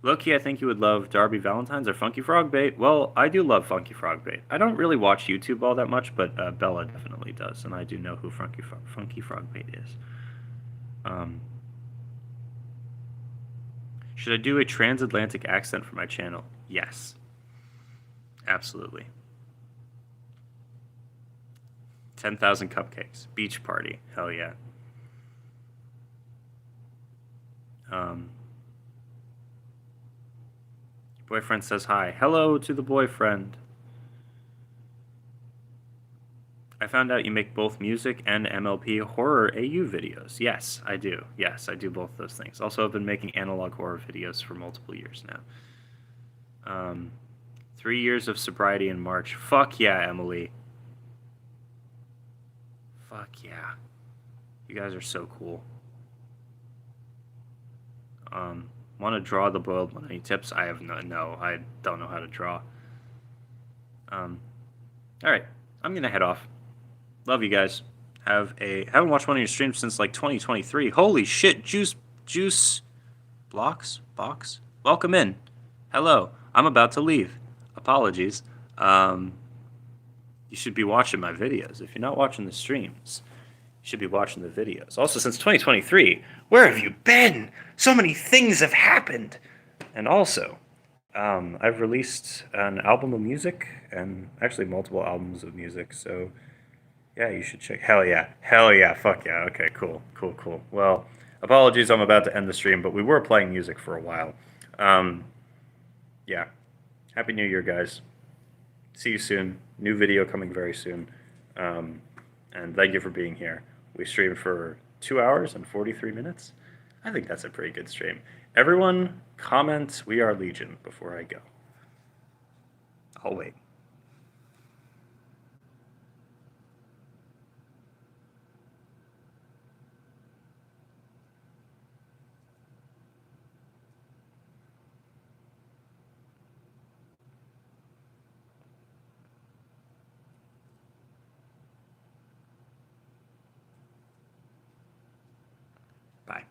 Low-key, I think you would love Darby Valentine's or Funky Frog Bait. Well, I do love Funky Frog Bait. I don't really watch YouTube all that much, but Bella definitely does, and I do know who Funky Frog Bait is. Should I do a transatlantic accent for my channel? Yes. Absolutely. 10,000 cupcakes. Beach party. Hell yeah. Boyfriend says hi. Hello to the boyfriend. I found out you make both music and MLP horror AU videos. Yes, I do. Yes, I do both those things. Also, I've been making analog horror videos for multiple years now. 3 years of sobriety in March. Fuck yeah, Emily. Fuck yeah. You guys are so cool. Want to draw the boiled one? Any tips? I have no. I don't know how to draw. All right, I'm gonna head off. Love you guys. Haven't watched one of your streams since like 2023. Holy shit, juice box. Welcome in. Hello. I'm about to leave. Apologies. You should be watching my videos. If you're not watching the streams, you should be watching the videos. Also, since 2023, where have you been? So many things have happened. And also, I've released an album of music, and actually multiple albums of music, so yeah, you should check. Hell yeah. Fuck yeah. Okay, cool. Well, apologies, I'm about to end the stream, but we were playing music for a while. Yeah. Happy New Year, guys. See you soon. New video coming very soon. And thank you for being here. We streamed for 2 hours and 43 minutes. I think that's a pretty good stream. Everyone, comment "We Are Legion" before I go. I'll wait. Bye.